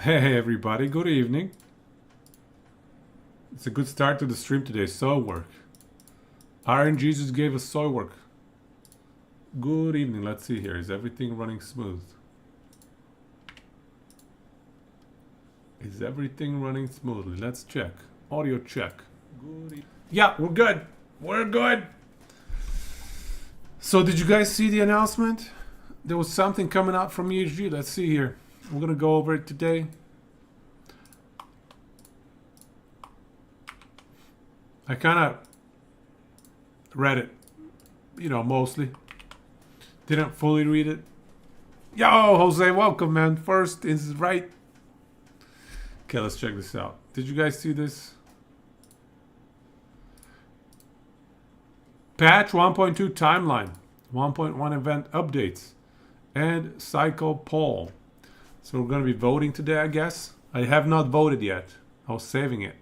Hey everybody, good evening. It's a good start to the stream today. Soil work. Iron Jesus gave us soil work. Good evening. Let's see here. Is everything running smooth? Is everything running smoothly? Let's check. Audio check. Good. Yeah, we're good. We're good. So did you guys see the announcement? There was something coming out from EHG. Let's see here. We're gonna go over it today. I kind of read it, mostly. Didn't fully read it. Yo, Jose, welcome, man. First is right. Okay, let's check this out. Did you guys see this? Patch 1.2 timeline, 1.1 event updates, and cycle poll. So we're going to be voting today, I guess. I have not voted yet. I was saving it.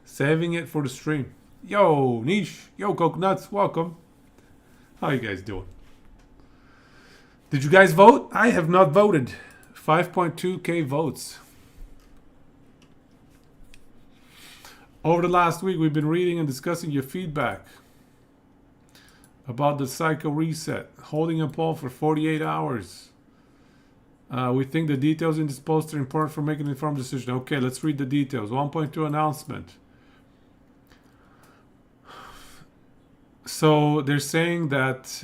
Saving it for the stream. Yo, Niche. Yo, Coconuts. Welcome. How you guys doing? Did you guys vote? I have not voted. 5.2k votes. Over the last week, we've been reading and discussing your feedback about the cycle reset, holding a poll for 48 hours. We think the details in this post are important for making an informed decision. Okay, let's read the details. 1.2 announcement. So they're saying that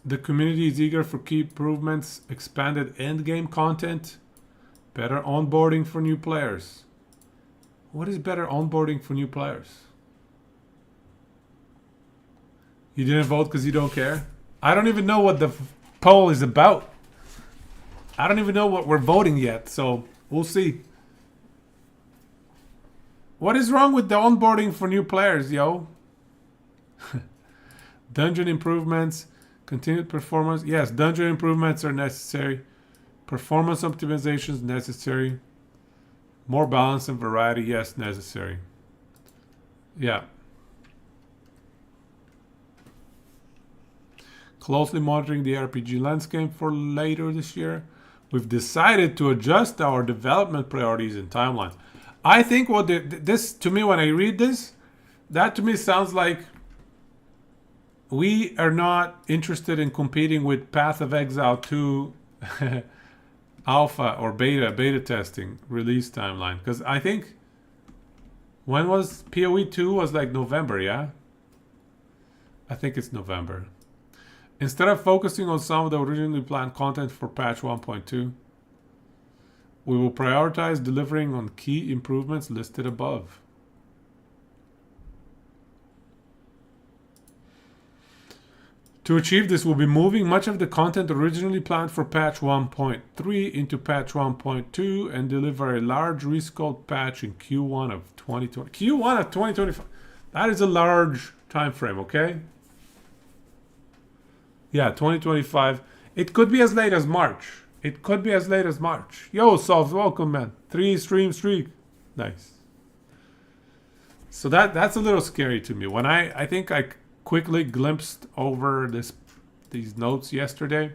the community is eager for key improvements, expanded endgame content, better onboarding for new players. What is better onboarding for new players? You didn't vote because you don't care? I don't even know what the poll is about. I don't even know what we're voting yet, so we'll see. What is wrong with the onboarding for new players, yo? Dungeon improvements, continued performance. Yes, dungeon improvements are necessary. Performance optimizations necessary. More balance and variety, yes, necessary. Yeah. Closely monitoring the RPG landscape for later this year. We've decided to adjust our development priorities and timelines. I think what this, to me, when I read this, that to me sounds like we are not interested in competing with Path of Exile 2 alpha or beta testing release timeline. Because I think, when was PoE 2 was like November, yeah? I think it's November. Instead of focusing on some of the originally planned content for patch 1.2, we will prioritize delivering on key improvements listed above. To achieve this, we'll be moving much of the content originally planned for patch 1.3 into patch 1.2 and deliver a large resculpt patch in Q1 of 2020. Q1 of 2025. That is a large time frame, okay? Yeah, 2025. It could be as late as March. It could be as late as March. Yo, Solves, welcome, man. 3 stream streak. Nice. So that's a little scary to me. When I think I quickly glimpsed over these notes yesterday.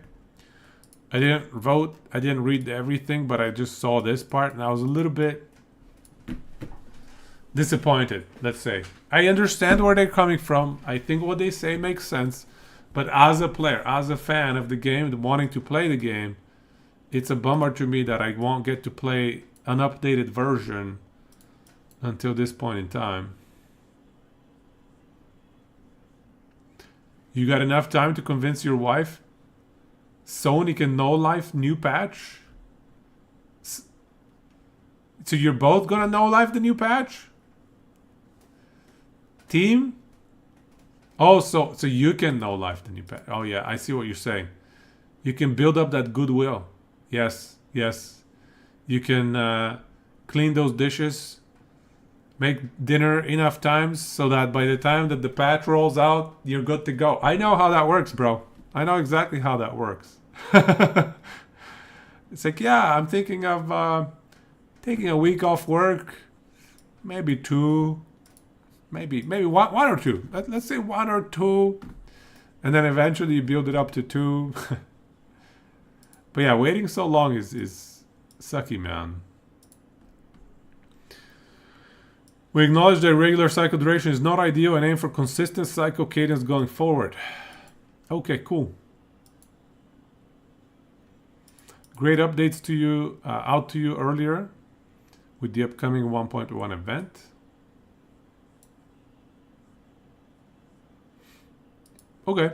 I didn't vote. I didn't read everything, but I just saw this part, and I was a little bit disappointed, let's say. I understand where they're coming from. I think what they say makes sense. But as a player, as a fan of the game, wanting to play the game, it's a bummer to me that I won't get to play an updated version until this point in time. You got enough time to convince your wife Sony can no-life new patch? So you're both gonna no-life the new patch? Team? Oh, so you can no-life the new patch. Oh yeah, I see what you're saying. You can build up that goodwill. Yes. You can clean those dishes. Make dinner enough times so that by the time that the patch rolls out, you're good to go. I know how that works, bro. I know exactly how that works. It's like, yeah, I'm thinking of taking a week off work, maybe 2, maybe one or 2. Let's say 1 or 2, and then eventually you build it up to 2. But yeah, waiting so long is sucky, man. We acknowledge that regular cycle duration is not ideal and aim for consistent cycle cadence going forward. Okay, cool. Great updates to you, out to you earlier with the upcoming 1.1 event. Okay.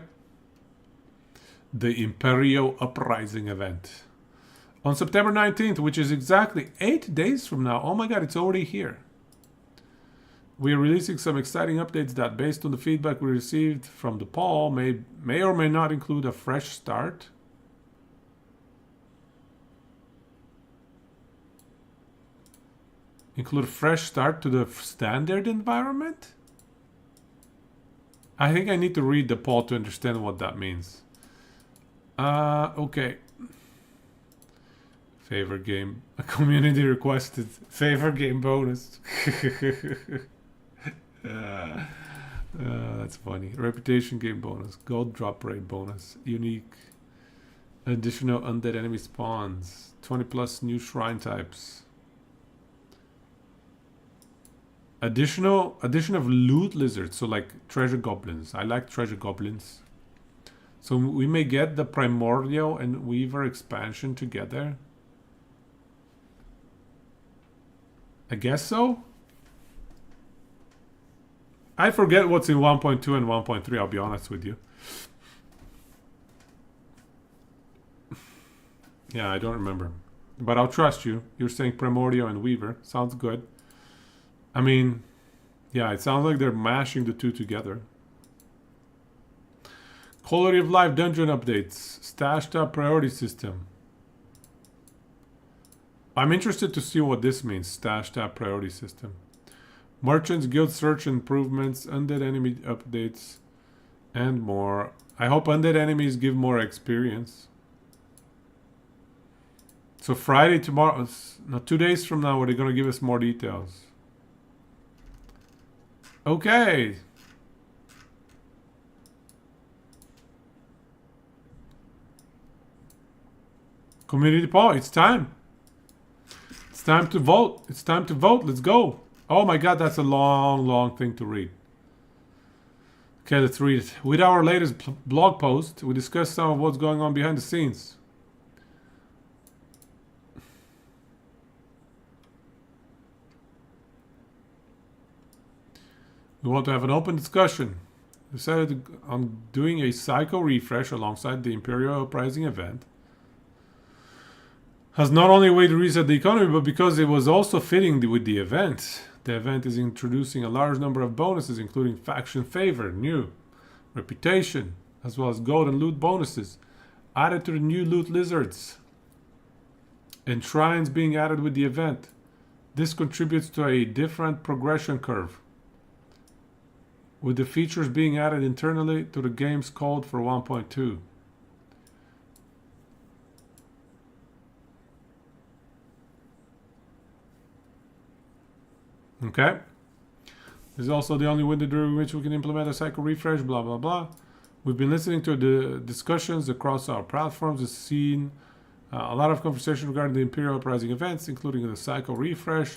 The Imperio Uprising event. On September 19th, which is exactly 8 days from now. Oh my god, it's already here. We are releasing some exciting updates that, based on the feedback we received from the poll, may or may not include a fresh start. Include a fresh start to the standard environment? I think I need to read the poll to understand what that means. Okay. Favorite game. A community requested favorite game bonus. That's funny. Reputation game bonus. Gold drop rate bonus. Unique. Additional undead enemy spawns. 20 plus new shrine types. Addition of loot lizards. So like treasure goblins. I like treasure goblins. So we may get the Primordial and Weaver expansion together. I guess so. I forget what's in 1.2 and 1.3, I'll be honest with you. Yeah, I don't remember. But I'll trust you. You're saying Primordial and Weaver. Sounds good. I mean, yeah, it sounds like they're mashing the two together. Quality of life dungeon updates. Stashed up priority system. I'm interested to see what this means. Stashed up priority system. Merchants guild search improvements. Undead enemy updates. And more. I hope undead enemies give more experience. So Friday tomorrow. No, 2 days from now, are they going to give us more details? Okay. Community poll, it's time. It's time to vote. It's time to vote. Let's go. Oh my god, that's a long, long thing to read. Okay, let's read it. With our latest blog post, we discussed some of what's going on behind the scenes. We want to have an open discussion. We decided on doing a psycho refresh alongside the Imperial Uprising event. Has not only a way to reset the economy, but because it was also fitting with the event. The event is introducing a large number of bonuses, including faction favor, new, reputation, as well as gold and loot bonuses, added to the new loot lizards, and shrines being added with the event. This contributes to a different progression curve, with the features being added internally to the game's code for 1.2. Okay. This is also the only window during which we can implement a cycle refresh, blah, blah, blah. We've been listening to the discussions across our platforms and seen a lot of conversation regarding the Imperial Uprising events, including the cycle refresh.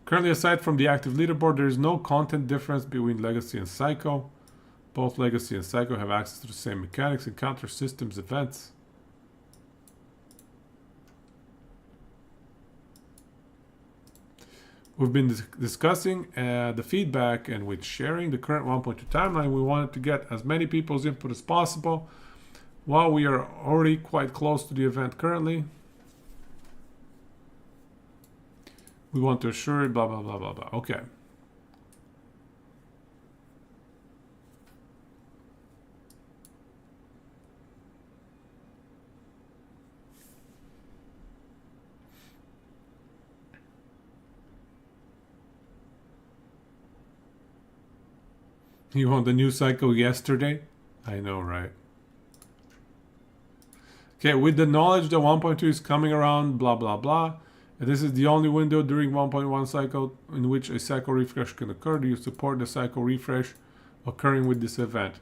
Currently, aside from the active leaderboard, there is no content difference between Legacy and Psycho. Both Legacy and Psycho have access to the same mechanics and counter systems events. We've been discussing the feedback, and with sharing the current 1.2 timeline, we wanted to get as many people's input as possible. While we are already quite close to the event currently, we want to assure it, blah, blah, blah, blah, blah. Okay. You want the new cycle yesterday? I know, right? Okay, with the knowledge that 1.2 is coming around, blah, blah, blah. And this is the only window during 1.1 cycle in which a cycle refresh can occur. Do you support the cycle refresh occurring with this event?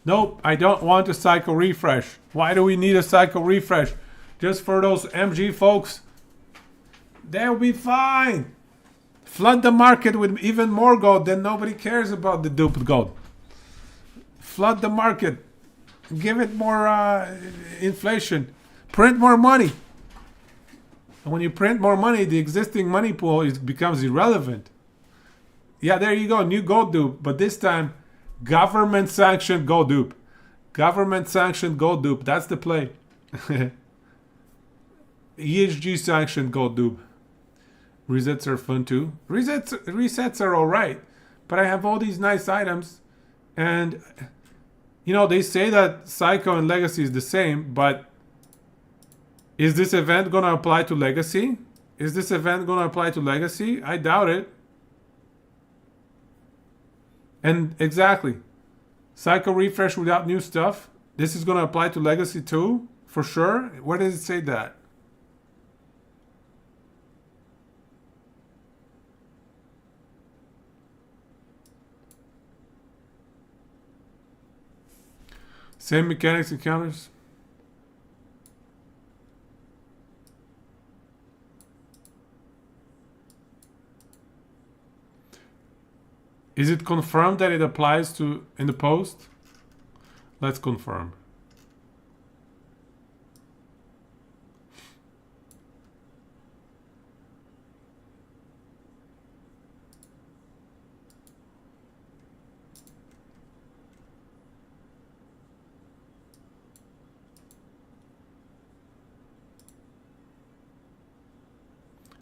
Nope, I don't want a cycle refresh. Why do we need a cycle refresh? Just for those MG folks, they'll be fine. Flood the market with even more gold, then nobody cares about the duped gold. Flood the market. Give it more inflation. Print more money. And when you print more money, the existing money pool becomes irrelevant. Yeah, there you go. New gold dupe. But this time, government-sanctioned gold dupe. Government-sanctioned gold dupe. That's the play. EHG-sanctioned gold dupe. Resets are fun too. Resets are alright. But I have all these nice items. And, you know, they say that Psycho and Legacy is the same. But is this event going to apply to Legacy? Is this event going to apply to Legacy? I doubt it. And exactly. Psycho refresh without new stuff. This is going to apply to Legacy too? For sure? Where does it say that? Same mechanics and counters? Is it confirmed that it applies to in the post? Let's confirm.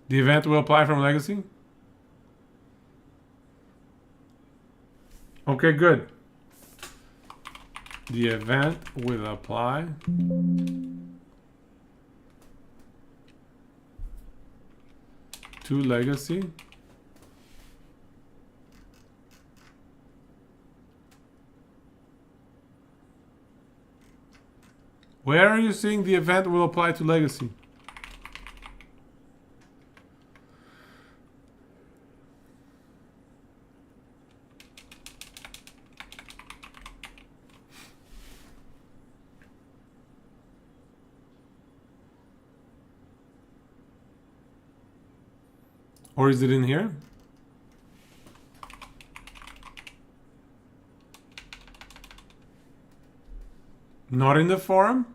The event will apply from Legacy? Okay, good. The event will apply to Legacy. Where are you seeing the event will apply to Legacy? Or is it in here? Not in the forum?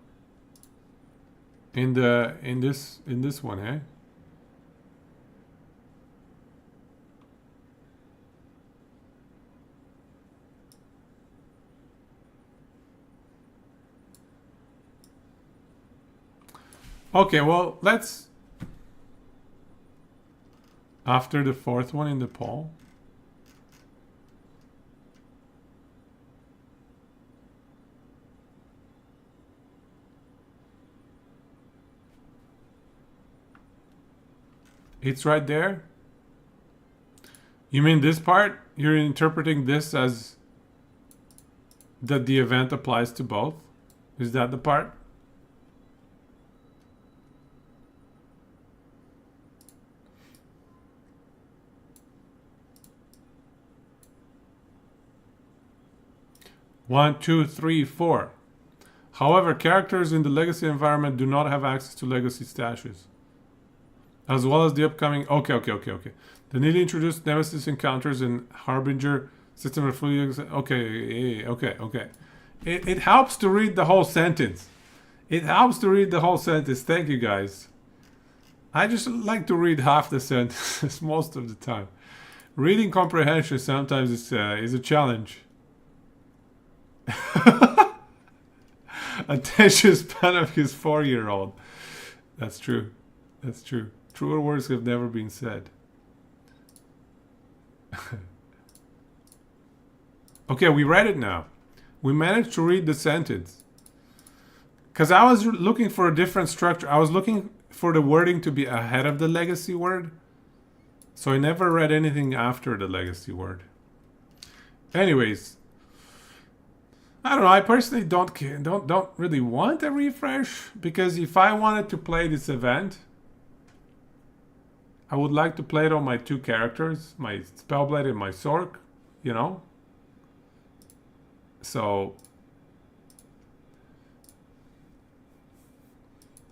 In this one, eh? Okay, well, let's after the fourth one in the poll. It's right there. You mean this part? You're interpreting this as that the event applies to both? Is that the part? One, two, three, four. However, characters in the Legacy environment do not have access to Legacy stashes. As well as the upcoming... Okay. The newly introduced Nemesis encounters in Harbinger system are fully... Okay. It helps to read the whole sentence. It helps to read the whole sentence. Thank you, guys. I just like to read half the sentence most of the time. Reading comprehension sometimes is a challenge. Attention span of his 4-year-old. That's true. That's true. Truer words have never been said. Okay, we read it now. We managed to read the sentence. Because I was looking for a different structure. I was looking for the wording to be ahead of the Legacy word. So I never read anything after the Legacy word. Anyways, I don't know. I personally don't really want a refresh, because if I wanted to play this event, I would like to play it on my two characters, my Spellblade and my Sork, you know. So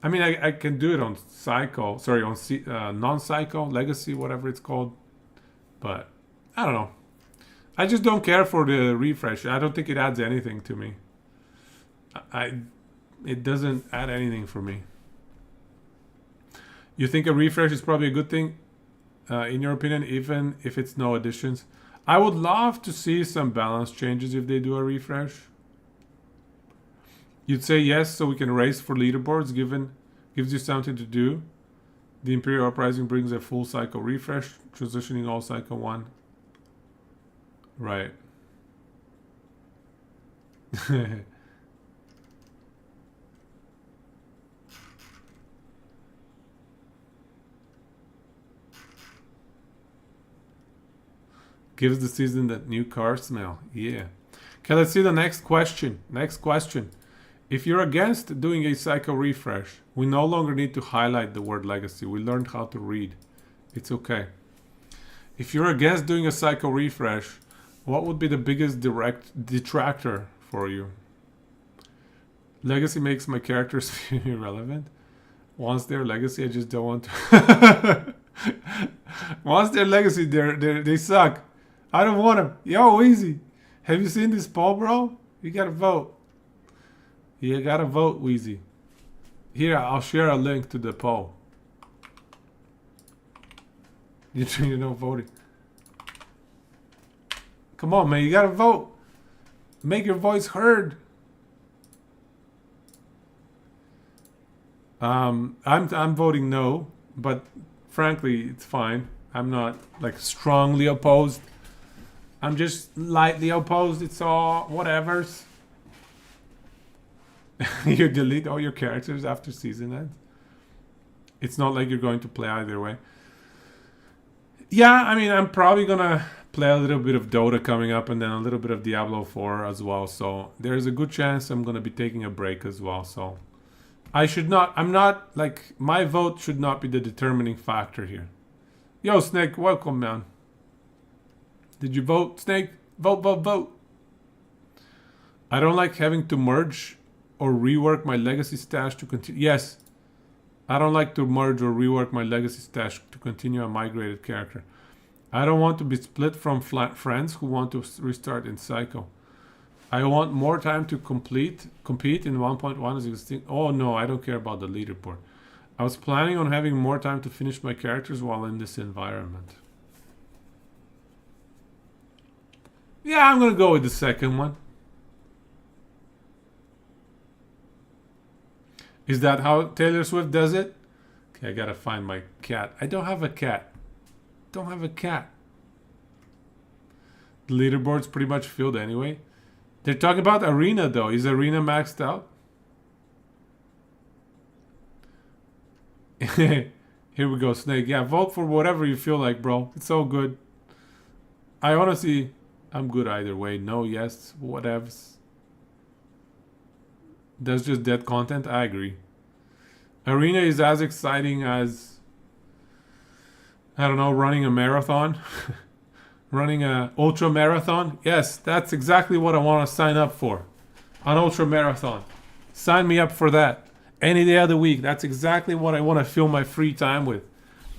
I mean, I can do it on Psycho. Sorry, on non-Psycho, Legacy, whatever it's called. But I don't know. I just don't care for the refresh. I don't think it adds anything to me. It doesn't add anything for me. You think a refresh is probably a good thing, in your opinion, even if it's no additions? I would love to see some balance changes if they do a refresh. You'd say yes, so we can race for leaderboards. Gives you something to do. The Imperial Uprising brings a full cycle refresh, transitioning all cycle 1. Right. Gives the season that new car smell. Yeah. Okay, let's see the next question. Next question. If you're against doing a cycle refresh, we no longer need to highlight the word legacy. We learned how to read. It's okay. If you're against doing a cycle refresh, what would be the biggest detractor for you? Legacy makes my characters feel irrelevant. Once they're legacy, I just don't want to. Once they're legacy, they suck. I don't want them. Yo, Wheezy. Have you seen this poll, bro? You gotta vote. You gotta vote, Wheezy. Here, I'll share a link to the poll. You know voting. Come on, man. You gotta vote. Make your voice heard. I'm voting no, but frankly, it's fine. I'm not like strongly opposed. I'm just lightly opposed. It's all whatevers. You delete all your characters after season ends. It's not like you're going to play either way. Yeah, I mean, I'm probably gonna play a little bit of Dota coming up and then a little bit of Diablo 4 as well. So there's a good chance I'm gonna be taking a break as well. So I'm not like, my vote should not be the determining factor here. Yo, Snake, welcome, man. Did you vote, Snake? Vote, vote, vote. I don't like having to merge or rework my legacy stash to continue. Yes, I don't like to merge or rework my legacy stash to continue a migrated character. I don't want to be split from friends who want to restart in Psycho. I want more time to compete in 1.1 as existing. Oh no, I don't care about the leaderboard. I was planning on having more time to finish my characters while in this environment. Yeah, I'm gonna go with the second one. Is that how Taylor Swift does it? Okay, I gotta find my cat. I don't have a cat. Don't have a cat. The leaderboard's pretty much filled anyway. They're talking about Arena though. Is Arena maxed out? Here we go, Snake. Yeah, vote for whatever you feel like, bro. It's all good. I honestly, I'm good either way. No, yes, whatevs. That's just dead content. I agree. Arena is as exciting as, I don't know, running a marathon. Running a ultra marathon. Yes, that's exactly what I want to sign up for. An ultra marathon. Sign me up for that. Any day of the week. That's exactly what I want to fill my free time with.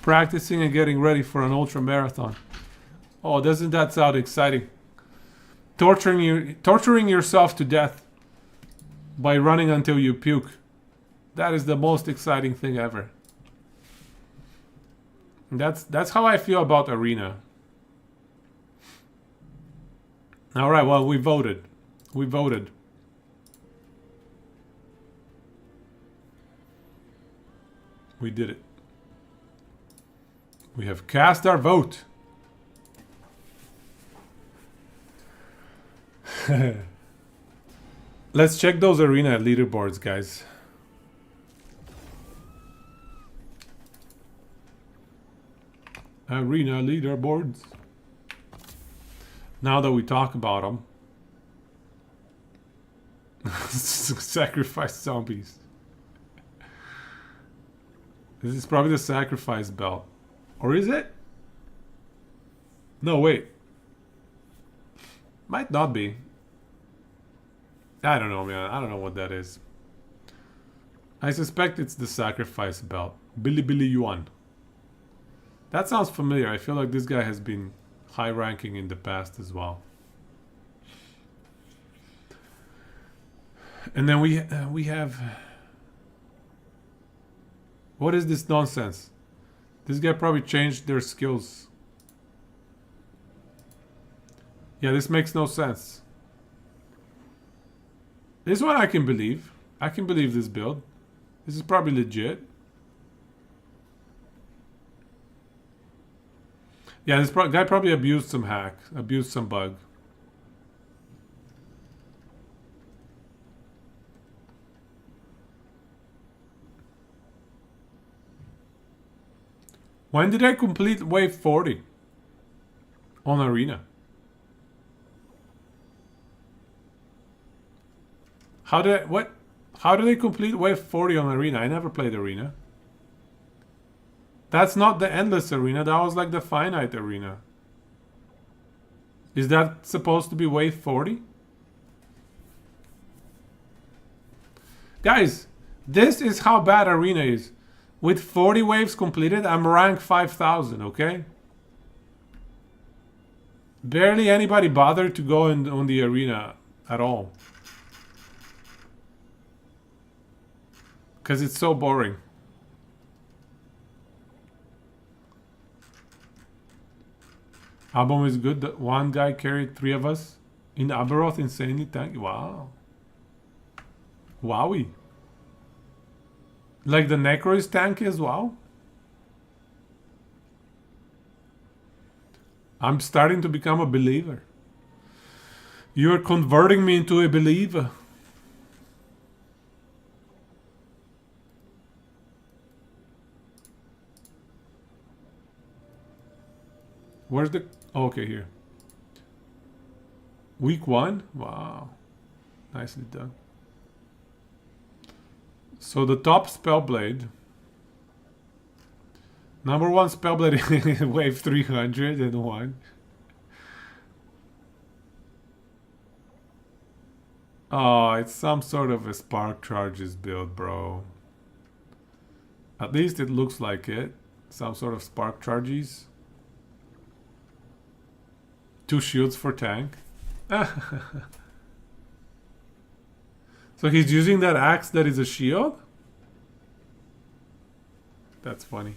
Practicing and getting ready for an ultra marathon. Oh, doesn't that sound exciting? Torturing yourself to death by running until you puke. That is the most exciting thing ever. That's how I feel about Arena. All right, well, we voted. We voted. We did it. We have cast our vote. Let's check those Arena leaderboards, guys. Arena leaderboards. Now that we talk about them. Sacrifice zombies. This is probably the sacrifice belt. Or is it? No, wait. Might not be. I don't know, man. I don't know what that is. I suspect it's the sacrifice belt. Billy Billy Yuan. That sounds familiar. I feel like this guy has been high ranking in the past as well. And then we have... What is this nonsense? This guy probably changed their skills. Yeah, this makes no sense. This one I can believe. I can believe this build. This is probably legit. Yeah, this guy probably abused some hack. Abused some bug. When did I complete wave 40? On Arena. How did I, what? How did I complete wave 40 on Arena? I never played Arena. That's not the endless arena. That was like the finite arena. Is that supposed to be wave 40? Guys, this is how bad Arena is. With 40 waves completed, I'm rank 5,000, okay? Barely anybody bothered to go on the arena at all. Because it's so boring. Album is good. That one guy carried 3 of us. In Aberoth, insanely tanky. Wow. Wowie. Like the Necro is tanky as well? I'm starting to become a believer. You're converting me into a believer. Where's the... Oh, okay, here. Week 1? Wow. Nicely done. So the top Spellblade. Number 1 Spellblade wave 301. Oh, it's some sort of a spark charges build, bro. At least it looks like it. Some sort of spark charges. 2 shields for tank. So he's using that axe that is a shield? That's funny.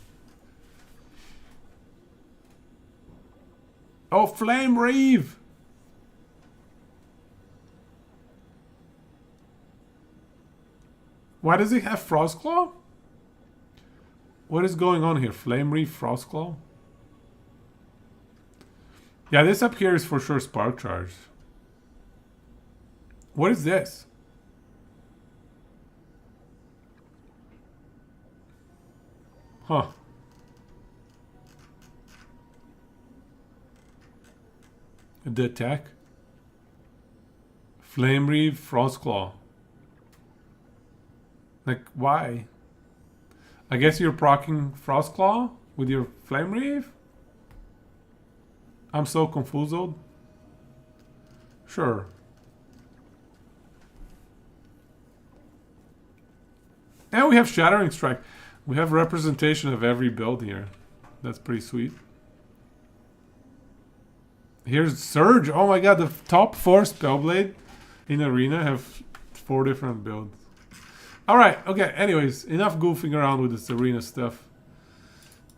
Oh, Flame Reeve! Why does he have Frostclaw? What is going on here? Flame Reeve, Frostclaw? Yeah, this up here is for sure Spark Charge. What is this? Huh. The attack? Flame Reeve, Frostclaw. Like, why? I guess you're proccing Frostclaw with your Flame Reeve? I'm so confused. Sure. And we have Shattering Strike. We have representation of every build here. That's pretty sweet. Here's Surge. Oh my god, the top 4 Spellblade in Arena have 4 different builds. Alright, okay, anyways, enough goofing around with this Arena stuff.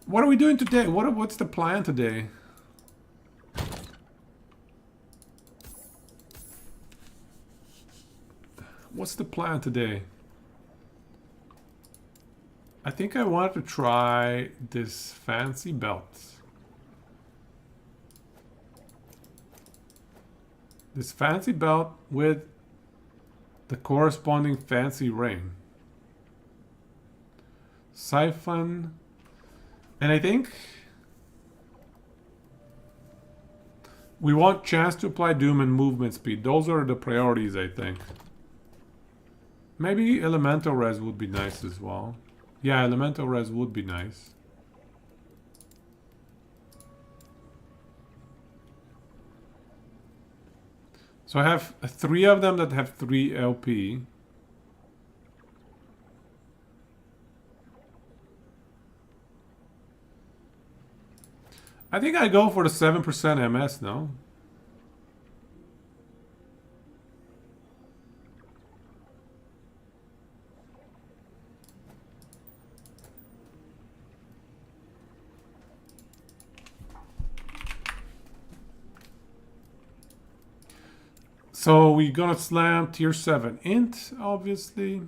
What are we doing today? What's the plan today? What's the plan today? I think I wanted to try this fancy belt. This fancy belt with the corresponding fancy ring. Siphon. And I think we want chance to apply doom and movement speed. Those are the priorities, I think. Maybe elemental res would be nice as well. Yeah, elemental res would be nice. So I have 3 of them that have 3 LP. I think I go for the 7% MS, no? So we're gonna slam tier 7 int, obviously.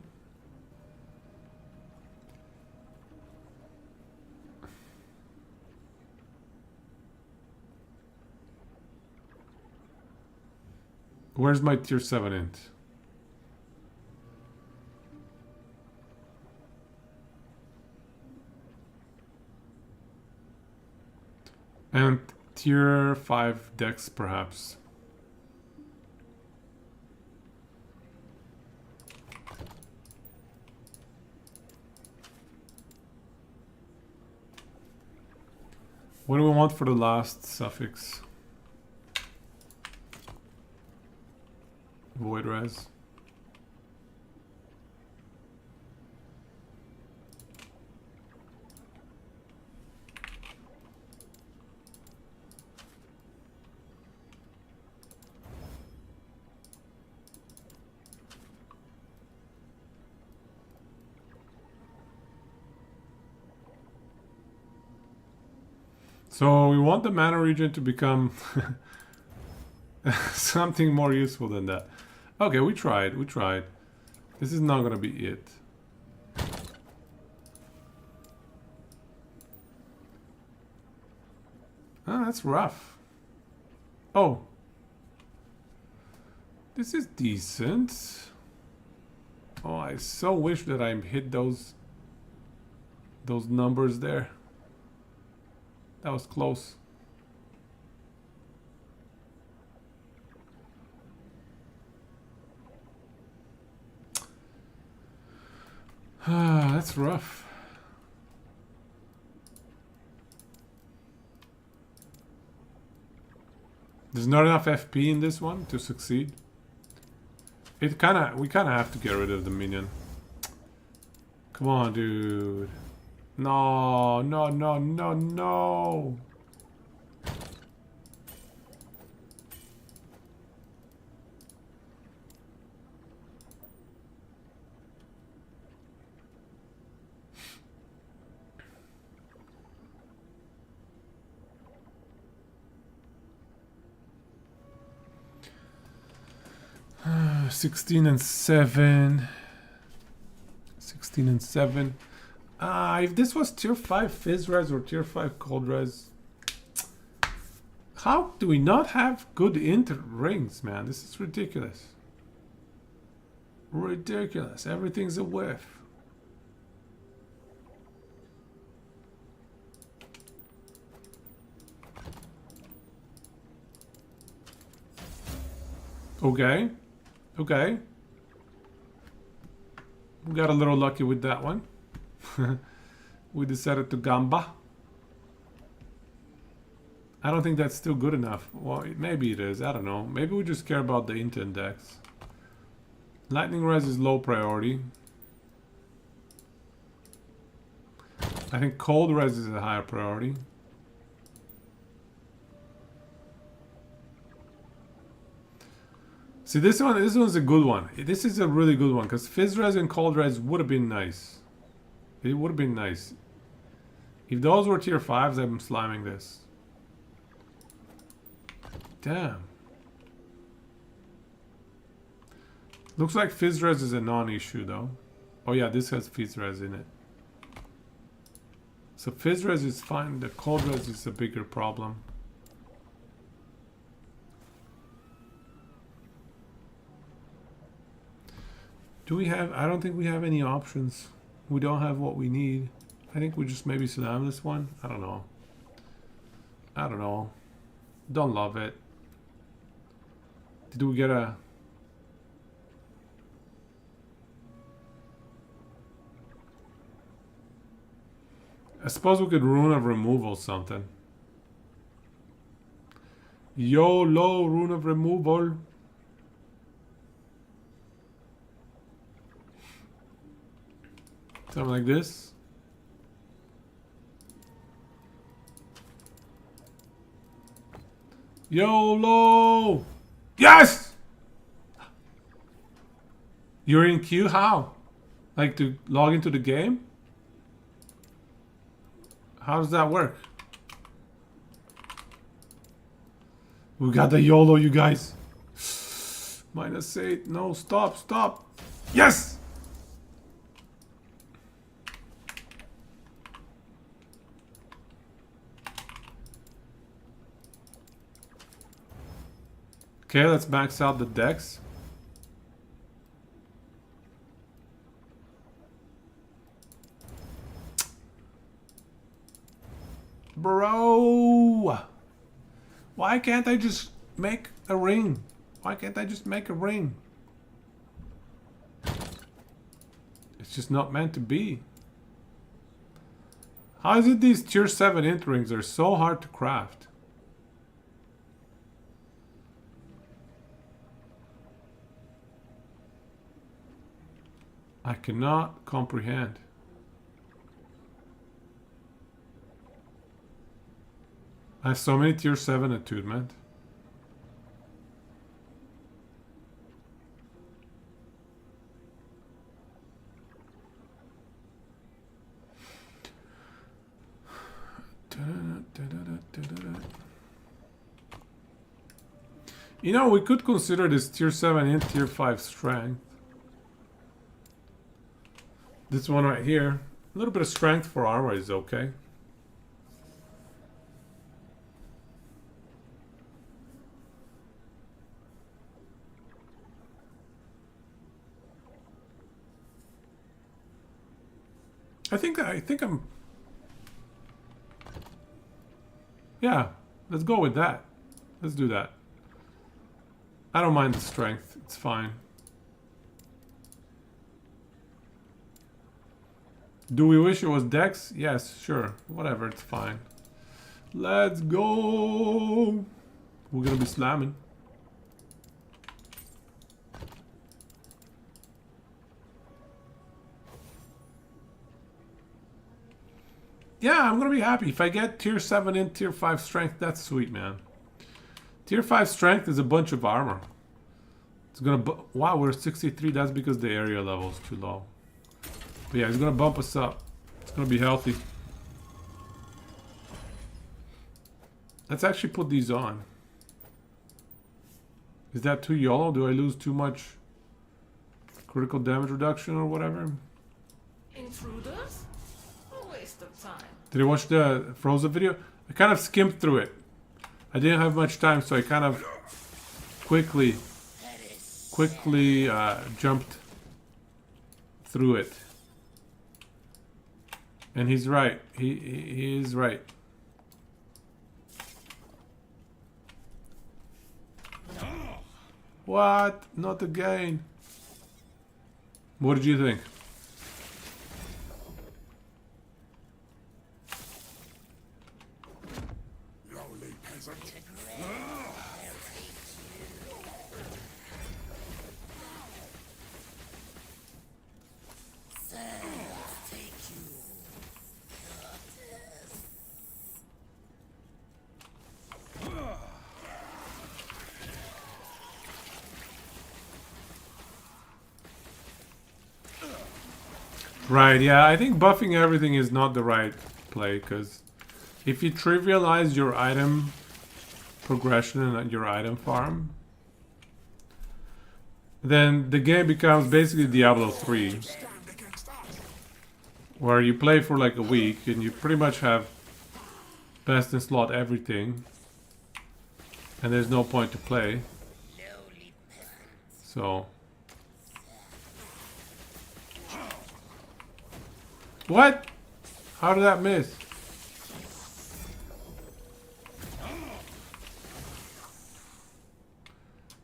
Where's my tier 7 int? And tier 5 dex, perhaps. What do we want for the last suffix? Void res. So we want the mana region to become something more useful than that. Okay, we tried. This is not gonna be it. Ah, that's rough. Oh. This is decent. Oh, I so wish that I hit those numbers there. That was close. Ah, that's rough. There's not enough FP in this one to succeed. We kind of have to get rid of the minion. Come on, dude. No. 16 and 7. 16 and 7. If this was tier 5 Fizz Res or tier 5 Cold Res, how do we not have good inter rings, man? This is ridiculous. Ridiculous. Everything's a whiff. Okay. Okay. We got a little lucky with that one. We decided to gamba. I don't think that's still good enough. Well, maybe it is. I don't know. Maybe we just care about the int index. Lightning res is low priority. I think cold res is a higher priority. See, this one's a good one. This is a really good one because fizz res and cold res would have been nice. It would have been nice. If those were tier 5s, I'm sliming this. Damn. Looks like fizz res is a non-issue though. Oh yeah, this has fizz res in it. So fizz res is fine. The cold res is a bigger problem. Do we have... I don't think we have any options. We don't have what we need. I think we just maybe slam this one. I don't know. I don't know. Don't love it. Did we get a... I suppose we could Rune of Removal something. YOLO Rune of Removal. Something like this. YOLO! Yes! You're in queue? How? Like to log into the game? How does that work? We got the YOLO, you guys. -8. No, stop, stop. Yes! Okay, let's max out the decks. Bro! Why can't I just make a ring? Why can't I just make a ring? It's just not meant to be. How is it these tier 7 int rings are so hard to craft? I cannot comprehend. I have so many tier 7 attunement. You know, we could consider this tier 7 and tier 5 strength. This one right here. A little bit of strength for armor is okay. I think I'm... Yeah, let's go with that. Let's do that. I don't mind the strength. It's fine. Do we wish it was Dex? Yes, sure. Whatever, it's fine. Let's go! We're gonna be slamming. Yeah, I'm gonna be happy. If I get tier 7 and tier 5 strength, that's sweet, man. Tier 5 strength is a bunch of armor. It's gonna... Wow, we're 63. That's because the area level is too low. But yeah, it's gonna bump us up. It's gonna be healthy. Let's actually put these on. Is that too YOLO? Do I lose too much critical damage reduction or whatever? Intruders? A waste of time. Did you watch the Frozen video? I kind of skimmed through it. I didn't have much time, so I kind of quickly jumped through it. And he's right. He is right. What? Not again. What did you think? Lowly peasant. Right, yeah, I think buffing everything is not the right play, because if you trivialize your item progression and your item farm, then the game becomes basically Diablo 3, where you play for like a week and you pretty much have best in slot everything, and there's no point to play. So... What? How did that miss?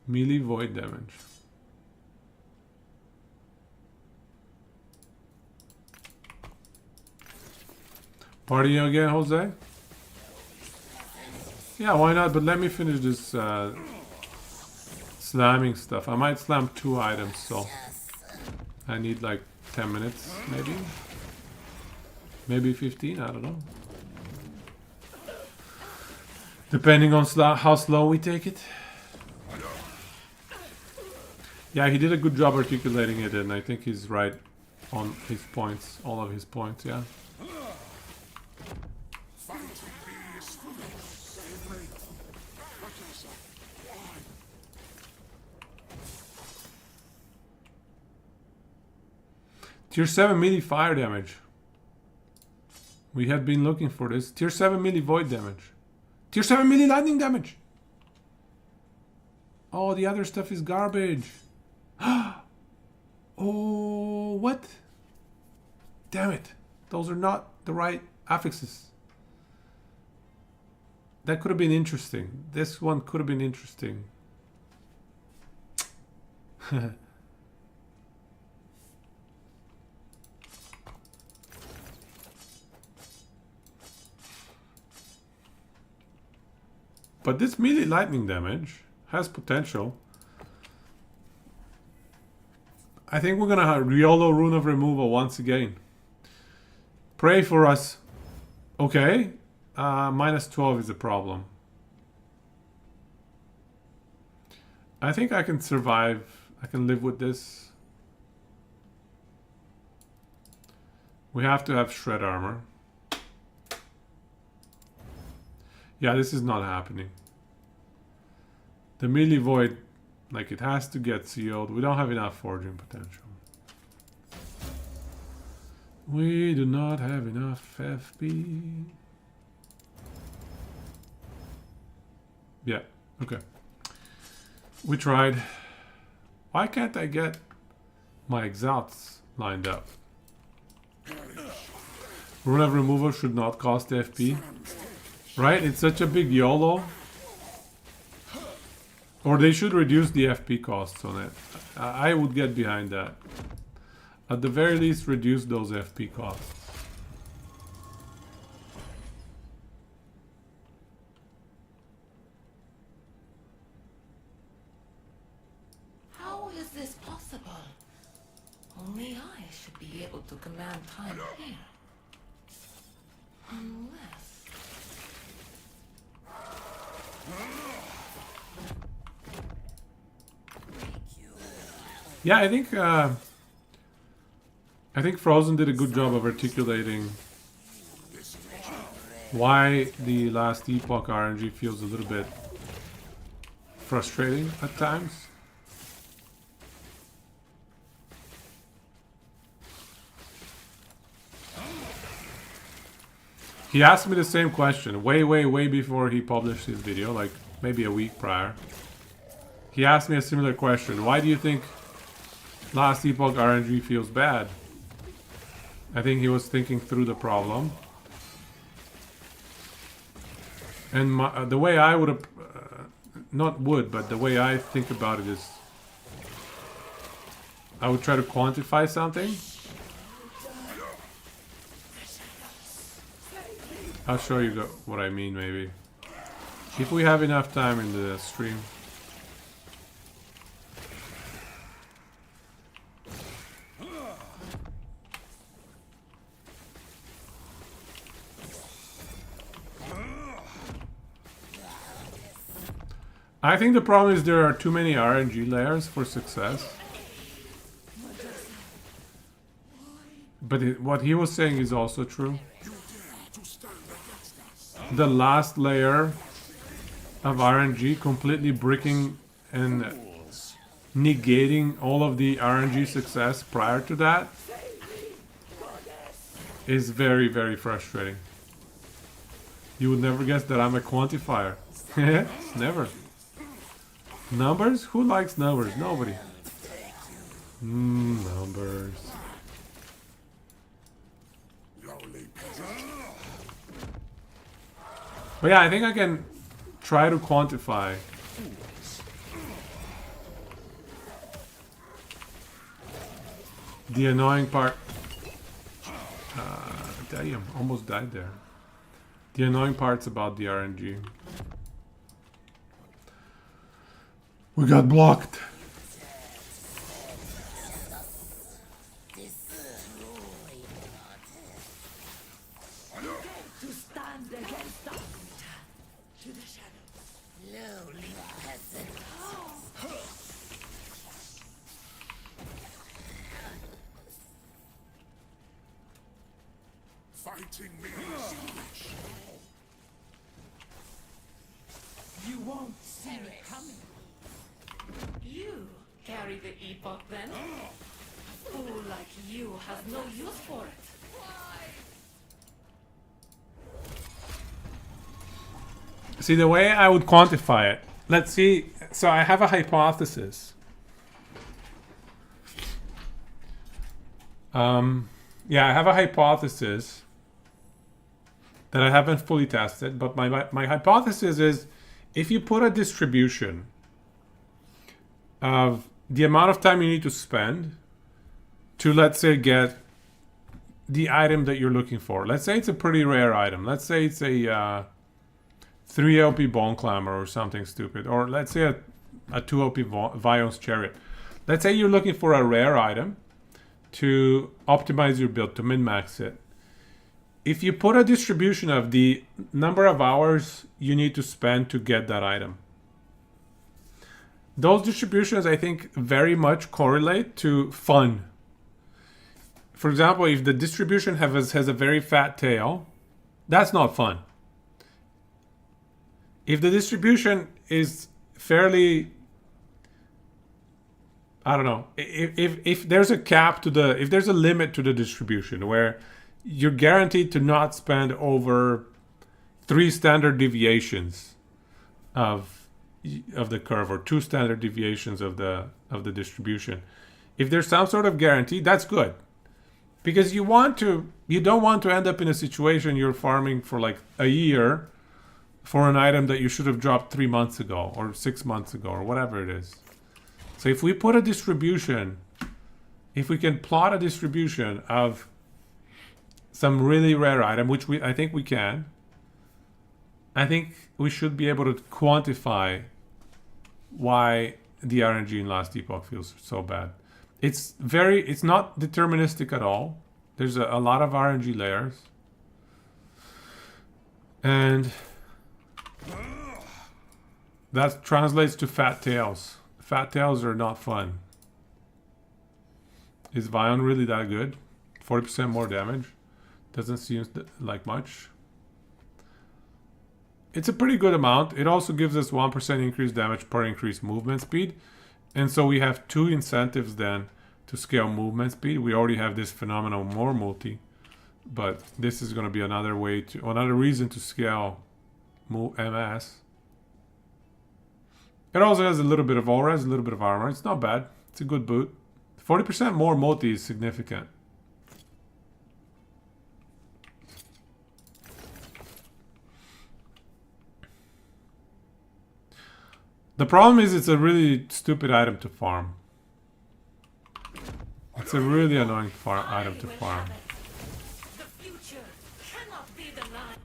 Melee void damage. Partying again, Jose? Yeah, why not? But let me finish this slamming stuff. I might slam 2 items, so I need like 10 minutes, maybe. Maybe 15, I don't know. Depending on how slow we take it. Yeah, he did a good job articulating it, and I think he's right on his points, all of his points, yeah. Tier 7 melee fire damage. We had been looking for this. Tier 7 melee void damage. Tier 7 melee lightning damage. Oh, the other stuff is garbage. Oh, what? Damn it. Those are not the right affixes. That could have been interesting. This one could have been interesting. But this melee lightning damage has potential. I think we're gonna have YOLO Rune of Removal once again. Pray for us. Okay. Minus 12 is a problem. I think I can survive. I can live with this. We have to have shred armor. Yeah, this is not happening. The melee void, like, it has to get sealed. We don't have enough forging potential. We do not have enough FP. Yeah, okay. We tried. Why can't I get my exalts lined up? Rune of Removal should not cost FP. Right? It's such a big YOLO. Or they should reduce the FP costs on it. I would get behind that. At the very least, reduce those FP costs. How is this possible? Only I should be able to command time here. Unless... Yeah, I think Frozen did a good job of articulating why the last Epoch RNG feels a little bit frustrating at times. He asked me the same question way before he published his video, like maybe a week prior. He asked me a similar question. Why do you think last Epoch RNG feels bad? I think he was thinking through the problem. And the way I would have, but the way I think about it is, I would try to quantify something. I'll show you what I mean, maybe. If we have enough time in the stream. I think the problem is there are too many RNG layers for success. But what he was saying is also true. The last layer of RNG completely bricking and negating all of the RNG success prior to that is very, very frustrating. You would never guess that I'm a quantifier. Never. Numbers? Who likes numbers? Nobody. Numbers. But yeah, I think I can try to quantify the annoying part. Damn, almost died there. The annoying parts about the RNG. We got blocked. To stand against us. To the shadows. fighting me is foolish. You won't see me coming. You carry the epoch then? A fool like you has no use for it. See, the way I would quantify it. Let's see. So I have a hypothesis. Yeah, I have a hypothesis that I haven't fully tested, but my hypothesis is if you put a distribution of the amount of time you need to spend to, let's say, get the item that you're looking for. Let's say it's a pretty rare item. Let's say it's a 3 LP Bone Clamor or something stupid. Or let's say a 2 LP Vion's Chariot. Let's say you're looking for a rare item to optimize your build, to min-max it. If you put a distribution of the number of hours you need to spend to get that item, those distributions, I think, very much correlate to fun. For example, if the distribution has a very fat tail, that's not fun. If the distribution is fairly, I don't know, if there's a cap to the, if there's a limit to the distribution where you're guaranteed to not spend over 3 standard deviations of the curve, or 2 standard deviations of the distribution. If there's some sort of guarantee, that's good. Because you don't want to end up in a situation you're farming for like a year for an item that you should have dropped 3 months ago or 6 months ago or whatever it is. So if we put a distribution, if we can plot a distribution of some really rare item, which I think we can, I think we should be able to quantify why the RNG in Last Epoch feels so bad. It's not deterministic at all. There's a lot of RNG layers. And that translates to fat tails. Fat tails are not fun. Is Vion really that good? 40% more damage? Doesn't seem like much. It's a pretty good amount. It also gives us 1% increased damage per increased movement speed. And so we have 2 incentives then to scale movement speed. We already have this phenomenal more multi, but this is going to be another reason to scale MS. It also has a little bit of aura, a little bit of armor. It's not bad. It's a good boot. 40% more multi is significant. The problem is it's a really stupid item to farm. It's a really annoying item to farm. The future cannot be denied.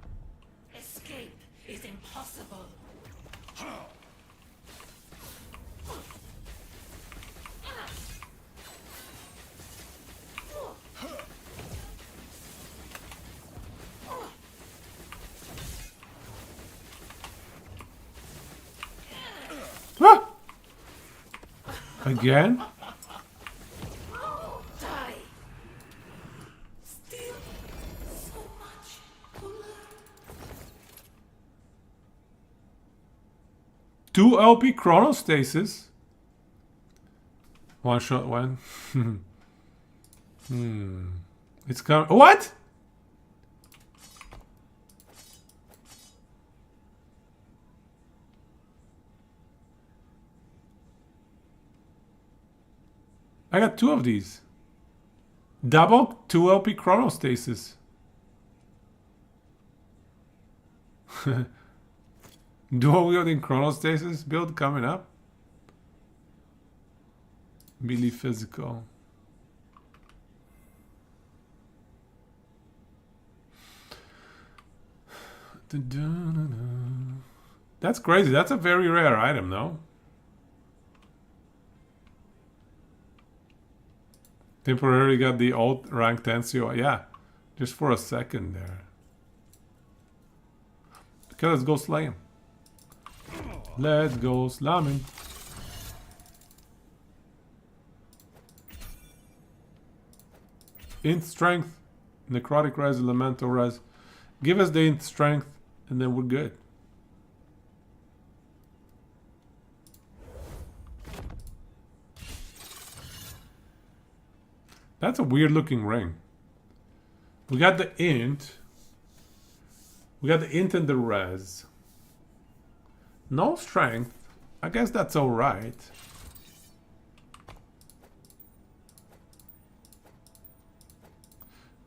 Escape is impossible. Ah! Again? Die. Still so much to learn. 2 LP Chronostasis? One shot when? It's coming. What? I got 2 of these. Double 2 LP Chronostasis. Dual wielding Chronostasis build coming up. Melee physical. That's crazy. That's a very rare item, though. Temporarily got the alt rank Tensio. Yeah, just for a second there. Okay, let's go slay him. Let's go slam him. Int strength Necrotic res, elemental res. Give us the strength, and then we're good. That's a weird looking ring. We got the int. We got the int and the res. No strength. I guess that's alright.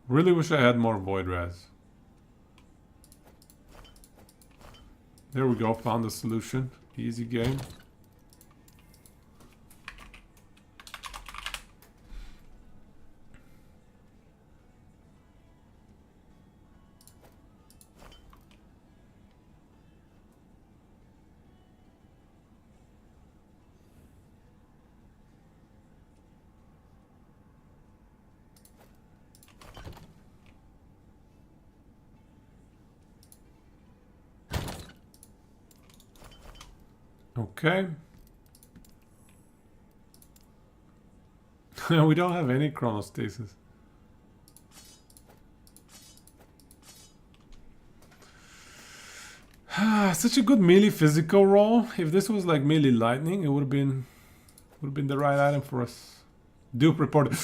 Really wish I had more void res. There we go, found the solution. Easy game. Okay. We don't have any chronostasis. Such a good melee physical roll. If this was like melee lightning, it would have been the right item for us. Dupe reported.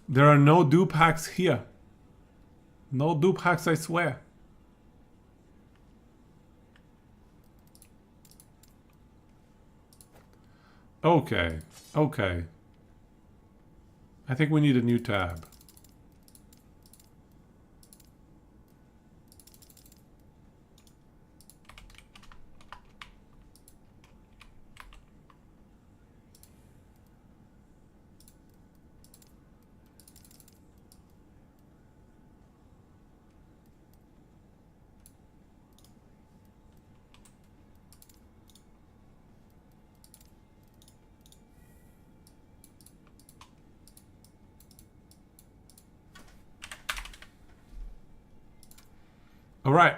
There are no dupe hacks here. No dupe hacks, I swear. Okay, okay. I think we need a new tab. All right.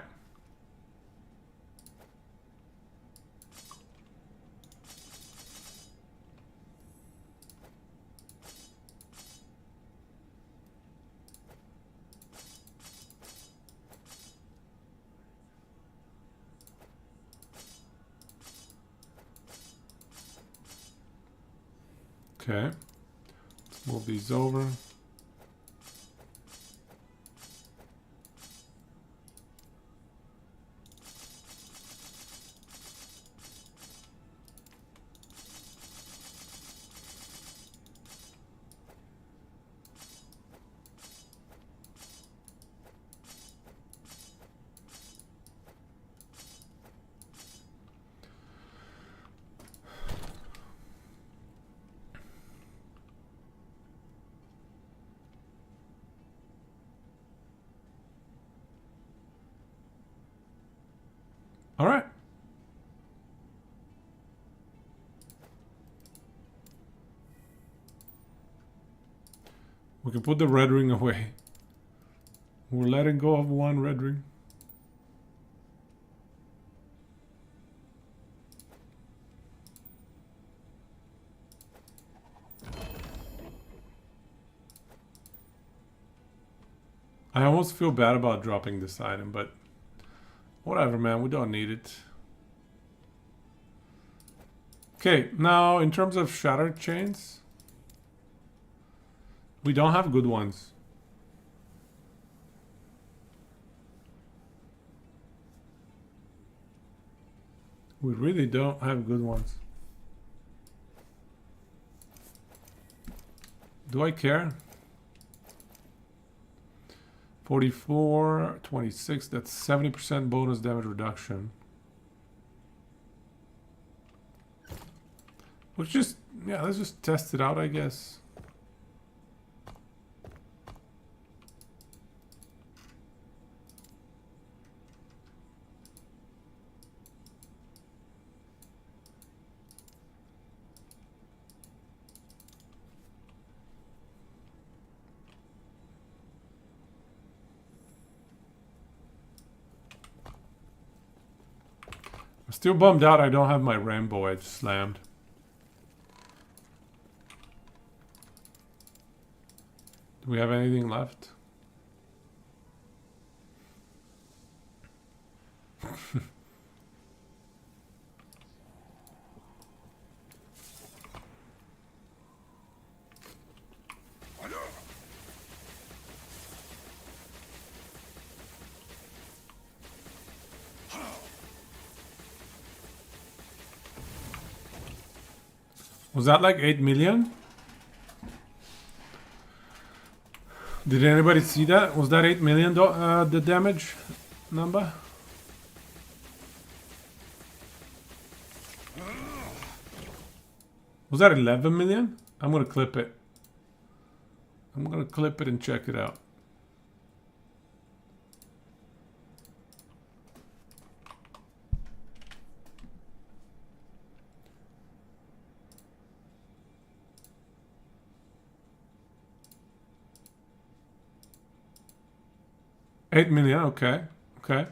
Okay. Let's move these over. All right. We can put the red ring away. We're letting go of one red ring. I almost feel bad about dropping this item, but whatever, man. We don't need it. Okay, now in terms of shattered chains, we don't have good ones. We really don't have good ones. Do I care? 44, 26, that's 70% bonus damage reduction. Let's just, yeah, let's just test it out, I guess. I'm still bummed out I don't have my rainbow edge slammed. Do we have anything left? Was that like 8 million? Did anybody see that? Was that 8 million the damage number? Was that 11 million? I'm gonna clip it. I'm gonna clip it and check it out. $8 million, okay. Okay.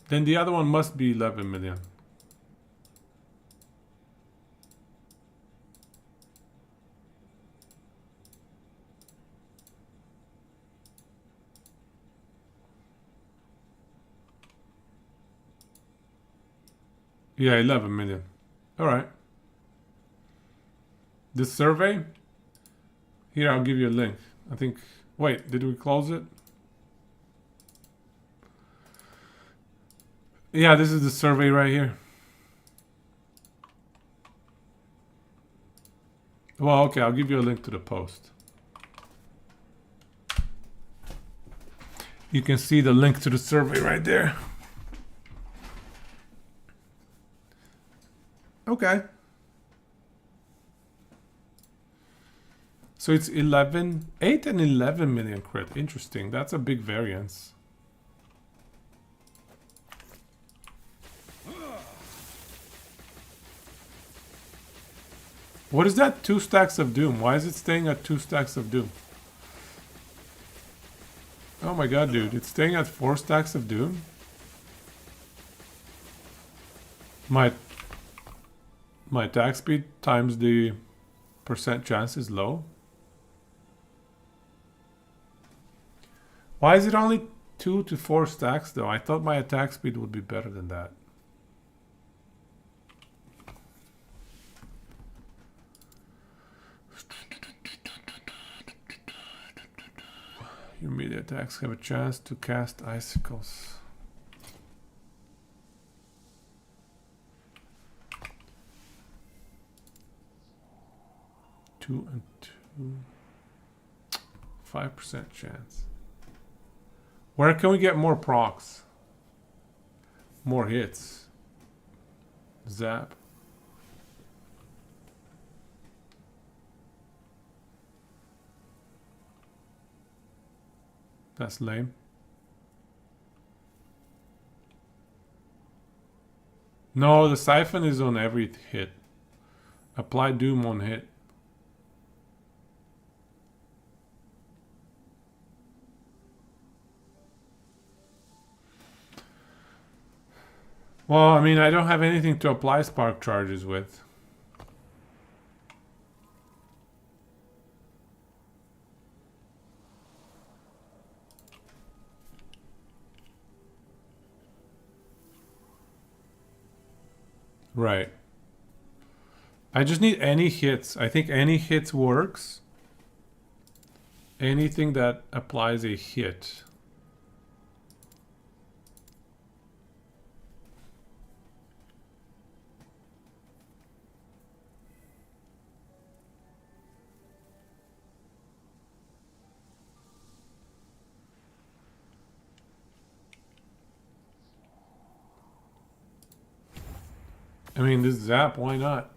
Then the other one must be 11 million. Yeah, 11 million. All right. This survey? Here, I'll give you a link. I think... Wait, did we close it? Yeah, this is the survey right here. Well, okay, I'll give you a link to the post. You can see the link to the survey right there. Okay. So it's 8 and 11 million crit. Interesting. That's a big variance. What is that 2 stacks of doom? Why is it staying at 2 stacks of doom? Oh my god, dude. It's staying at 4 stacks of doom? My attack speed times the percent chance is low. Why is it only 2 to 4 stacks though? I thought my attack speed would be better than that. Your melee attacks have a chance to cast icicles. Two and 2. 5% chance. Where can we get more procs? More hits. Zap. That's lame. No, the siphon is on every hit. Apply doom on hit. Well, I mean, I don't have anything to apply spark charges with. Right. I just need any hits. I think any hits works. Anything that applies a hit. I mean, this zap, why not?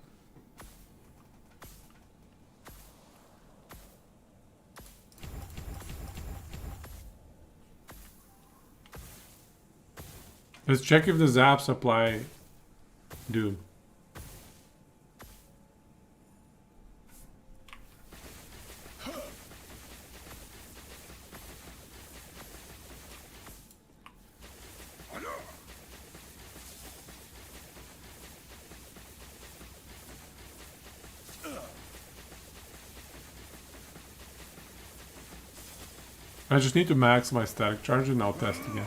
Let's check if the zaps apply doom. I just need to max my static charge and I'll test again.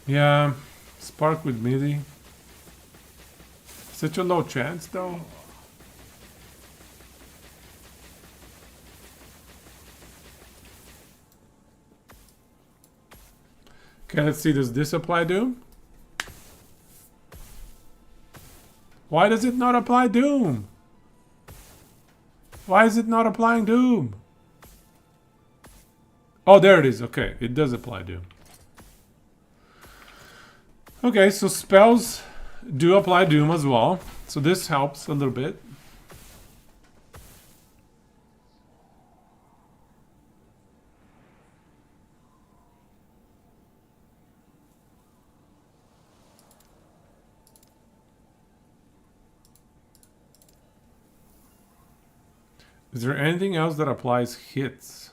Yeah, spark with melee. Such a low chance though. Okay, let's see. Does this apply Doom? Why does it not apply Doom? Why is it not applying Doom? Oh, there it is. Okay, it does apply Doom. Okay, so spells do apply Doom as well. So this helps a little bit. Is there anything else that applies hits?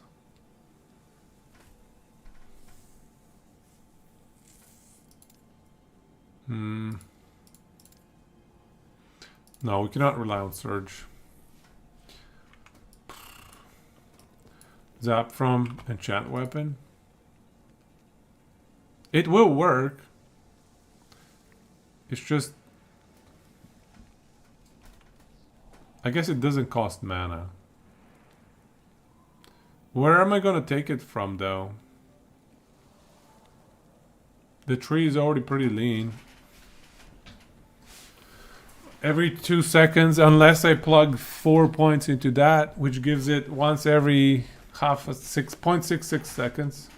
No, we cannot rely on Surge. Zap from enchant weapon. It will work. It's just... I guess it doesn't cost mana. Where am I gonna take it from though? The tree is already pretty lean. Every 2 seconds, unless I plug 4 points into that, which gives it once every half a 6.66 seconds.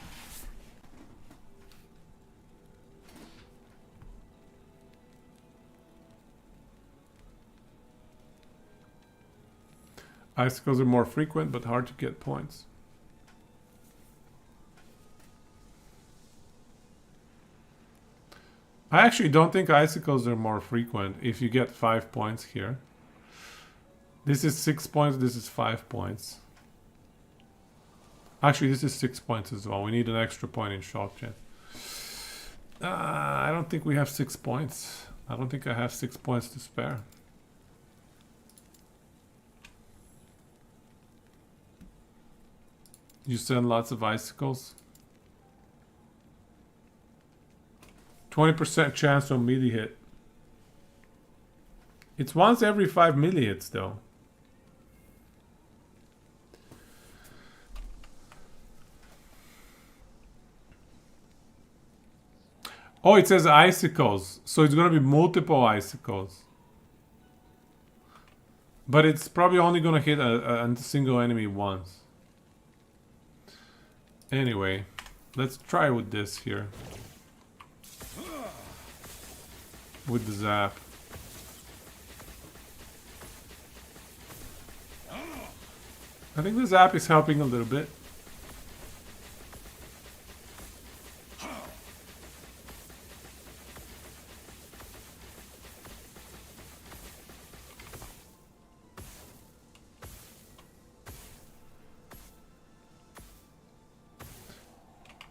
Icicles are more frequent, but hard to get points. I actually don't think icicles are more frequent if you get 5 points here. This is 6 points, this is 5 points. Actually, this is 6 points as well. We need an extra point in shock gen. I don't think we have 6 points. I don't think I have 6 points to spare. You send lots of icicles. 20% chance on melee hit. It's once every 5 melee hits though. Oh, it says icicles. So it's gonna be multiple icicles. But it's probably only gonna hit a single enemy once. Anyway, let's try with this here. With the zap. I think the zap is helping a little bit.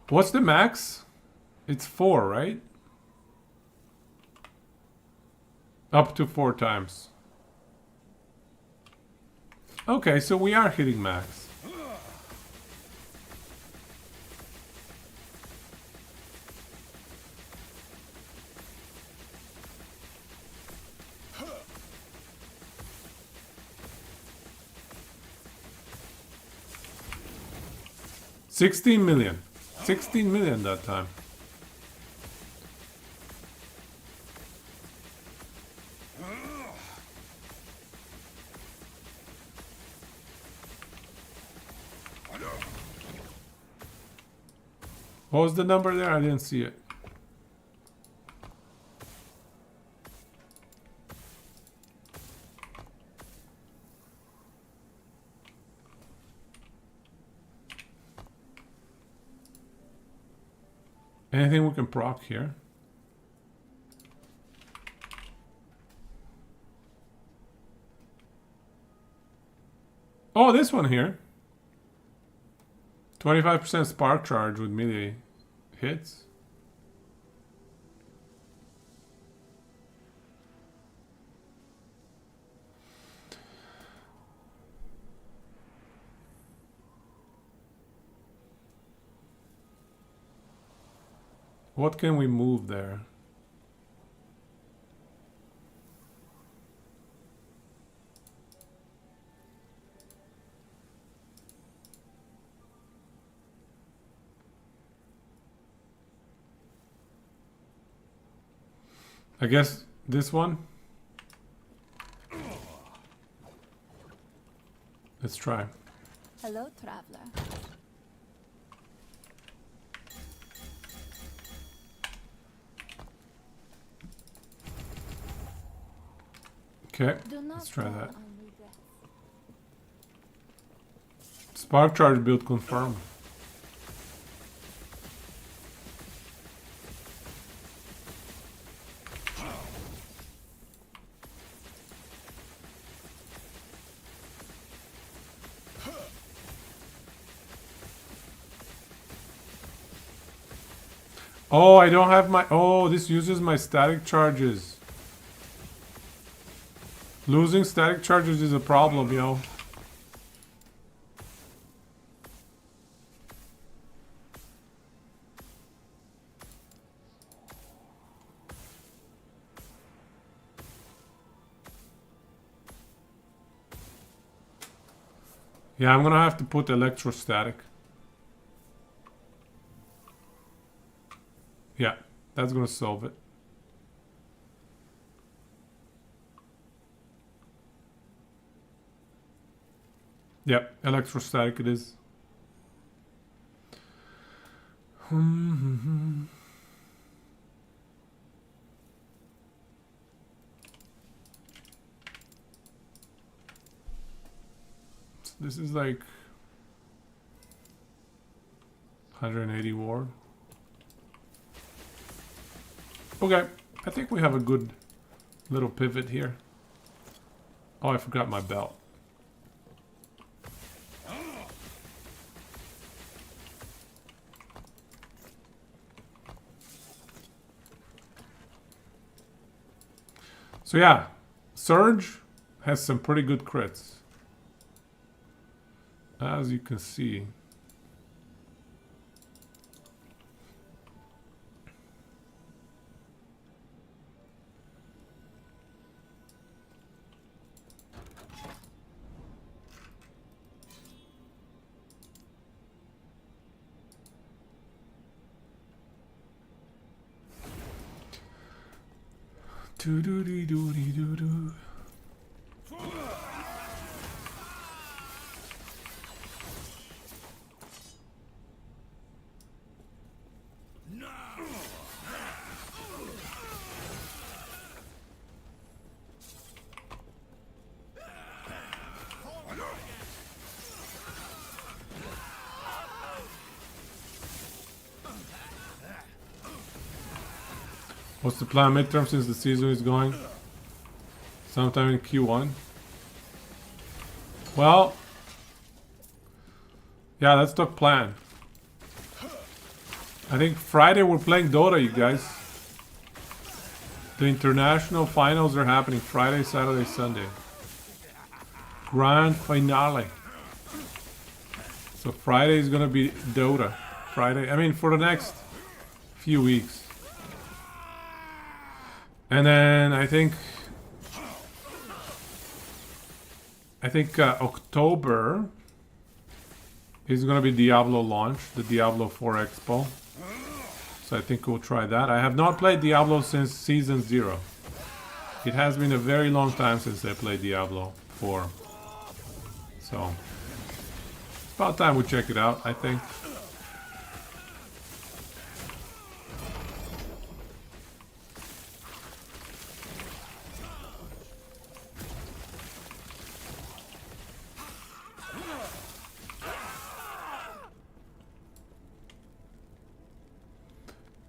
What's the max? It's 4, right? Up to 4 times. Okay, so we are hitting max. $16 million. 16 million that time. What was the number there? I didn't see it. Anything we can proc here? Oh, this one here. 25% spark charge with melee hits. What can we move there? I guess this one. Let's try. Hello, traveler. Okay, Do not let's try dwell that. on regrets. Spark charge build confirmed. Oh, I don't have my... Oh, this uses my static charges. Losing static charges is a problem, yo. Yeah, I'm gonna have to put electrostatic. Yeah, that's gonna solve it. Yep, electrostatic it is. This is like 180 ward. Okay, I think we have a good little pivot here. Oh, I forgot my belt. So yeah, Surge has some pretty good crits. As you can see. Do-do-dee-doo-dee-doo-doo. What's the plan midterm since the season is going? Sometime in Q1. Well, yeah, that's the plan. I think Friday we're playing Dota, you guys. The international finals are happening Friday, Saturday, Sunday. Grand finale. So Friday is gonna be Dota. Friday, I mean for the next few weeks. And then I think October is gonna be Diablo launch, the Diablo 4 Expo. So I think we'll try that. I have not played Diablo since Season 0. It has been a very long time since I played Diablo 4. So it's about time we check it out, I think.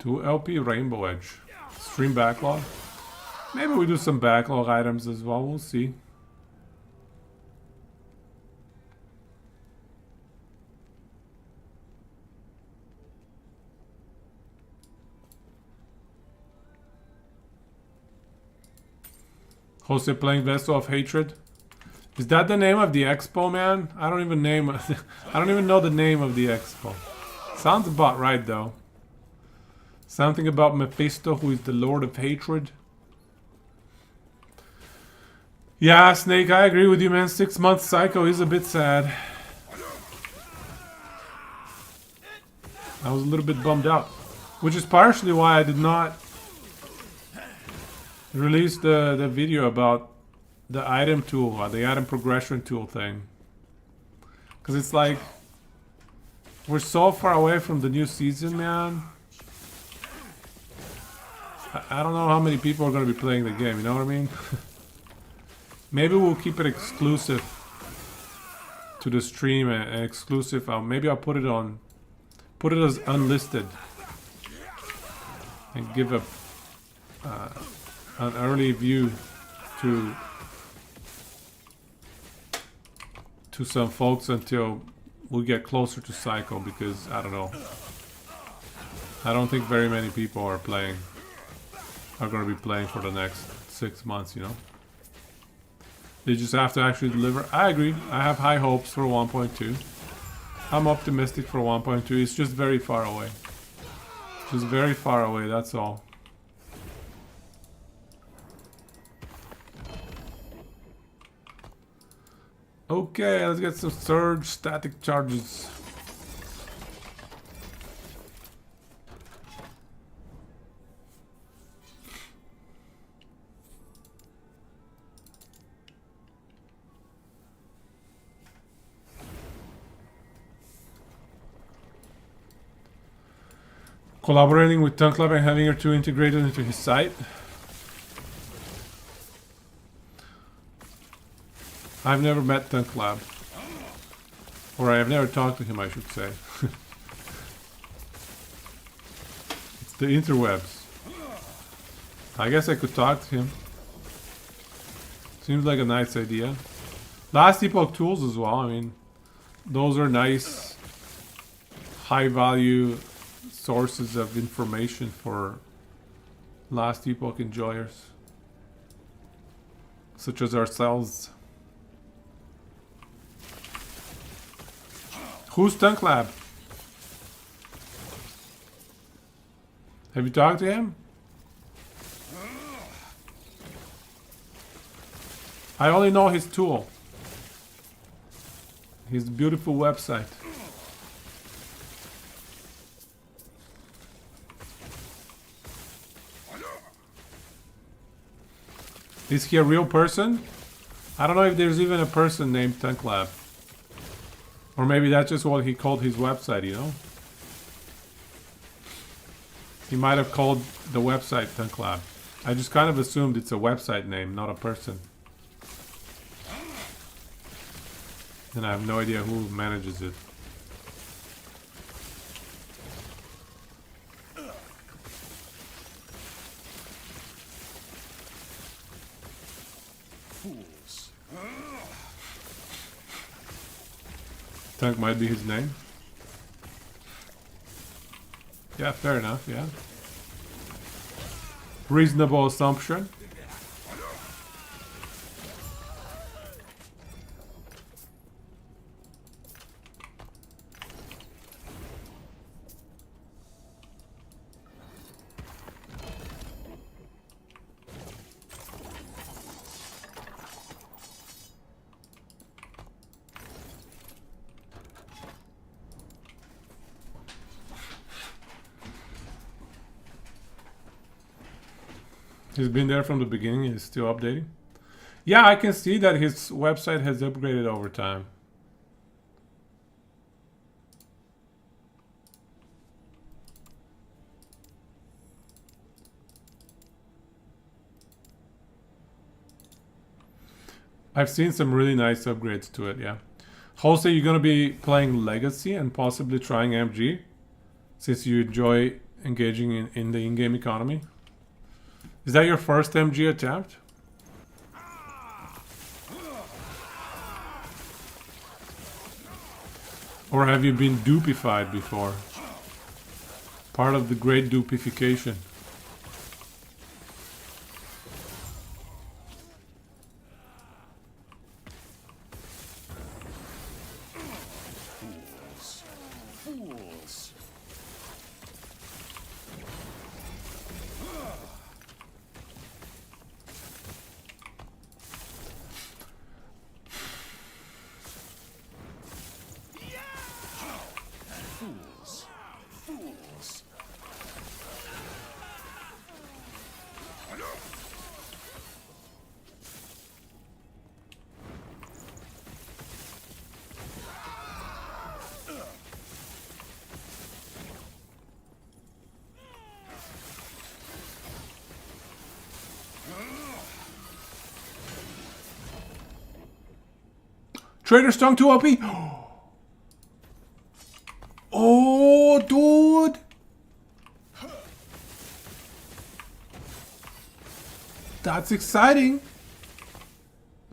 Two LP Rainbow Edge. Stream backlog. Maybe we do some backlog items as well. We'll see. Jose playing Vessel of Hatred. Is that the name of the expo, man? I don't even know the name of the expo. Sounds about right though. Something about Mephisto, who is the Lord of Hatred. Yeah, Snake, I agree with you, man. 6 month cycle is a bit sad. I was a little bit bummed out. Which is partially why I did not release the video about the item tool, the item progression tool thing. Because it's like, we're so far away from the new season, man. I don't know how many people are going to be playing the game, you know what I mean? Maybe we'll keep it exclusive to the stream and exclusive. Maybe I'll put it as unlisted and give an early view to some folks until we get closer to Cycle, because I don't know. I don't think very many people are going to be playing for the next 6 months, you know. They just have to actually deliver. I agree. I have high hopes for 1.2. I'm optimistic for 1.2. It's just very far away. Just very far away, that's all. Okay, let's get some surge static charges. Collaborating with Tongue Club and having her two integrated into his site. I've never met Tongue Club. Or I have never talked to him, I should say. It's the interwebs. I guess I could talk to him. Seems like a nice idea. Last Epoch tools as well. I mean, those are nice, high value sources of information for Last Epoch enjoyers, such as ourselves. Who's Tunk Lab? Have you talked to him? I only know his tool. His beautiful website. Is he a real person? I don't know if there's even a person named Tunk Lab. Or maybe that's just what he called his website, you know? He might have called the website Tunk Lab. I just kind of assumed it's a website name, not a person. And I have no idea who manages it. Fools. Tunk might be his name. Yeah, fair enough, yeah. Reasonable assumption. He's been there from the beginning. He's still updating. Yeah, I can see that his website has upgraded over time. I've seen some really nice upgrades to it, yeah. Jose, you're going to be playing Legacy and possibly trying MG, since you enjoy engaging in the in-game economy. Is that your first MG attempt? Or have you been dupified before? Part of the great dupification. Fools. Fools. wings. Trader's Tongue 2 OP. Oh, dude. That's exciting.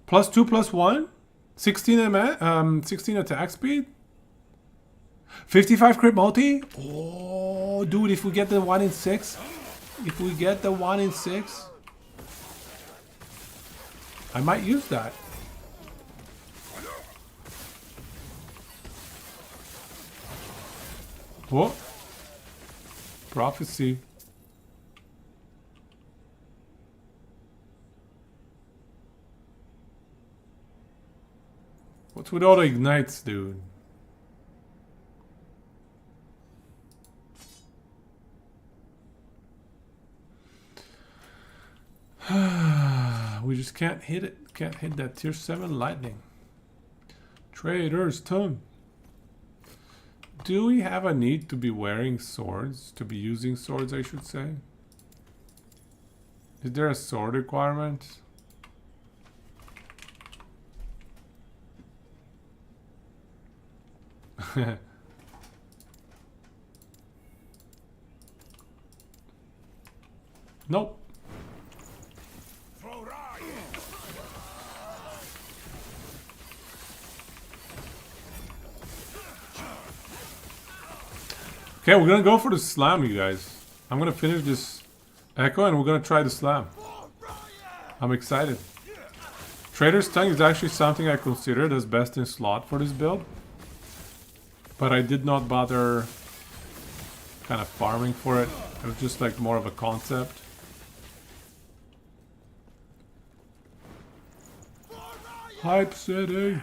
+2/+1. 16 attack speed. 55 crit multi. Oh, dude, if we get the 1 in 6. If we get the 1 in 6. I might use that. Whoa. Prophecy. What's with all the ignites, dude? We just can't hit it. Can't hit that tier 7 lightning. Trader's Tongue. Do we have a need to be wearing swords? To be using swords, I should say? Is there a sword requirement? Nope. Okay, we're gonna go for the slam, you guys. I'm gonna finish this echo and we're gonna try the slam. I'm excited. Trader's Tongue is actually something I considered as best in slot for this build. But I did not bother kind of farming for it. It was just like more of a concept. Hype City!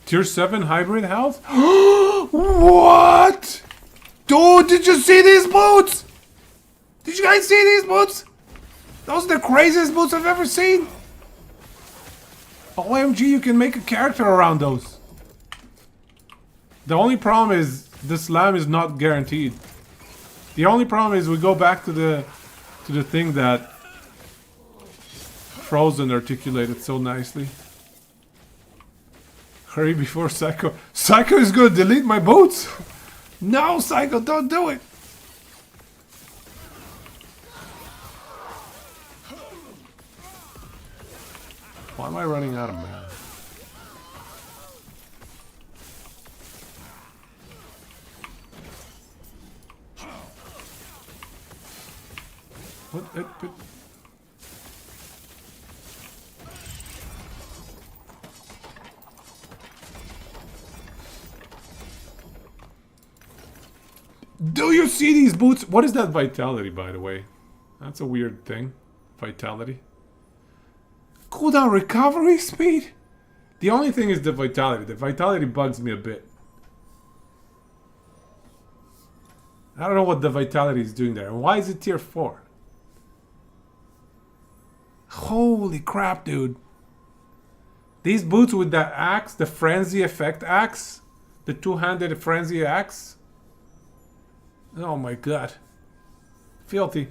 Tier 7 hybrid health? What? Dude, did you see these boots? Did you guys see these boots? Those are the craziest boots I've ever seen. OMG, you can make a character around those. The only problem is the slam is not guaranteed. The only problem is we go back to the thing that Frozen articulated so nicely. Hurry before Psycho. Psycho is gonna delete my boots! No, Psycho, don't do it! Why am I running out of mana? What? Do you see these boots? What is that vitality, by the way? That's a weird thing. Vitality. Cooldown recovery speed? The only thing is the vitality. The vitality bugs me a bit. I don't know what the vitality is doing there. And why is it tier 4? Holy crap, dude. These boots with that axe, the frenzy effect axe, the two-handed frenzy axe. Oh my god. Filthy.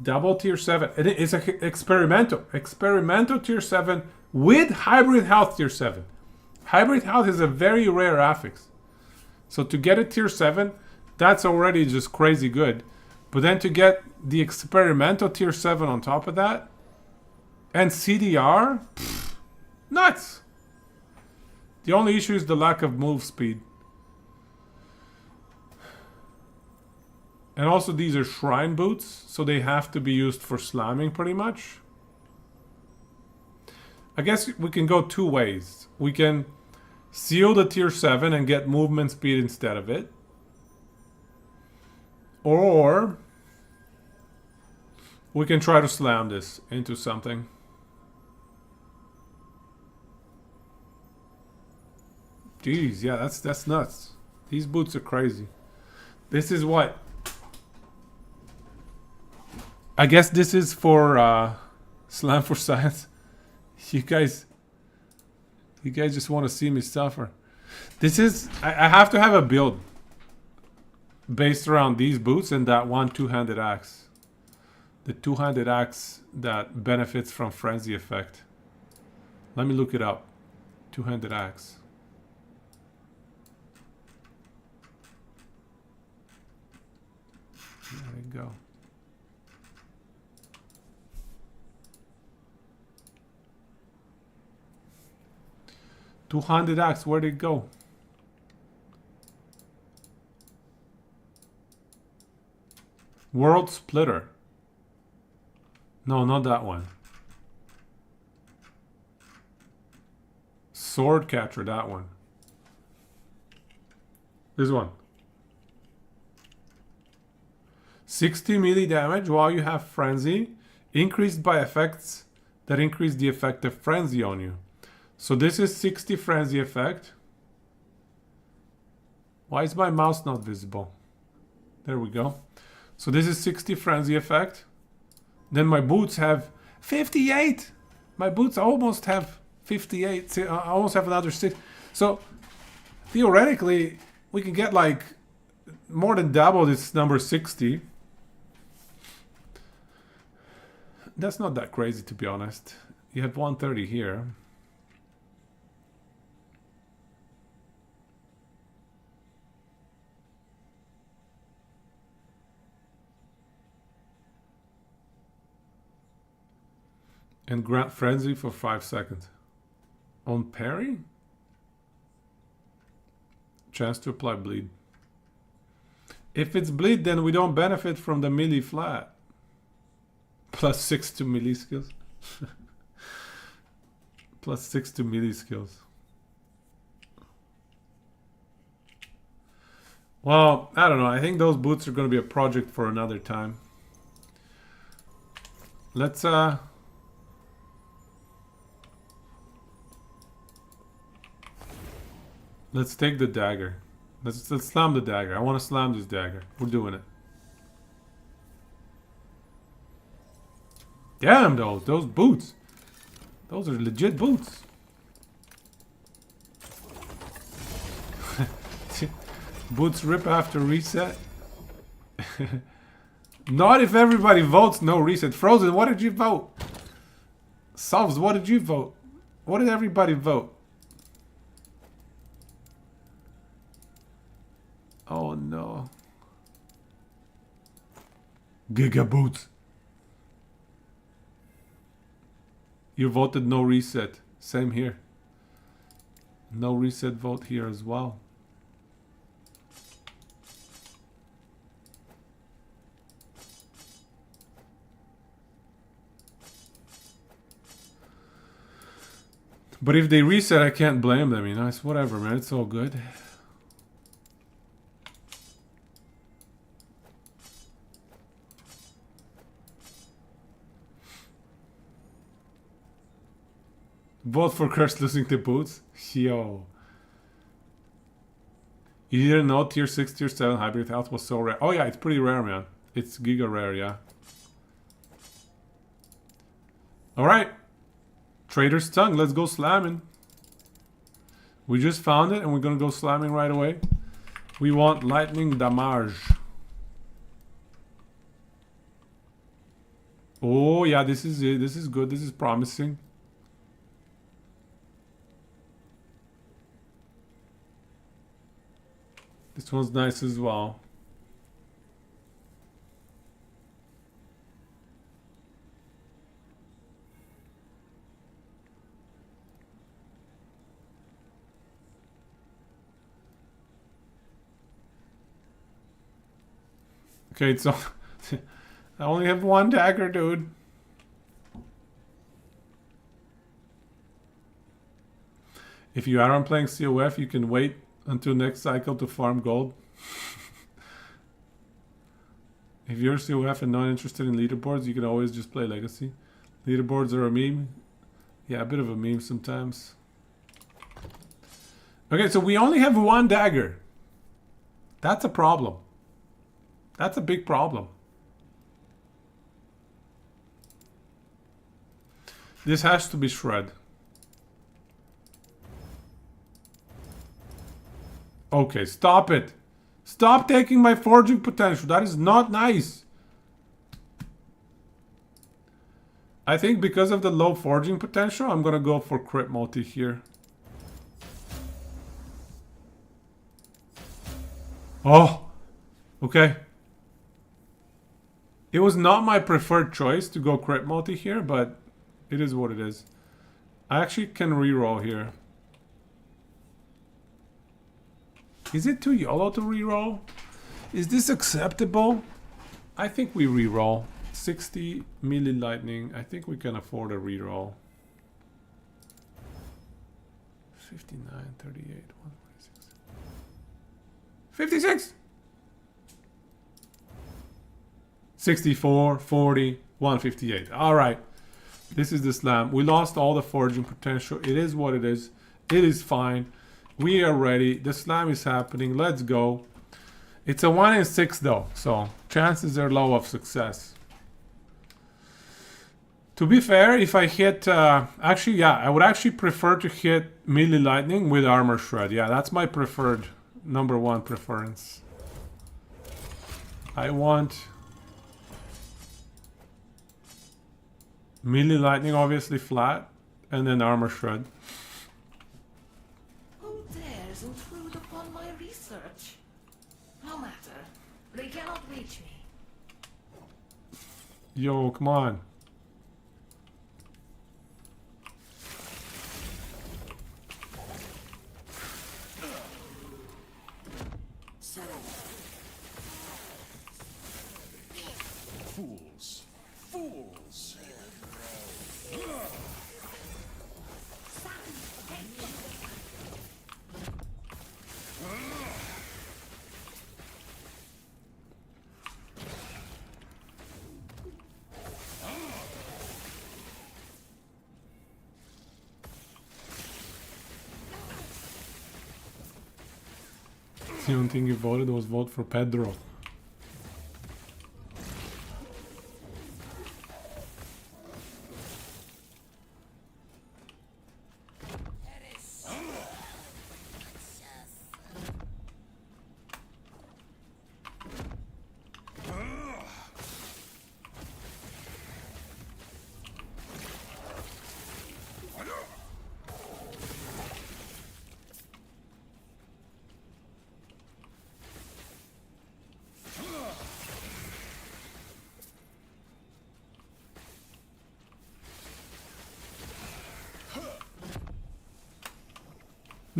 Double tier 7. It's an experimental. Experimental tier 7 with hybrid health tier 7. Hybrid health is a very rare affix. So to get a tier 7, That's already just crazy good. But then to get the experimental tier 7 on top of that, and CDR, pfft, nuts. The only issue is the lack of move speed. And also these are shrine boots, so they have to be used for slamming pretty much. I guess we can go two ways. We can seal the tier 7 and get movement speed instead of it. Or we can try to slam this into something. Jeez, yeah, that's nuts. These boots are crazy. This is what? I guess this is for Slam for Science. You guys just want to see me suffer. This is, I have to have a build based around these boots and that one two-handed axe. The two-handed axe that benefits from frenzy effect. Let me look it up. Two-handed axe. There you go. Two-handed axe, where'd it go? World Splitter. No, not that one. Sword Catcher, that one. This one. 60 melee damage while you have Frenzy. Increased by effects that increase the effect of Frenzy on you. So this is 60 Frenzy effect. Why is my mouse not visible? There we go. So this is 60 Frenzy effect. Then my boots have 58. My boots almost have 58. I almost have another 6. So theoretically, we can get like more than double this number 60. That's not that crazy, to be honest. You have 130 here. And grant frenzy for 5 seconds. On parry? Chance to apply bleed. If it's bleed, then we don't benefit from the melee flat. Plus 6 to melee skills. Plus 6 to melee skills. Well, I don't know. I think those boots are going to be a project for another time. Let's take the dagger. Let's slam the dagger. I want to slam this dagger. We're doing it. Damn, those boots. Those are legit boots. Boots rip after reset. Not if everybody votes no reset. Frozen, what did you vote? Solves, what did you vote? What did everybody vote? Oh no. Giga boots. You voted no reset. Same here. No reset vote here as well. But if they reset, I can't blame them, you know. It's whatever, man. It's all good. Vote for Curse losing to boots? Yo. You didn't know tier 6, tier 7 hybrid health was so rare. Oh yeah, it's pretty rare, man. It's giga rare, yeah. Alright. Trader's Tongue, let's go slamming. We just found it and we're gonna go slamming right away. We want lightning damage. Oh yeah, this is it. This is good. This is promising. This one's nice as well. Okay, so I only have one dagger, dude. If you aren't playing COF, you can wait until next cycle to farm gold. If you're COF and not interested in leaderboards, you can always just play Legacy. Leaderboards are a meme. Yeah, a bit of a meme sometimes. Okay, so we only have one dagger. That's a problem. That's a big problem. This has to be shred. Okay, stop it. Stop taking my forging potential. That is not nice. I think because of the low forging potential, I'm gonna go for crit multi here. Oh, okay. It was not my preferred choice to go crit multi here, but it is what it is. I actually can reroll here. Is it too YOLO to reroll? Is this acceptable? I think we reroll. 60 melee lightning. I think we can afford a reroll. 59, 38, 146. 56! 64, 40, 158. Alright. This is the slam. We lost all the forging potential. It is what it is. It is fine. We are ready. The slam is happening. Let's go. It's a 1 in 6 though, so chances are low of success. To be fair, if I hit... actually, yeah, I would actually prefer to hit melee lightning with armor shred. Yeah, that's my preferred, number one preference. I want... melee lightning obviously flat, and then armor shred. Who dares intrude upon my research? No matter. They cannot reach me. Yo, come on. Fools. Fools. The only thing you voted was vote for Pedro.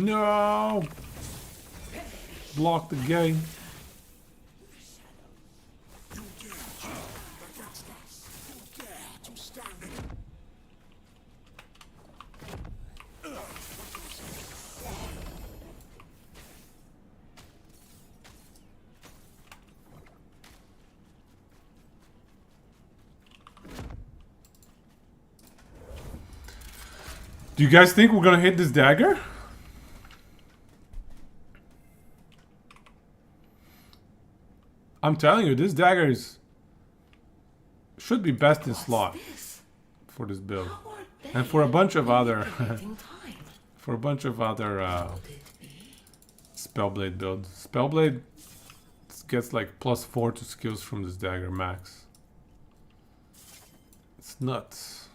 No! Block the game. Do you guys think we're gonna hit this dagger? I'm telling you, this dagger should be best in slot for this build, and for a bunch of other Spellblade builds. Spellblade gets like +4 to skills from this dagger max. It's nuts.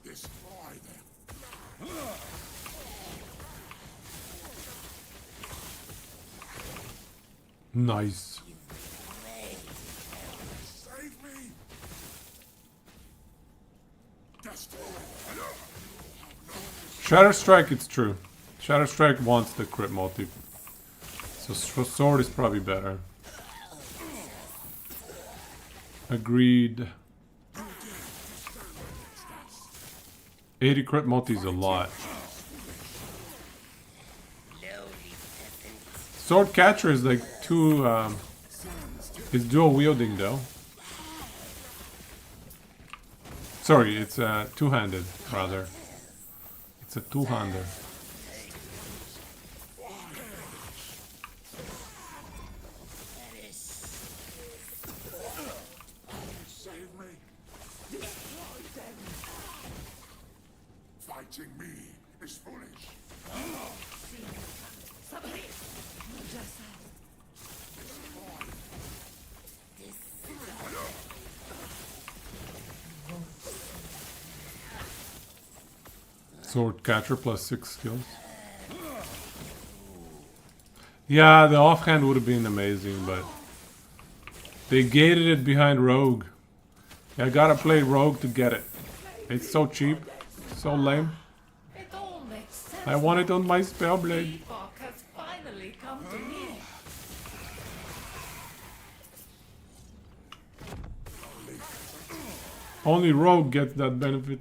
Destroy them. Nice. Save me! Destroy! Shatter Strike, it's true. Shatter Strike wants the crit multi. So sword is probably better. Agreed. 80 crit multi is a lot. Sword Catcher is like two, it's dual wielding though. Sorry, it's two-handed rather. It's a two-hander. Save me! Destroy them! Fighting me is foolish. Somebody. Just Sword Catcher plus 6 skills. Yeah, the offhand would have been amazing, but they gated it behind Rogue. I gotta play Rogue to get it. It's so cheap, so lame. it all makes sense. I want it on my Spellblade. Epoch has finally come to me. Only Rogue gets that benefit.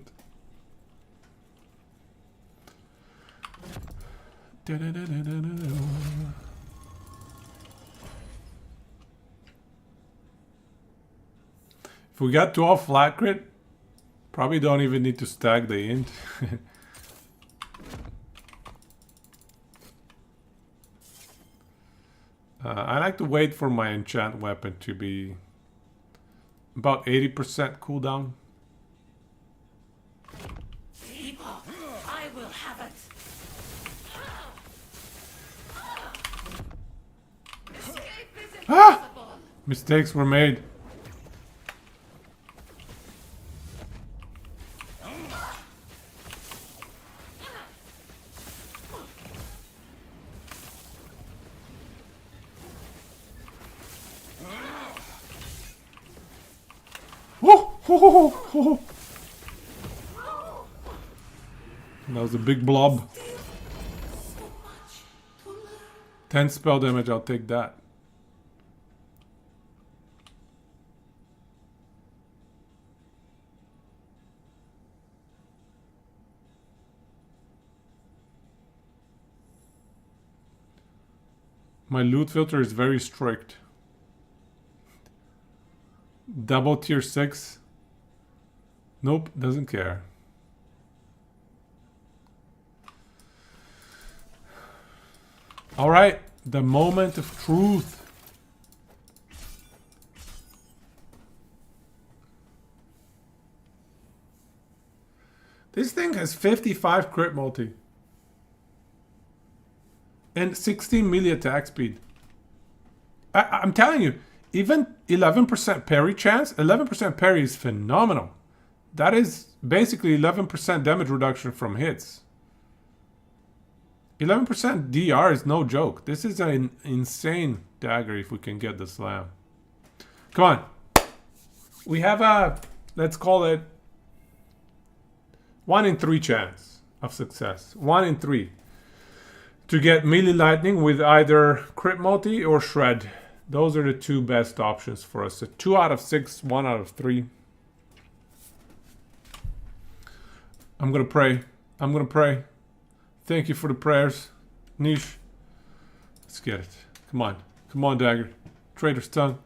If we got 12 flat crit, probably don't even need to stack the int. I like to wait for my enchant weapon to be about 80% cooldown. Epoch, I will have it. Escape is impossible. Mistakes were made. That was a big blob. 10 spell damage, I'll take that. My loot filter is very strict. Double tier 6. Nope, doesn't care. Alright, the moment of truth. This thing has 55 crit multi. And 16 melee attack speed. I'm telling you, even 11% parry chance, 11% parry is phenomenal. That is basically 11% damage reduction from hits. 11% DR is no joke. This is an insane dagger if we can get the slam. Come on. We have a, let's call it 1 in 3 chance of success. 1 in 3. To get melee lightning with either crit multi or shred. Those are the two best options for us. So 2 out of 6, 1 out of 3. I'm gonna pray. I'm gonna pray. Thank you for the prayers. Niche. Let's get it. Come on. Come on, dagger. Traitor's tongue.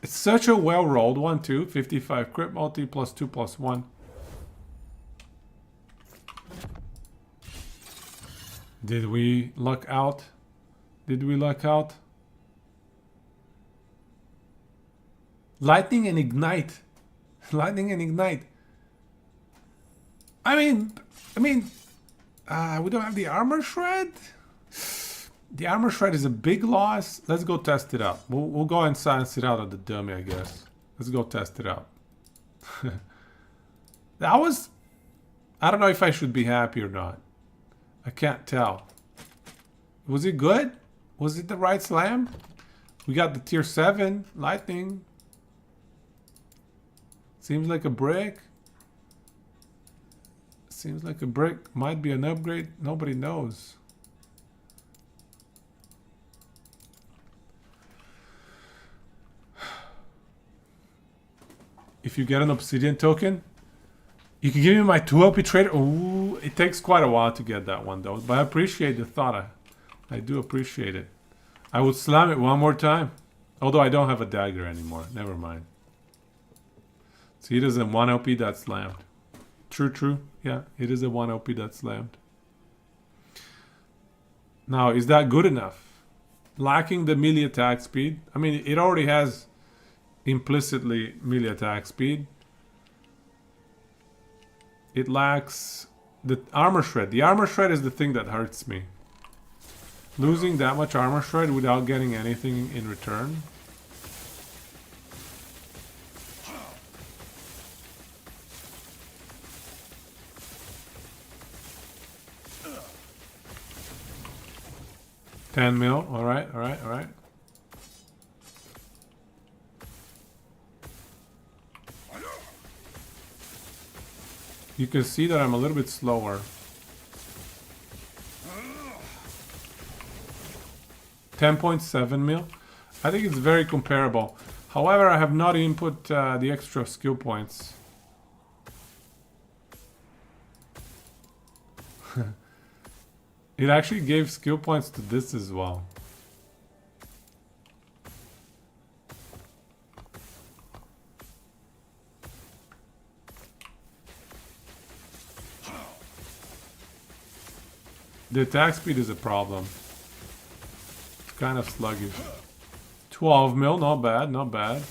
It's such a well-rolled one, too. 55 crit multi, plus 2, plus 1. Did we luck out? Did we luck out? Lightning and ignite. Lightning and ignite. I mean, we don't have the armor shred. The armor shred is a big loss. Let's go test it out. We'll go and silence it out of the dummy, I guess. Let's go test it out. That was, I don't know if I should be happy or not. I can't tell. Was it good? Was it the right slam? We got the tier 7 lightning. Seems like a brick. Seems like a brick. Might be an upgrade. Nobody knows. If you get an obsidian token, you can give me my 2 LP trader. Ooh, it takes quite a while to get that one though. But I appreciate the thought. I do appreciate it. I would slam it one more time. Although I don't have a dagger anymore. Never mind. See, it is a 1 LP that slammed. True. Yeah, it is a 1 LP that slammed. Now, is that good enough? Lacking the melee attack speed. I mean, it already has implicitly melee attack speed. It lacks the armor shred. The armor shred is the thing that hurts me. Losing that much armor shred without getting anything in return. $10 mil. All right. You can see that I'm a little bit slower. 10.7 mil. I think it's very comparable. However, I have not input the extra skill points. It actually gave skill points to this as well. The attack speed is a problem. It's kind of sluggish. 12 mil, not bad, not bad.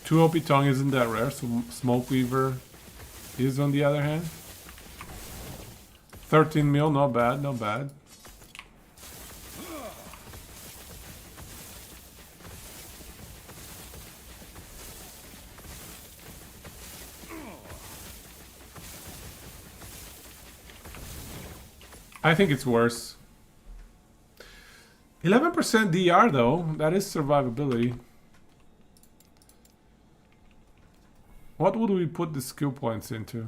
Two OP tongue isn't that rare, so Smoke Weaver is on the other hand. 13 mil, not bad, not bad. I think it's worse. 11% DR though, that is survivability. What would we put the skill points into?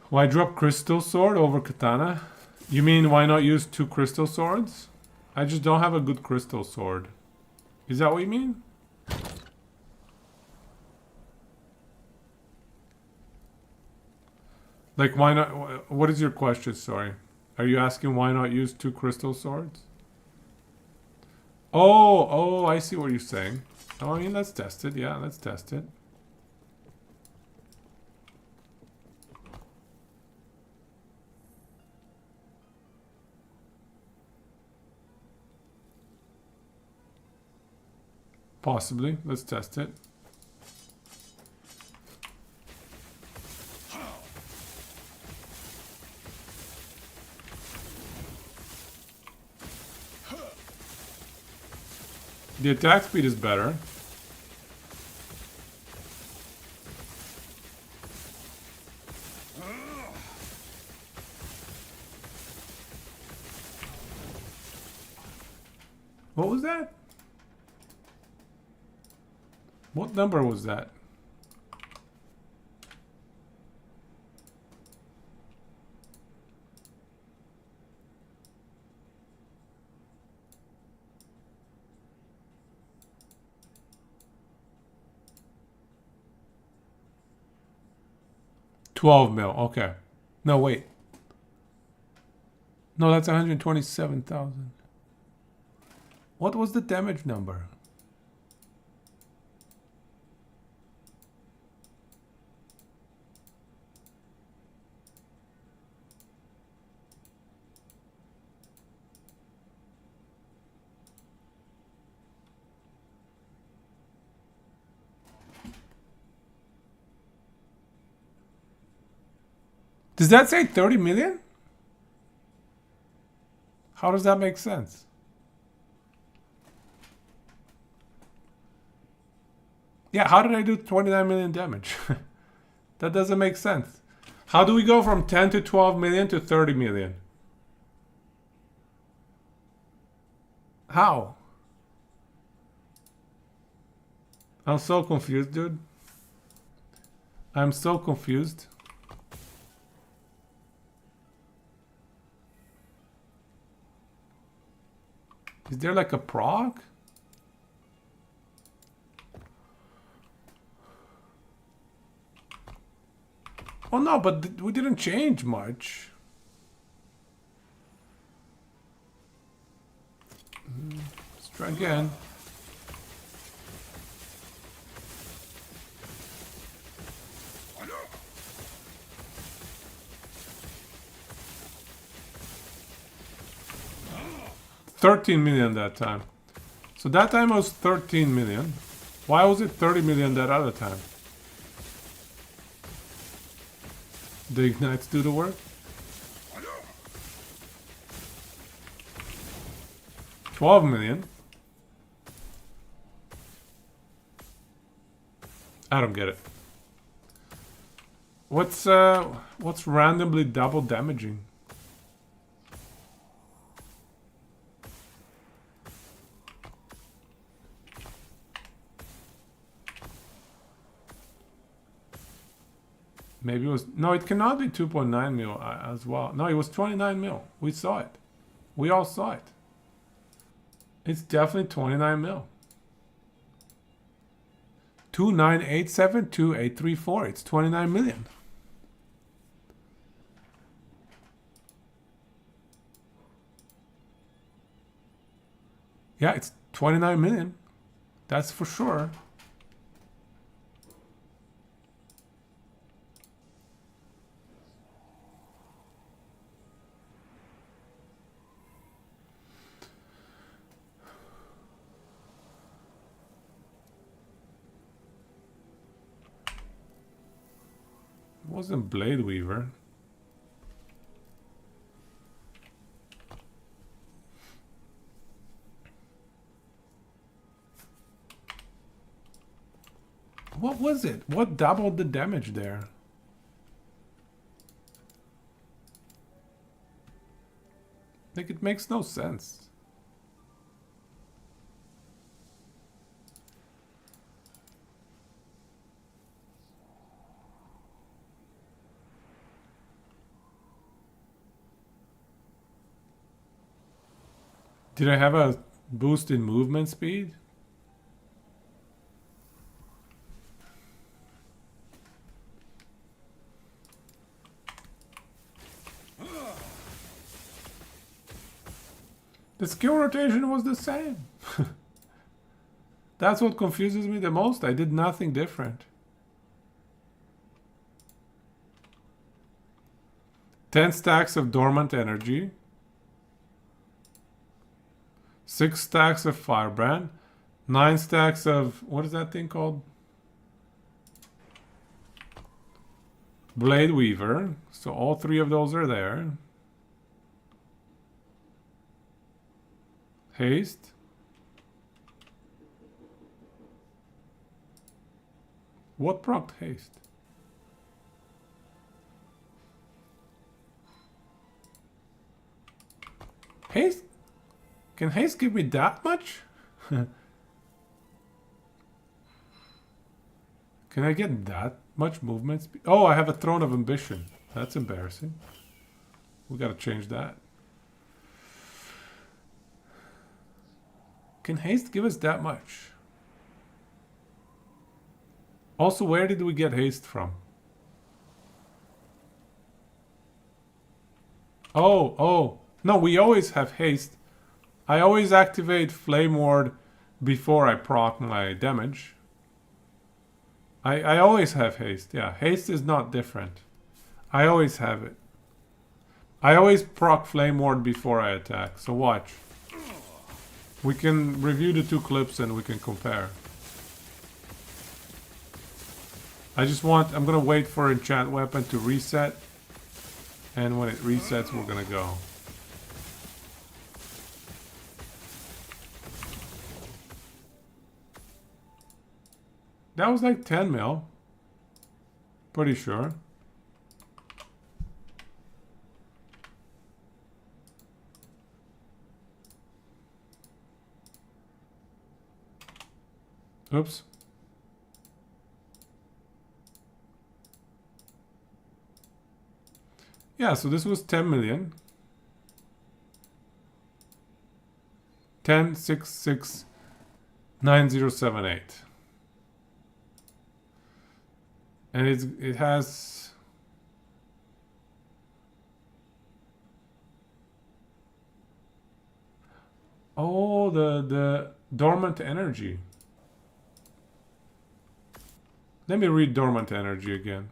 Why drop crystal sword over katana? You mean why not use 2 crystal swords? I just don't have a good crystal sword. Is that what you mean? Like, why not? What is your question? Sorry. Are you asking why not use 2 crystal swords? Oh, I see what you're saying. Oh, I mean, let's test it. Yeah, let's test it. Possibly. Let's test it. The attack speed is better. What was that? What number was that? $12 mil. Okay. No, wait. No, that's 127,000. What was the damage number? Does that say 30 million? How does that make sense? Yeah, how did I do 29 million damage? That doesn't make sense. How do we go from 10 to 12 million to 30 million? How? I'm so confused, dude. I'm so confused. Is there like a proc? Oh no, but we didn't change much. Let's try again. $13 million that time. So that time was 13 million. Why was it 30 million that other time? The ignites do the work? 12 million. I don't get it. What's randomly double damaging? Maybe it was... No, it cannot be 2.9 mil as well. No, it was 29 mil. We saw it. We all saw it. It's definitely 29 mil. 29872834. It's 29 million. Yeah, it's 29 million. That's for sure. It wasn't Blade Weaver. What was it? What doubled the damage there? Like, it makes no sense. Did I have a boost in movement speed? The skill rotation was the same. That's what confuses me the most. I did nothing different. 10 stacks of dormant energy. 6 stacks of firebrand. 9 stacks of... What is that thing called? Blade Weaver. So all 3 of those are there. Haste. What procced haste? Haste? Can haste give me that much? Can I get that much movement speed? Oh, I have a Throne of Ambition. That's embarrassing. We gotta change that. Can haste give us that much? Also, where did we get haste from? Oh. No, we always have haste. I always activate Flame Ward before I proc my damage. I always have haste. Yeah, haste is not different. I always have it. I always proc Flame Ward before I attack. So watch. We can review the 2 clips and we can compare. I'm gonna wait for enchant weapon to reset. And when it resets, we're gonna go. That was like 10 mil. Pretty sure. Oops. Yeah, so this was 10 million. 10669078. And it has oh the dormant energy. Let me read dormant energy again.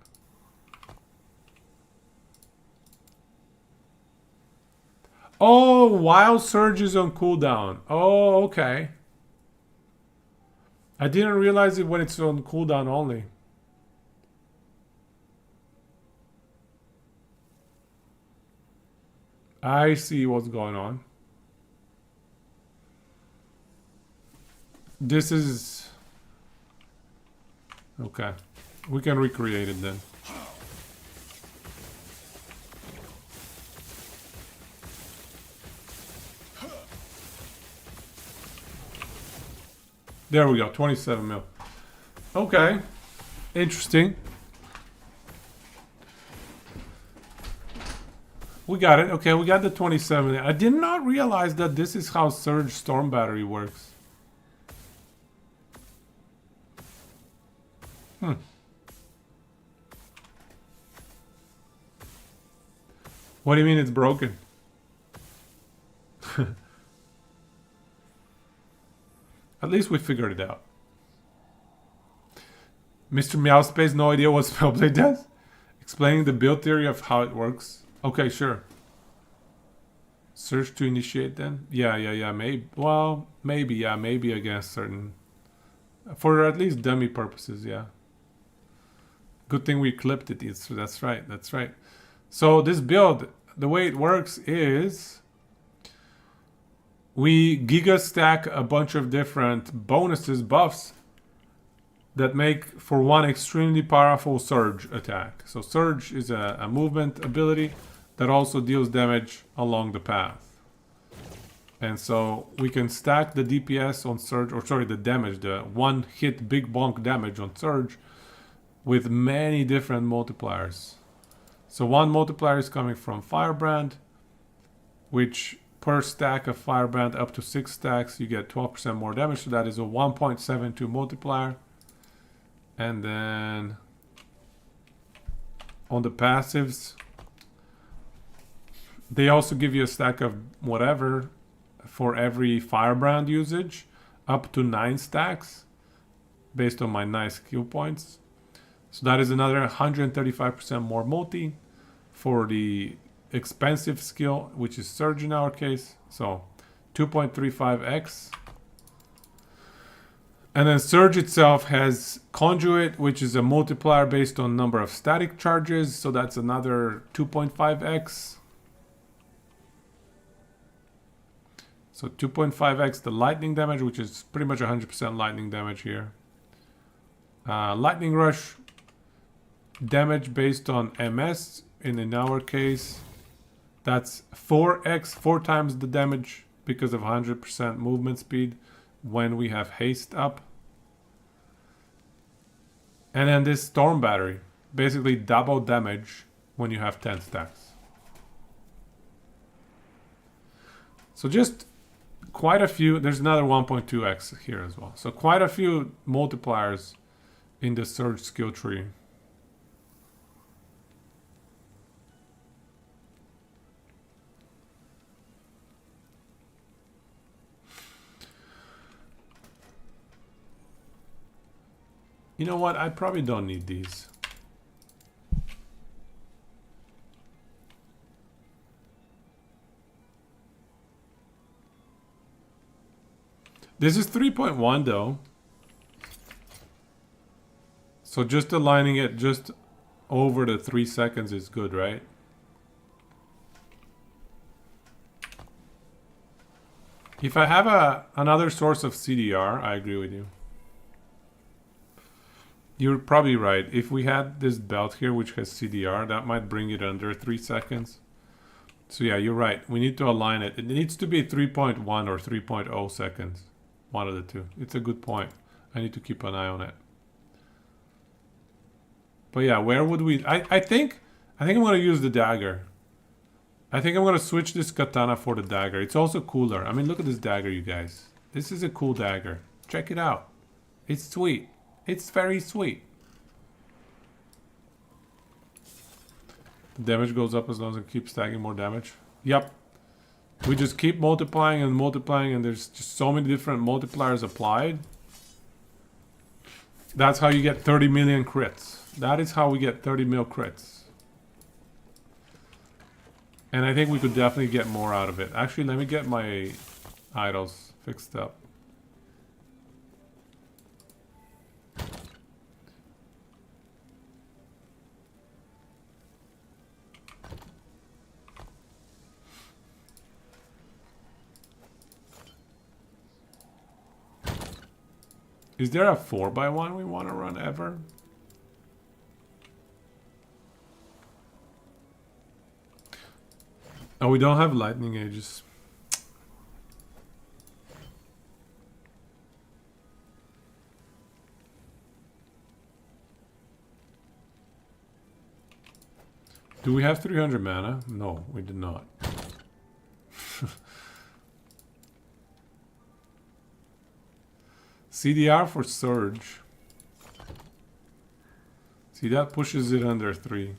Oh, while surge is on cooldown. Oh, okay. I didn't realize it when it's on cooldown only. I see what's going on. This is... Okay. We can recreate it then. There we go, 27 mil. Okay, interesting. We got it. Okay, we got the 27. I did not realize that this is how Surge Storm Battery works. What do you mean it's broken? At least we figured it out. Mr. Meowspace, no idea what Spellblade does? Explaining the build theory of how it works. Okay, sure. Search to initiate then? Yeah. Maybe. Well, maybe, yeah. Maybe against certain... For at least dummy purposes, yeah. Good thing we clipped it. That's right. That's right. So this build, the way it works is... We giga stack a bunch of different bonuses, buffs, that make for one extremely powerful surge attack. So surge is a movement ability that also deals damage along the path. And so we can stack the DPS on surge, or sorry, the damage, the one hit big bonk damage on surge with many different multipliers. So one multiplier is coming from Firebrand, which per stack of Firebrand up to 6 stacks, you get 12% more damage. So that is a 1.72 multiplier. And then on the passives, they also give you a stack of whatever for every Firebrand usage, up to 9 stacks, based on my nice skill points. So that is another 135% more multi for the expensive skill, which is Surge in our case. So 2.35x. And then Surge itself has Conduit, which is a multiplier based on number of static charges. So that's another 2.5x. So 2.5x the lightning damage, which is pretty much 100% lightning damage here. Lightning Rush damage based on MS, and in our case, that's 4x, 4 times the damage because of 100% movement speed when we have haste up. And then this Storm Battery, basically double damage when you have 10 stacks. So just quite a few, there's another 1.2x here as well. So quite a few multipliers in the Surge skill tree. You know what? I probably don't need these. This is 3.1 though. So just aligning it just over the 3 seconds is good, right? If I have another source of CDR, I agree with you. You're probably right. If we had this belt here, which has CDR, that might bring it under 3 seconds. So yeah, you're right. We need to align it. It needs to be 3.1 or 3.0 seconds. One of the two. It's a good point. I need to keep an eye on it. But yeah, where would we... I think I'm going to use the dagger. I think I'm going to switch this katana for the dagger. It's also cooler. I mean, look at this dagger, you guys. This is a cool dagger. Check it out. It's sweet. It's very sweet. The damage goes up as long as it keeps stacking more damage. Yep. We just keep multiplying and multiplying, and there's just so many different multipliers applied. That's how you get 30 million crits. That is how we get 30 mil crits. And I think we could definitely get more out of it. Actually, let me get my idols fixed up. Is there a 4x1 we want to run ever? Oh, we don't have lightning ages. Do we have 300 mana? No, we did not. CDR for Surge. See, that pushes it under 3.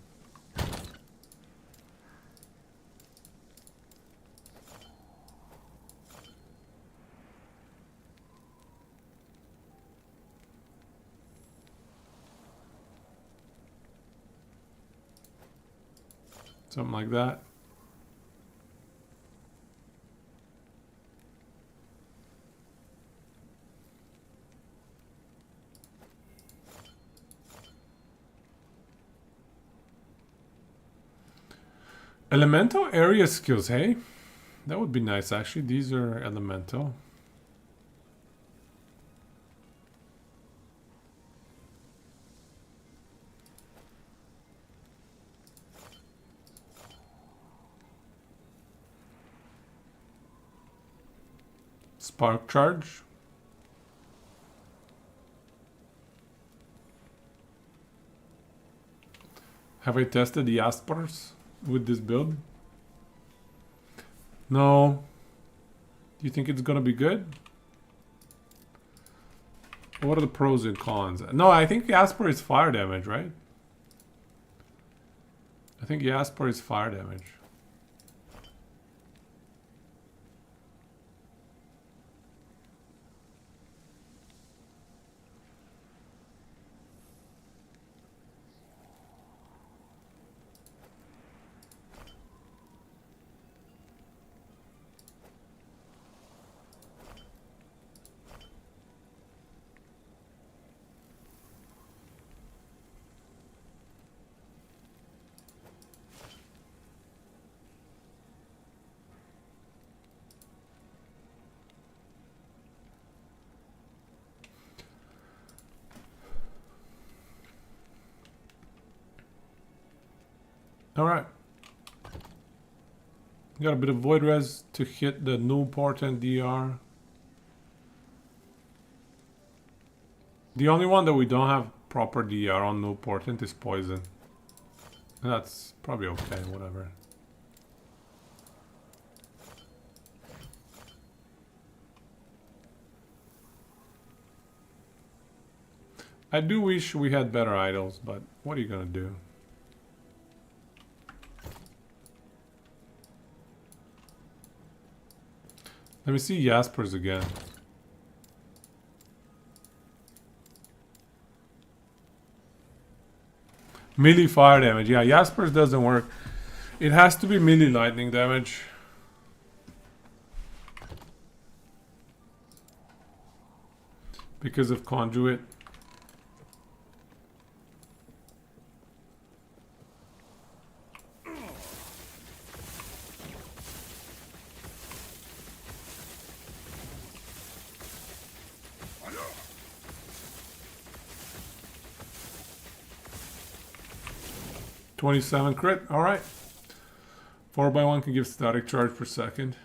Something like that. Elemental area skills, hey? That would be nice, actually. These are elemental. Spark charge. Have I tested the Jaspers with this build? No. Do you think it's gonna be good? What are the pros and cons? No, I think Jasper is fire damage, right? I think Jasper is fire damage. Alright. Got a bit of void res to hit the null portent DR. The only one that we don't have proper DR on null portent is poison. That's probably okay, whatever. I do wish we had better idols, but what are you gonna do? Let me see Jaspers again. Melee fire damage. Yeah, Jaspers doesn't work. It has to be melee lightning damage. Because of conduit. 27 crit. All right. 4x1 can give static charge per second.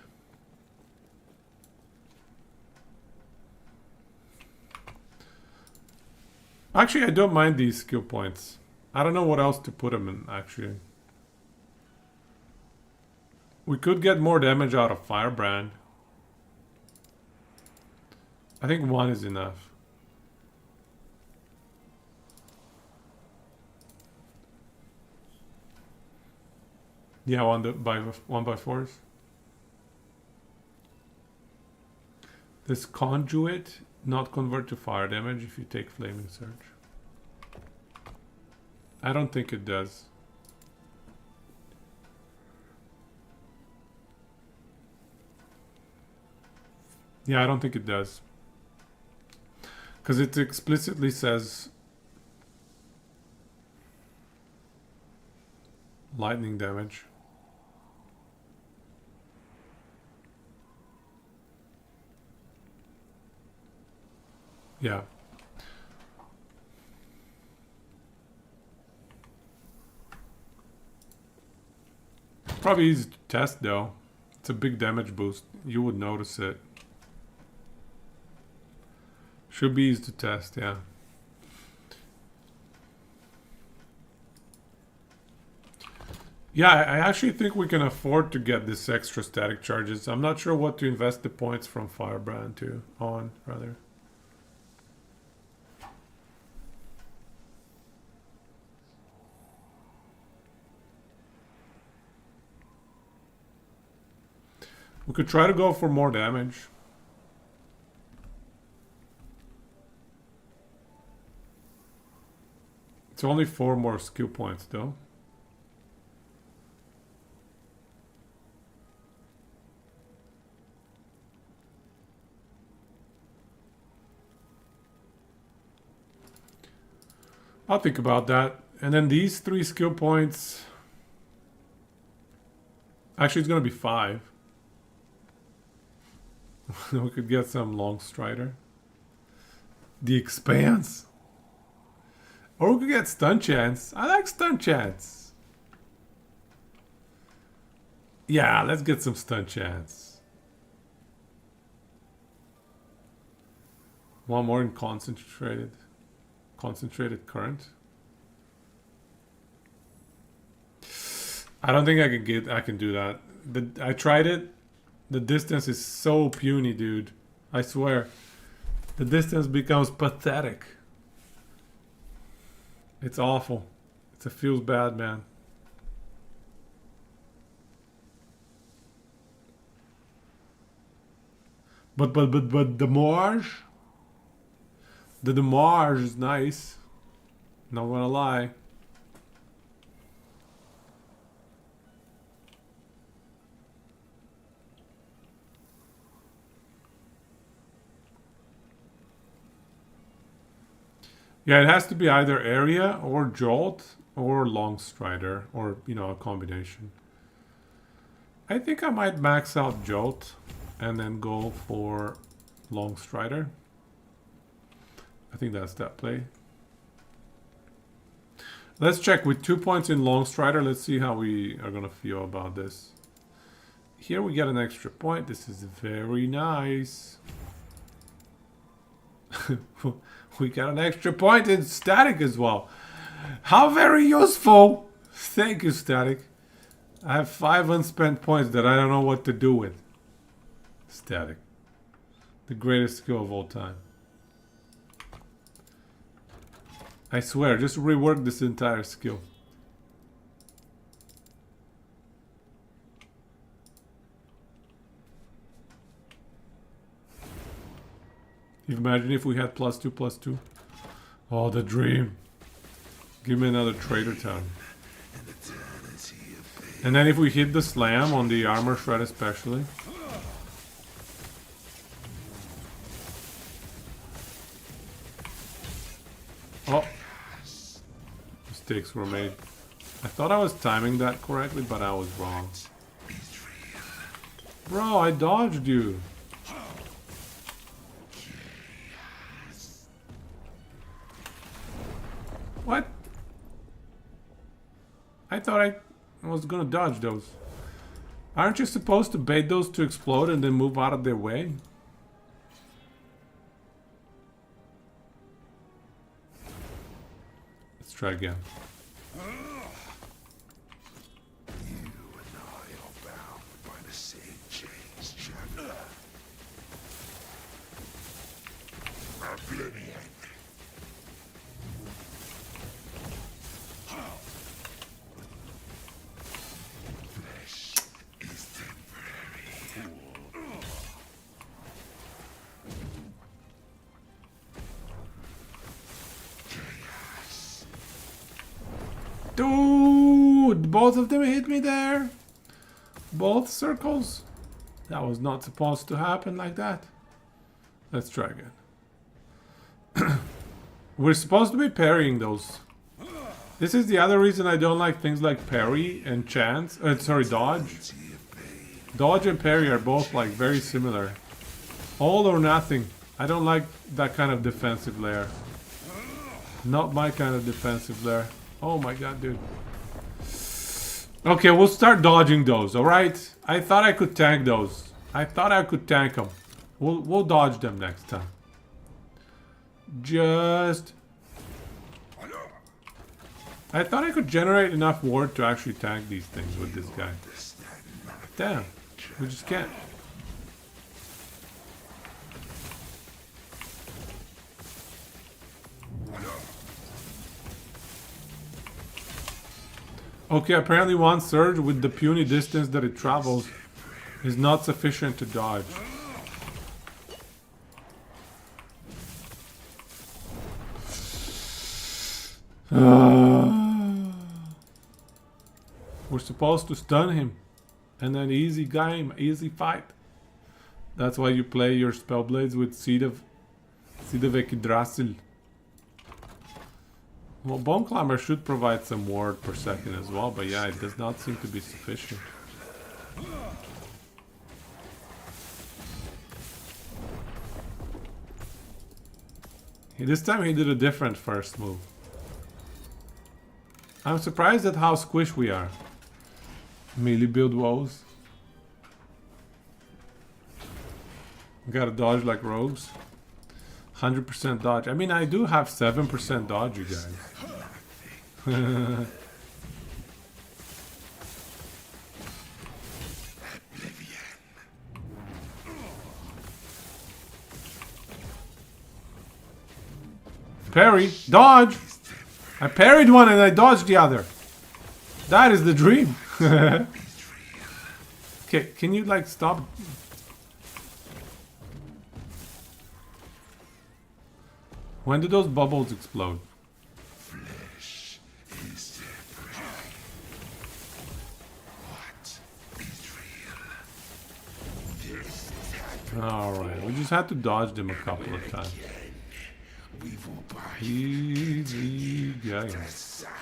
Actually, I don't mind these skill points. I don't know what else to put them in, actually. We could get more damage out of Firebrand. I think 1 is enough. Yeah, 1x4s. Does Conduit not convert to fire damage if you take Flaming Surge? I don't think it does. Yeah, I don't think it does. Because it explicitly says lightning damage. Yeah. Probably easy to test though. It's a big damage boost. You would notice it. Should be easy to test, yeah. Yeah, I actually think we can afford to get this extra static charges. I'm not sure what to invest the points from Firebrand to on, rather. We could try to go for more damage. It's only 4 more skill points though. I'll think about that. And then these 3 skill points. Actually, it's going to be 5. We could get some Long Strider. The Expanse. Or we could get Stun Chance. I like Stun Chance. Yeah, let's get some Stun Chance. 1 more in Concentrated Current. I don't think I can do that. I tried it. The distance is so puny, dude. I swear. The distance becomes pathetic. It's awful. It feels bad, man. But the damage. The damage is nice. Not gonna lie. Yeah, it has to be either area or jolt or long strider or, you know, a combination. I think I might max out jolt and then go for long strider. I think that's that play. Let's check with 2 points in long strider. Let's see how we are gonna feel about this. Here we get an extra point. This is very nice. We got an extra point in static as well. How very useful. Thank you, static. I have 5 unspent points that I don't know what to do with. Static. The greatest skill of all time. I swear, just rework this entire skill. Imagine if we had +2/+2. Oh, the dream. Give me another Trader Town. And then if we hit the slam on the armor shred especially. Oh. Mistakes were made. I thought I was timing that correctly, but I was wrong. Bro, I dodged you. What? I thought I was gonna dodge those. Aren't you supposed to bait those to explode and then move out of their way? Let's try again. You and I are bound by the same chains, chap. Oblivion. Flesh is temporary. Chaos. Dude, both of them hit me there. Both circles. That was not supposed to happen like that. Let's try again. We're supposed to be parrying those. This is the other reason I don't like things like parry and chance. Sorry, dodge. Dodge and parry are both like very similar. All or nothing. I don't like that kind of defensive layer. Not my kind of defensive layer. Oh my god, dude. Okay, we'll start dodging those, alright? I thought I could tank those. I thought I could tank them. We'll dodge them next time. Just... I thought I could generate enough ward to actually tank these things with this guy. Damn. We just can't. Okay, apparently one surge with the puny distance that it travels is not sufficient to dodge. We're supposed to stun him. And then easy game, easy fight. That's why you play your Spellblades with Seed of Yggdrasil. Well, Bone Climber should provide some ward per second as well, but yeah, it does not seem to be sufficient. This time he did a different first move. I'm surprised at how squished we are. Melee build woes. Gotta dodge like rogues. 100% dodge. I mean, I do have 7% dodge, you guys. Parry, dodge. I parried one and I dodged the other. That is the dream. Okay, can you like stop? When do those bubbles explode? Flesh is temporary. What is real? This is Alright, we just had to dodge them a couple of times. we will buy Easy guy. suffer.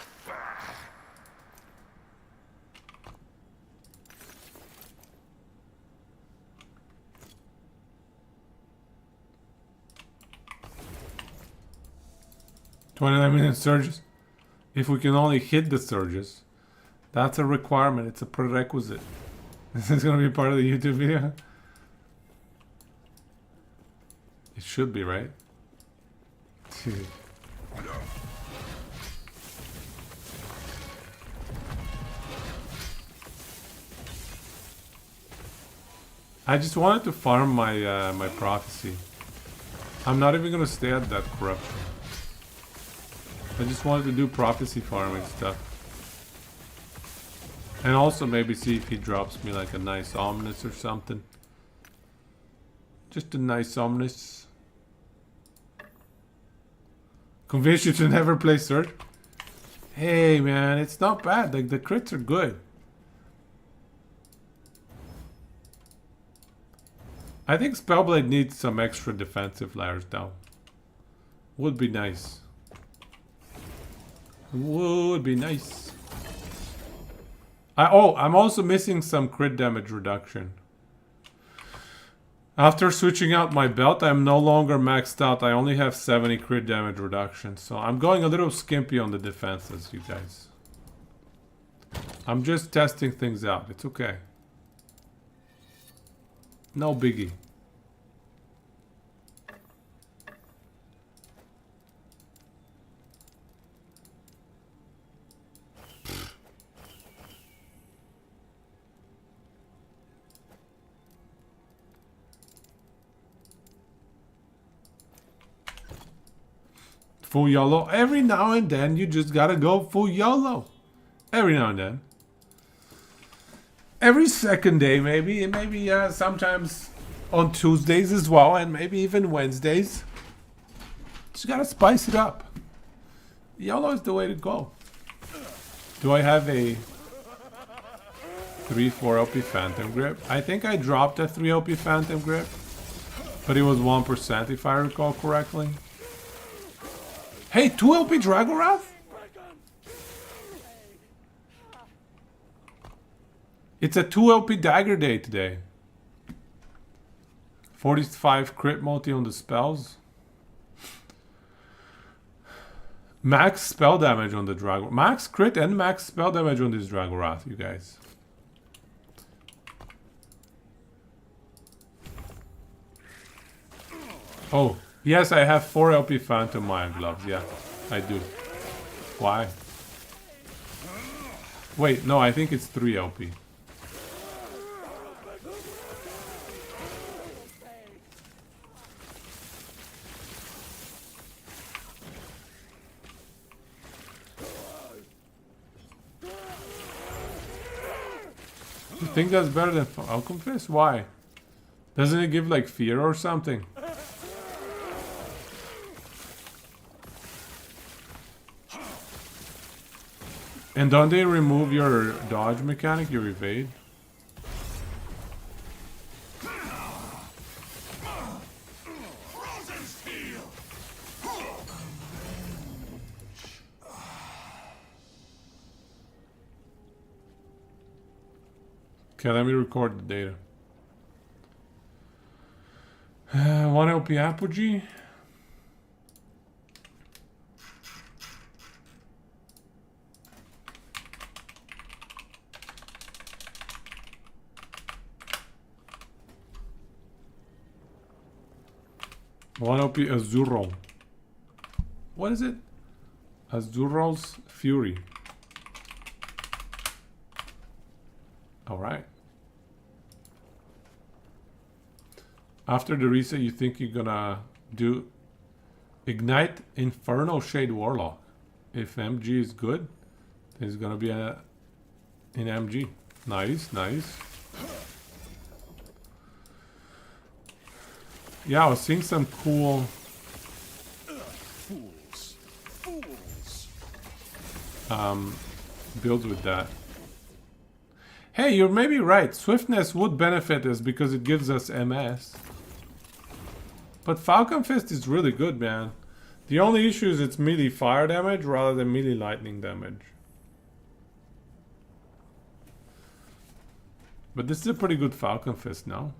29-minute surges. If we can only hit the surges. That's a requirement. It's a prerequisite. This is going to be part of the YouTube video. It should be, right? I just wanted to farm my my prophecy. I'm not even going to stay at that corruption. I just wanted to do prophecy farming stuff. And also maybe see if he drops me like a nice ominous or something. Just a nice ominous. Convince you to never play Surge? Hey man, it's not bad. Like the crits are good. I think Spellblade needs some extra defensive layers though. Would be nice. Would be nice. I'm also missing some crit damage reduction. After switching out my belt, I'm no longer maxed out. I only have 70 crit damage reduction. So I'm going a little skimpy on the defenses, you guys. I'm just testing things out. It's okay. No biggie. Full YOLO. Every now and then you just gotta go full YOLO. Every now and then. Every second day maybe. And maybe sometimes on Tuesdays as well. And maybe even Wednesdays. Just gotta spice it up. YOLO is the way to go. Do I have a 3-4 LP Phantom Grip? I think I dropped a 3 LP Phantom Grip. But it was 1% if I recall correctly. Hey, 2 LP Dragorath? It's a 2 LP Dagger Day today. 45 crit multi on the spells. Max spell damage on the Dragorath. Max crit and max spell damage on this Dragorath, you guys. Oh, yes, I have 4 LP Phantom Iron Gloves. Yeah, I do. Why? Wait, no, I think it's 3 LP. You think that's better than Falcon Fist? Why? Doesn't it give like fear or something? And don't they remove your dodge mechanic, your evade? Okay, let me record the data. 1 LP Apogee. One OP Azuro. What is it? Azuro's Fury. Alright. After the reset, you think you're gonna do Ignite Inferno Shade Warlock. If MG is good, then it's gonna be an MG. Nice, nice. Yeah, I was seeing some cool builds with that. Hey, you're maybe right. Swiftness would benefit us because it gives us MS. But Falcon Fist is really good, man. The only issue is it's melee fire damage rather than melee lightning damage. But this is a pretty good Falcon Fist now.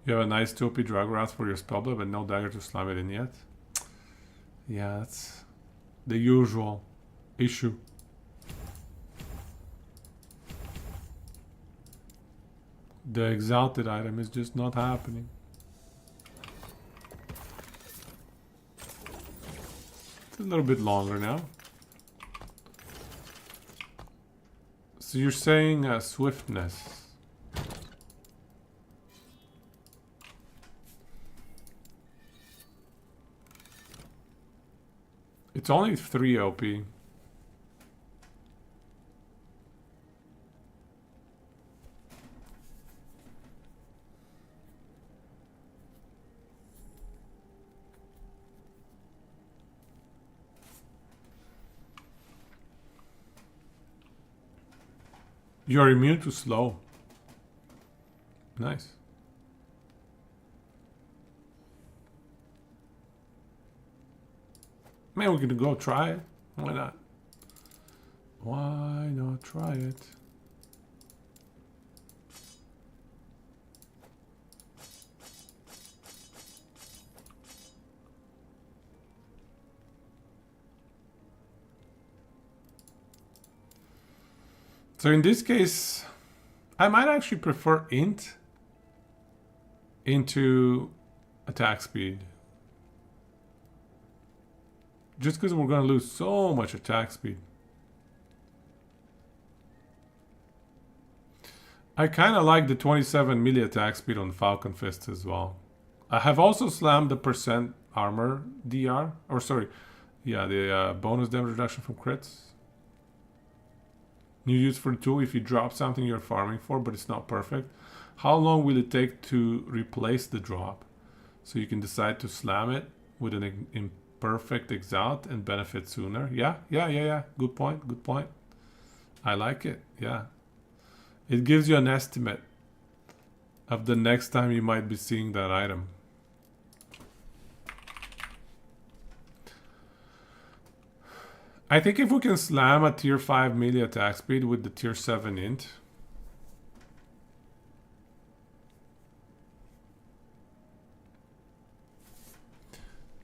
You have a nice 2 OP Dragorath for your Spellblade, but no dagger to slam it in yet. Yeah, that's the usual issue. The exalted item is just not happening. It's a little bit longer now. So you're saying swiftness. It's only 3 OP. You're immune to slow. Nice. Man, we're gonna go try it. Why not? Why not try it? So in this case, I might actually prefer int into attack speed. Just because we're going to lose so much attack speed. I kind of like the 27 melee attack speed on Falcon Fist as well. I have also slammed the percent armor DR. Or sorry, yeah, the bonus damage reduction from crits. New use for the tool if you drop something you're farming for, but it's not perfect. How long will it take to replace the drop? So you can decide to slam it with an imperfect exalt and benefit sooner. Yeah. Good point. I like it. Yeah. It gives you an estimate of the next time you might be seeing that item. I think if we can slam a tier 5 melee attack speed with the tier 7 int,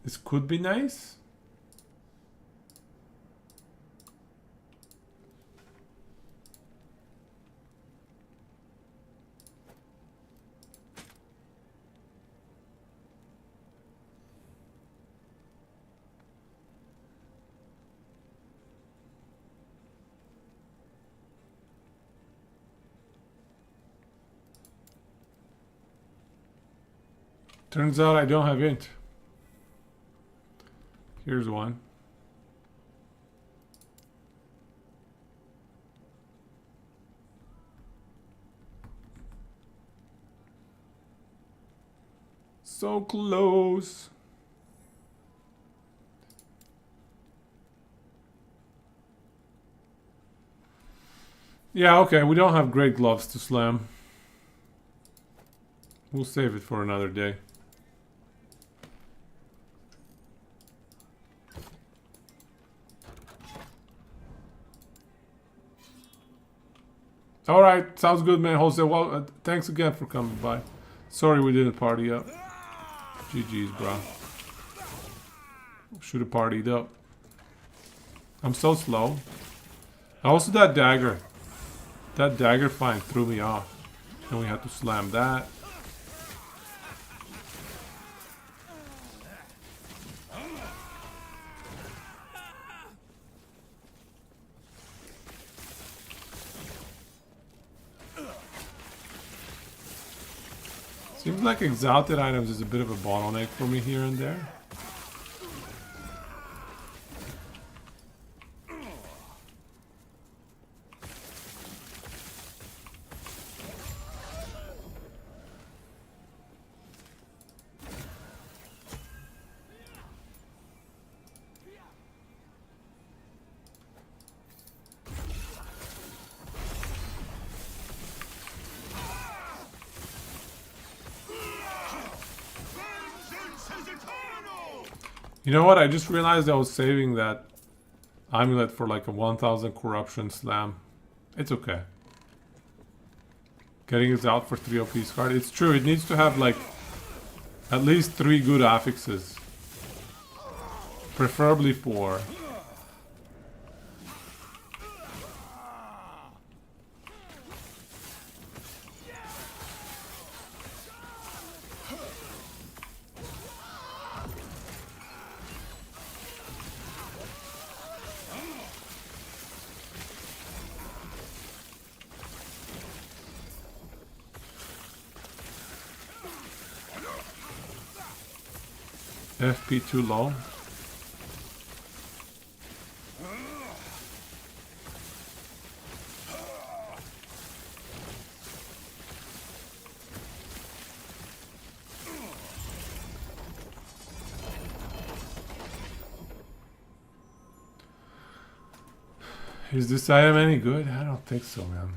this could be nice. Turns out I don't have int. Here's one. So close. Yeah, okay, we don't have great gloves to slam. We'll save it for another day. All right, sounds good, man. Jose, well, thanks again for coming by. Sorry we didn't party up. GG's, bro. Should have partied up. I'm so slow. Also, that dagger. That dagger find threw me off. And we had to slam that. Seems like exalted items is a bit of a bottleneck for me here and there. You know what? I just realized I was saving that amulet for like a 1000 corruption slam. It's okay. Getting it out for 3 OP card. It's true, it needs to have like at least 3 good affixes. Preferably 4. FP too low. Is this item any good? I don't think so, man.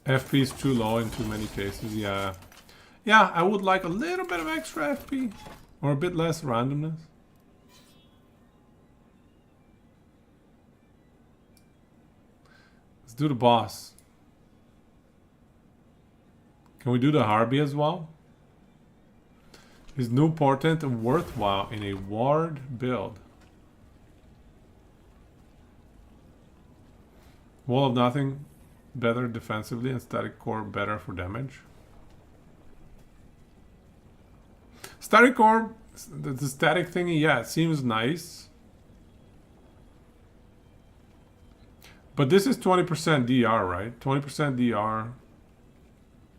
FP is too low in too many cases, yeah. Yeah, I would like a little bit of extra FP. Or a bit less randomness. Let's do the boss. Can we do the Harby as well? Is new portent worthwhile in a ward build? Wall of Nothing better defensively and Static Core better for damage. Static Core, the static thingy, yeah, it seems nice. But this is 20% DR, right? 20% DR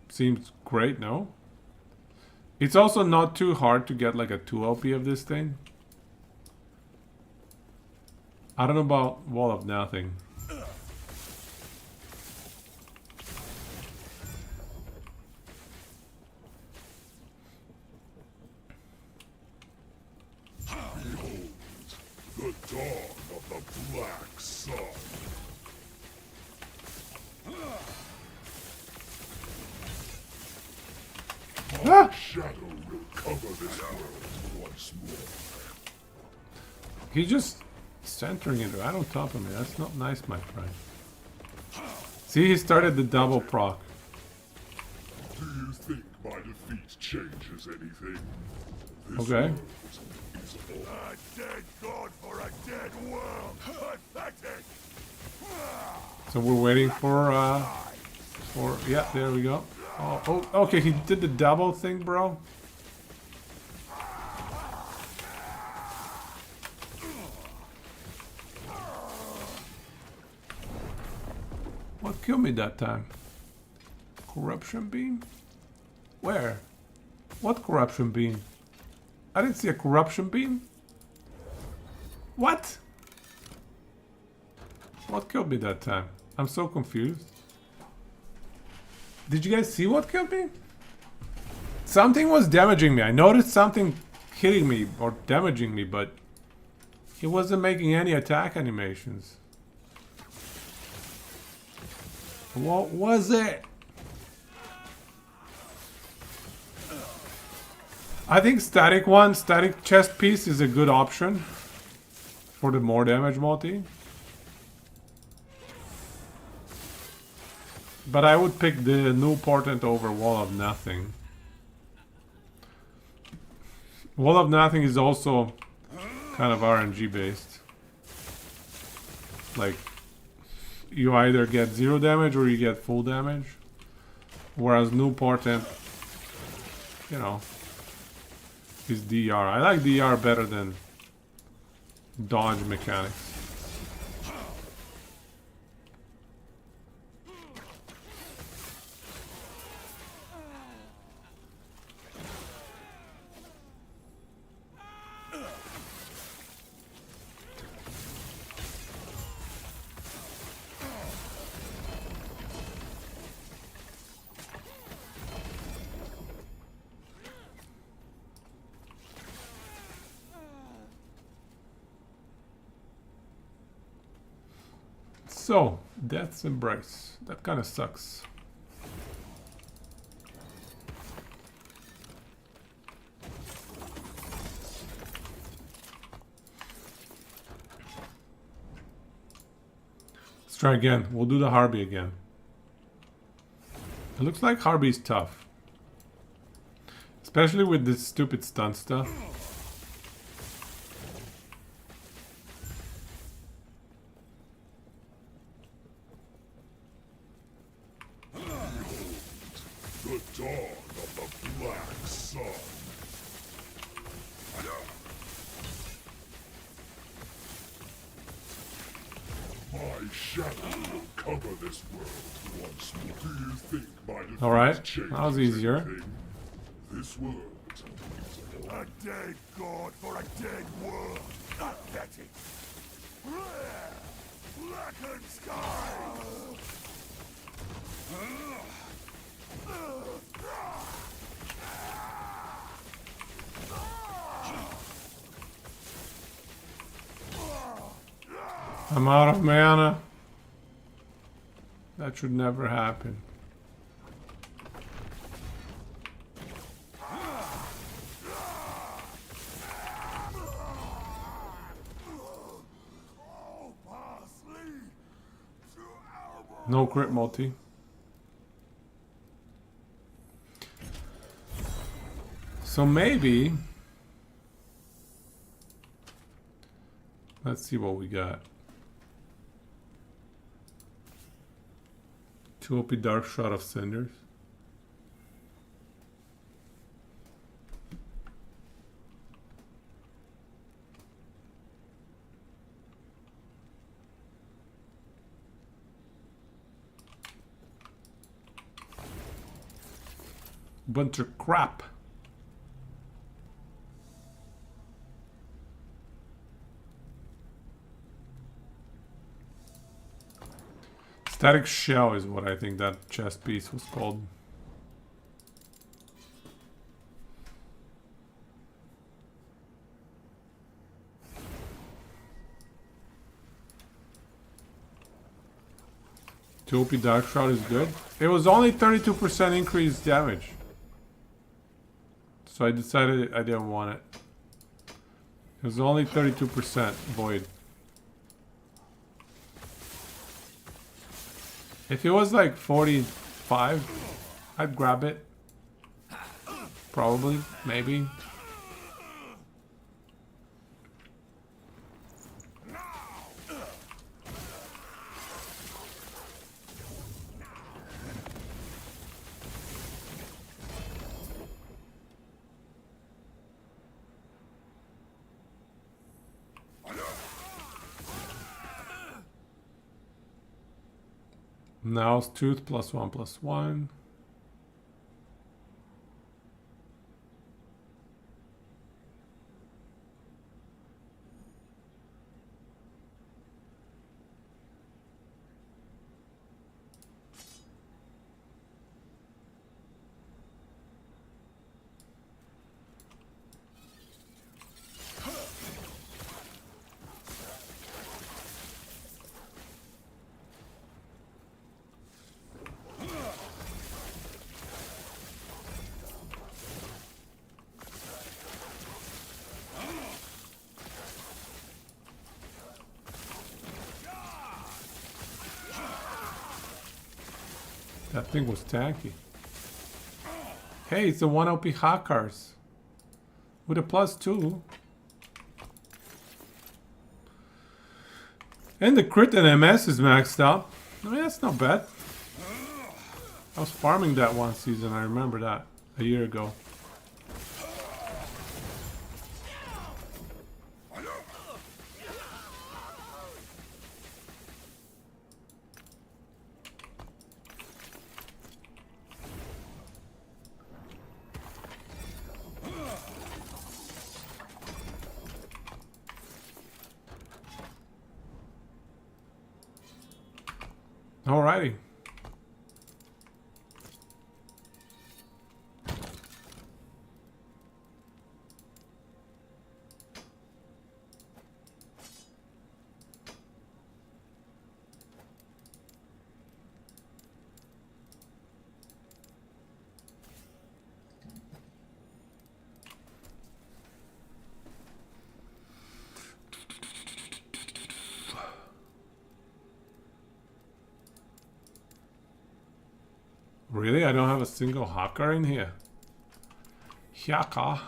seems great, no? It's also not too hard to get like a 2 LP of this thing. I don't know about Wall of Nothing. The dawn of the black sun. Ah! Shadow will cover this world once more. He's just centering it right on top of me. That's not nice, my friend. See, he started the double proc. Do you think my defeat changes anything? This Okay. world is a dead god for a dead world. Pathetic. So we're waiting for yeah, there we go. Oh, okay, he did the double thing, bro. What killed me that time? Corruption beam? Where? What corruption beam? I didn't see a corruption beam. What? What killed me that time? I'm so confused. Did you guys see what killed me? Something was damaging me. I noticed something hitting me or damaging me, but it wasn't making any attack animations. What was it? I think static chest piece is a good option for the more damage multi. But I would pick the new portent over Wall of Nothing. Wall of Nothing is also kind of RNG based. Like, you either get 0 damage or you get full damage. Whereas new portent, you know, is DR. I like DR better than dodge mechanics. So, Death's Embrace. That kind of sucks. Let's try again. We'll do the Harby again. It looks like Harby's tough. Especially with this stupid stun stuff. The dawn of the black sun. My shadow will cover this world once more. Do you think my defeat Alright, changes that was easier. anything? This world is a dead god for a dead world. Pathetic. Blackened sky. I'm out of mana. That should never happen. No crit multi. So maybe... Let's see what we got. 2 OP Dark Shot of Cinders. Bunch of crap. Static Shell is what I think that chest piece was called. Two OP Dark Shroud is good. It was only 32% increased damage. So I decided I didn't want it. It was only 32% void. If it was like 45, I'd grab it. Probably, maybe. Now's Tooth +1/+1. That thing was tanky. Hey, it's the 1 OP Hakars. With a +2. And the crit and MS is maxed out. I mean, that's not bad. I was farming that one season, I remember that. A year ago. Alrighty. Really? I don't have a single Hakar in here. Hyaka.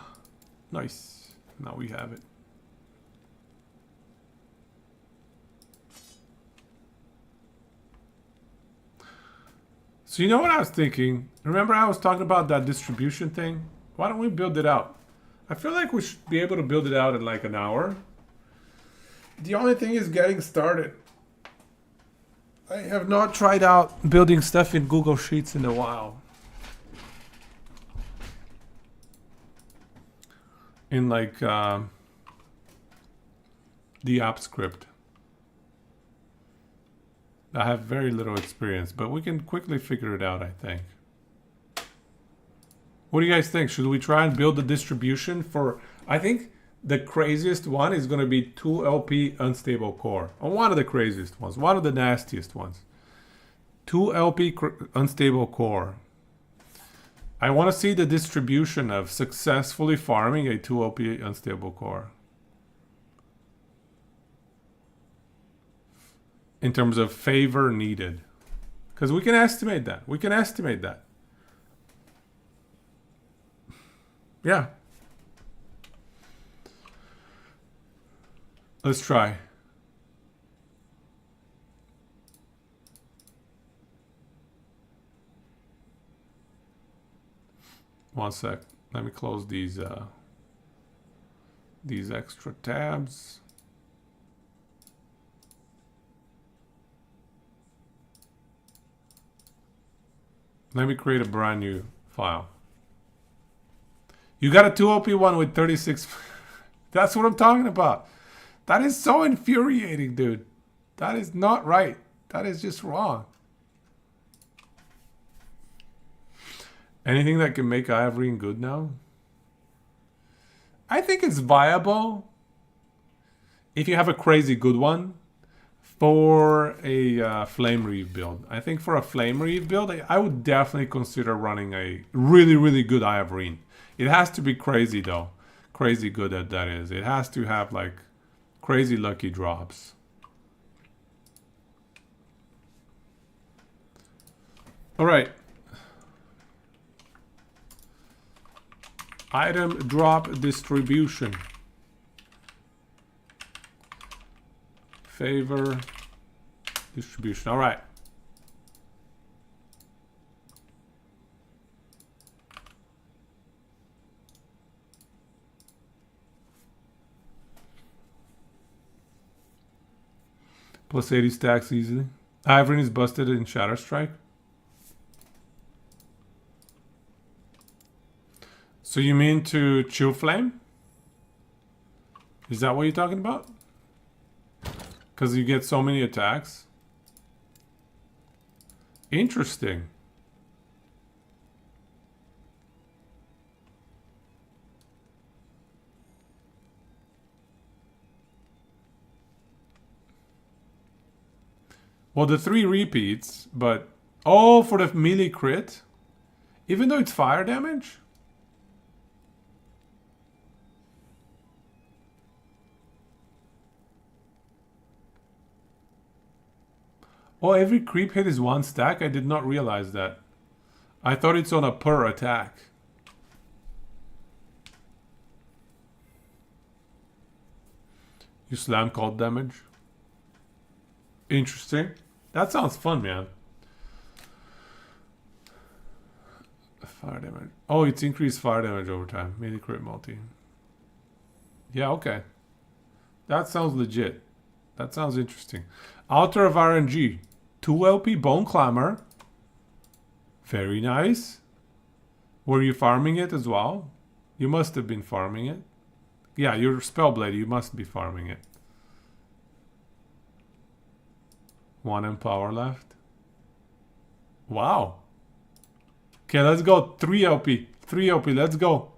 Nice. Now we have it. So you know what I was thinking? Remember I was talking about that distribution thing? Why don't we build it out? I feel like we should be able to build it out in like an hour. The only thing is getting started. I have not tried out building stuff in Google Sheets in a while. In like the app script. I have very little experience, but we can quickly figure it out, I think. What do you guys think? Should we try and build the distribution for... I think the craziest one is going to be 2 LP unstable core. Or one of the craziest ones. One of the nastiest ones. 2 LP unstable core. I want to see the distribution of successfully farming a 2 LP unstable core. In terms of favor needed. Because we can estimate that. We can estimate that. Yeah. Let's try. One sec. Let me close these extra tabs. Let me create a brand new file. You got a 2OP one with 36. That's what I'm talking about. That is so infuriating, dude. That is not right. That is just wrong. Anything that can make Ivorine good now? I think it's viable if you have a crazy good one for a Flame Reeve build. I think for a Flame Reeve build, I would definitely consider running a really, really good Ivorine. It has to be crazy though. Crazy good that is. It has to have like crazy lucky drops. All right. Item drop distribution. Favor distribution. All right. Plus 80 stacks easily. Ivorine is busted in Shatter Strike. So you mean to Chill Flame? Is that what you're talking about? Because you get so many attacks. Interesting. Well, the 3 repeats, but... Oh, for the melee crit? Even though it's fire damage? Oh, every creep hit is 1 stack? I did not realize that. I thought it's on a per attack. You slam cold damage. Interesting. That sounds fun, man. Fire damage. Oh, it's increased fire damage over time. Melee crit multi. Yeah, okay. That sounds legit. That sounds interesting. Altar of RNG. 2 LP Bone Clamor. Very nice. Were you farming it as well? You must have been farming it. Yeah, you're Spellblade. You must be farming it. 1 empower left. Wow. Okay, let's go. 3 LP. 3 LP. Let's go.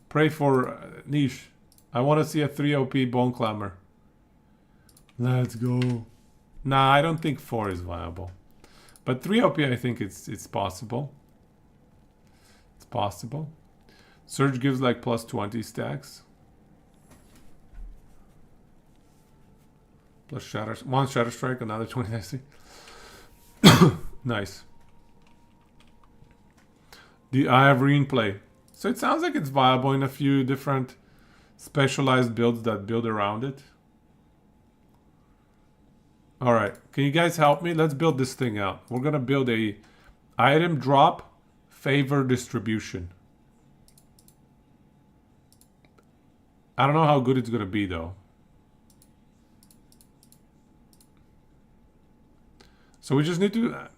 Pray for Niche. I want to see a 3 LP Bone Clamor. Let's go. Nah, I don't think 4 is viable. But 3 OP, I think it's possible. It's possible. Surge gives like plus 20 stacks. Plus Shatter... 1 Shatter Strike, another 20 AC. Nice. The Ivorine play. So it sounds like it's viable in a few different specialized builds that build around it. All right, can you guys help me? Let's build this thing out. We're gonna build a item drop favor distribution. I don't know how good it's gonna be though. So we just need to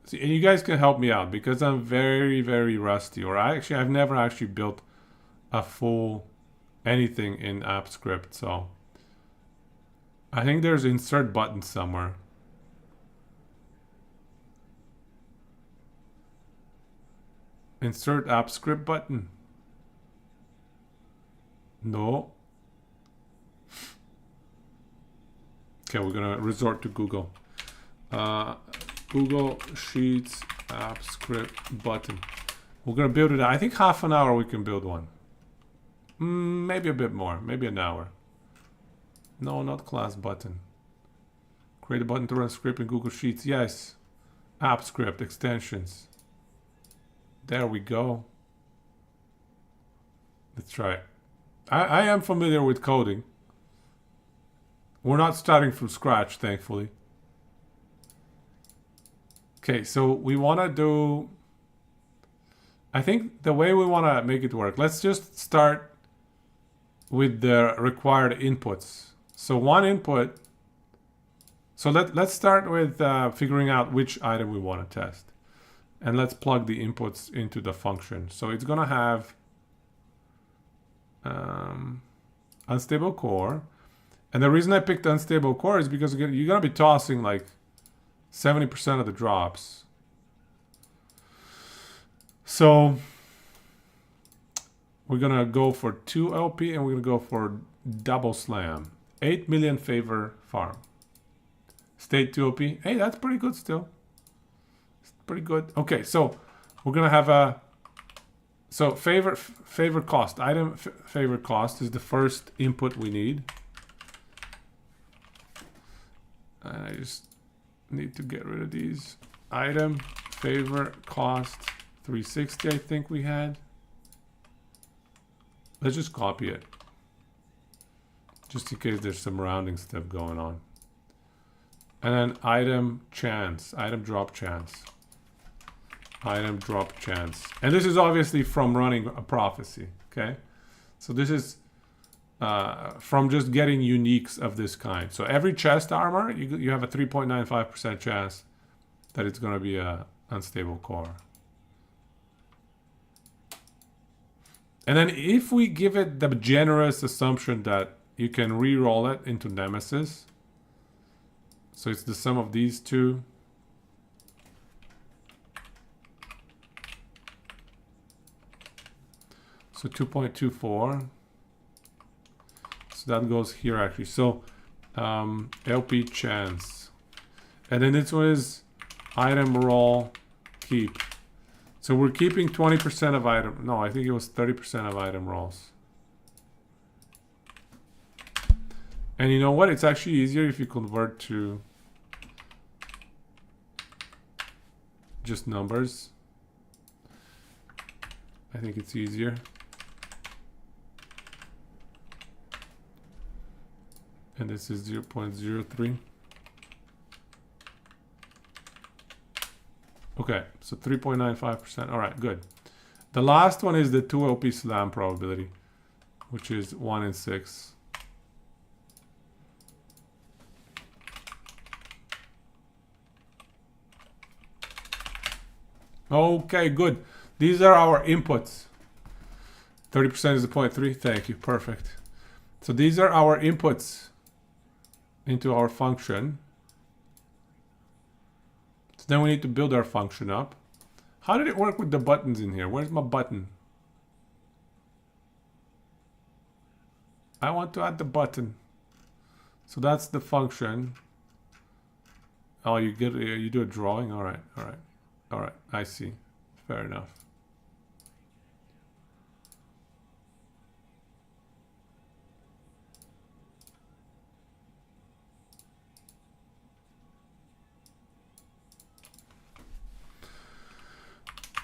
see, and you guys can help me out because I'm very, very rusty. Or I've never actually built a full anything in AppScript, so. I think there's insert button somewhere. Insert app script button. No. Okay, we're gonna resort to Google. Google Sheets app script button. We're gonna build it. I think half an hour we can build one. Maybe a bit more. Maybe an hour. No, not class button. Create a button to run script in Google Sheets. Yes. App script extensions. There we go. Let's try it. I am familiar with coding. We're not starting from scratch, thankfully. Okay, so we want to do... I think the way we want to make it work, let's just start with the required inputs. So one input... So let's start with figuring out which item we want to test. And let's plug the inputs into the function. So it's going to have unstable core. And the reason I picked unstable core is because you're going to be tossing like 70% of the drops. So we're going to go for 2 LP and we're going to go for double slam. 8 million favor farm. State 2 OP. Hey, that's pretty good still. It's pretty good. Okay, so we're going to have a... So favor cost. Item favor cost is the first input we need. And I just need to get rid of these. Item favor cost 360 I think we had. Let's just copy it. Just in case there's some rounding stuff going on. And then item chance. Item drop chance. Item drop chance. And this is obviously from running a prophecy. Okay. So this is from just getting uniques of this kind. So every chest armor, you have a 3.95% chance that it's going to be a unstable core. And then if we give it the generous assumption that you can re-roll it into Nemesis, so it's the sum of these two. So 2.24. So that goes here actually. So LP chance. And then this one is item roll keep. So we're keeping 20% of item. No, I think it was 30% of item rolls. And you know what? It's actually easier if you convert to just numbers. I think it's easier. And this is 0.03. Okay, so 3.95%. All right, good. The last one is the 2 LP slam probability, which is 1 in 6. Okay, good. These are our inputs. 30% is the 0.3. Thank you. Perfect. So these are our inputs into our function. So then we need to build our function up. How did it work with the buttons in here? Where's my button? I want to add the button. So that's the function. Oh, you do a drawing? All right, all right. All right, I see. Fair enough.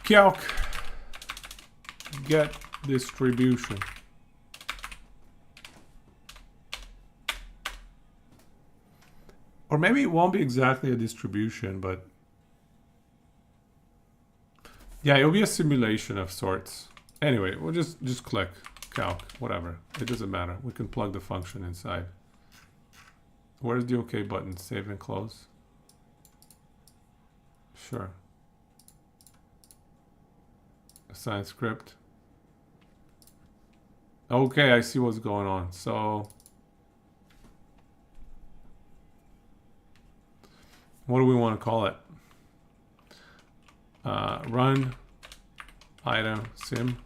Calc get distribution. Or maybe it won't be exactly a distribution, but yeah, it'll be a simulation of sorts. Anyway, we'll just click calc, whatever. It doesn't matter. We can plug the function inside. Where's the OK button? Save and close. Sure. Assign script. Okay, I see what's going on. So what do we want to call it? Run item sim.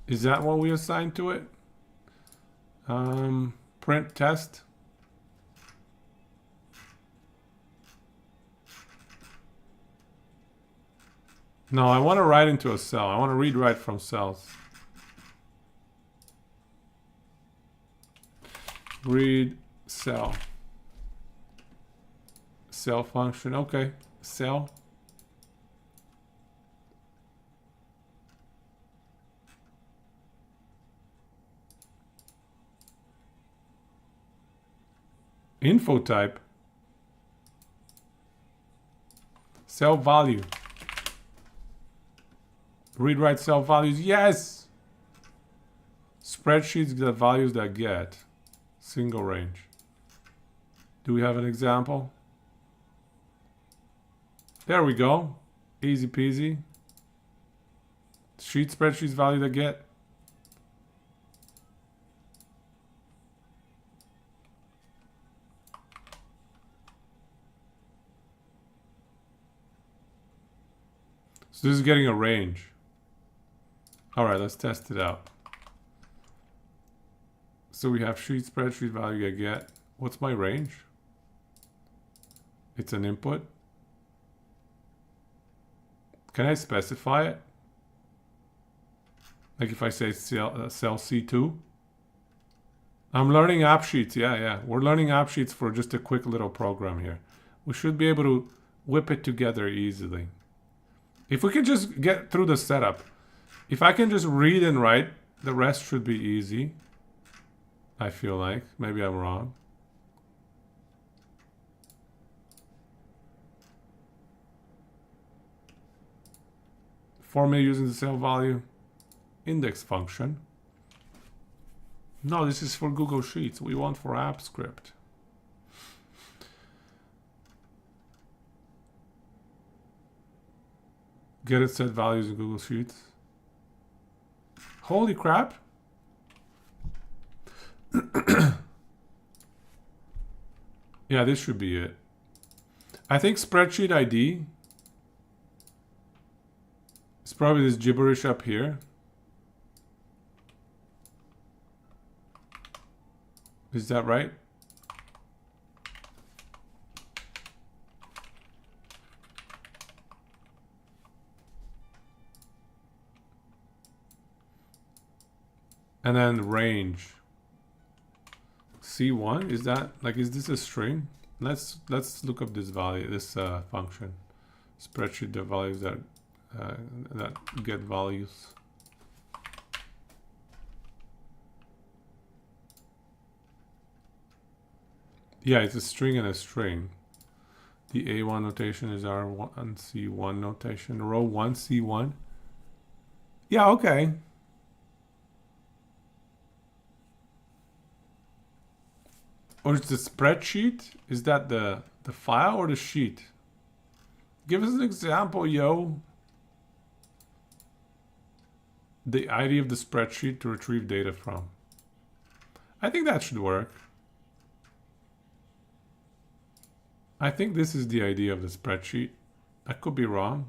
Is that what we assigned to it? Print test. No, I want to write into a cell. I want to read write from cells. Read cell. Cell function. Okay. Cell. Info type. Cell value. Read write cell values. Yes. Spreadsheets the values that get. Single range. Do we have an example? There we go. Easy peasy. Sheet spreadsheets value that get. So this is getting a range. All right, let's test it out. So we have sheet spreadsheet value I get. What's my range? It's an input. Can I specify it? Like if I say cell C2. I'm learning app sheets. Yeah. We're learning app sheets for just a quick little program here. We should be able to whip it together easily. If we can just get through the setup. If I can just read and write, the rest should be easy. I feel like. Maybe I'm wrong. Formula using the cell value. Index function. No, this is for Google Sheets. We want for app script. Get it set values in Google Sheets. Holy crap. Yeah, this should be it. I think spreadsheet ID is probably this gibberish up here. Is that right? And then range. C1, is that like, is this a string? Let's look up this value, this function. Spreadsheet the values that get values. Yeah, it's a string and a string. The A1 notation is our C1 notation. Row 1 C1. Yeah, okay. Or is the spreadsheet? Is that the file or the sheet? Give us an example, yo. The ID of the spreadsheet to retrieve data from. I think that should work. I think this is the idea of the spreadsheet. I could be wrong.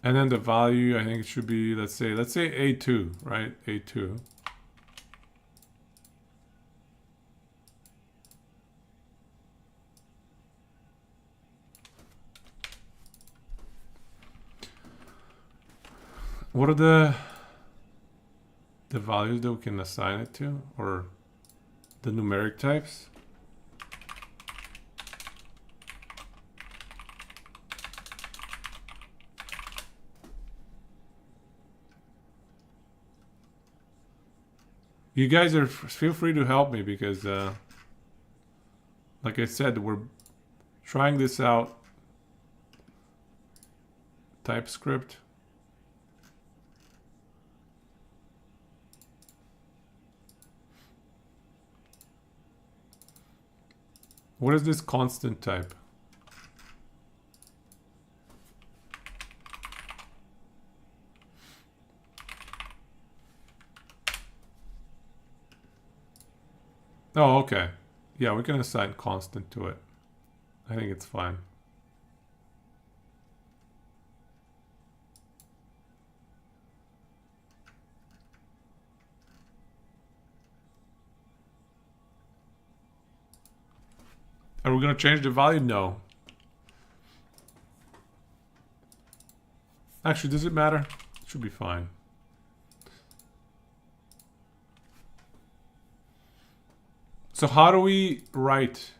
And then the value, I think it should be, let's say A2, right? A2. What are the values that we can assign it to, or the numeric types? You guys are feel free to help me because, like I said, we're trying this out. TypeScript. What is this constant type? Oh, okay. Yeah, we can assign constant to it. I think it's fine. gonna change the value? No. Actually, does it matter? It should be fine. So how do we write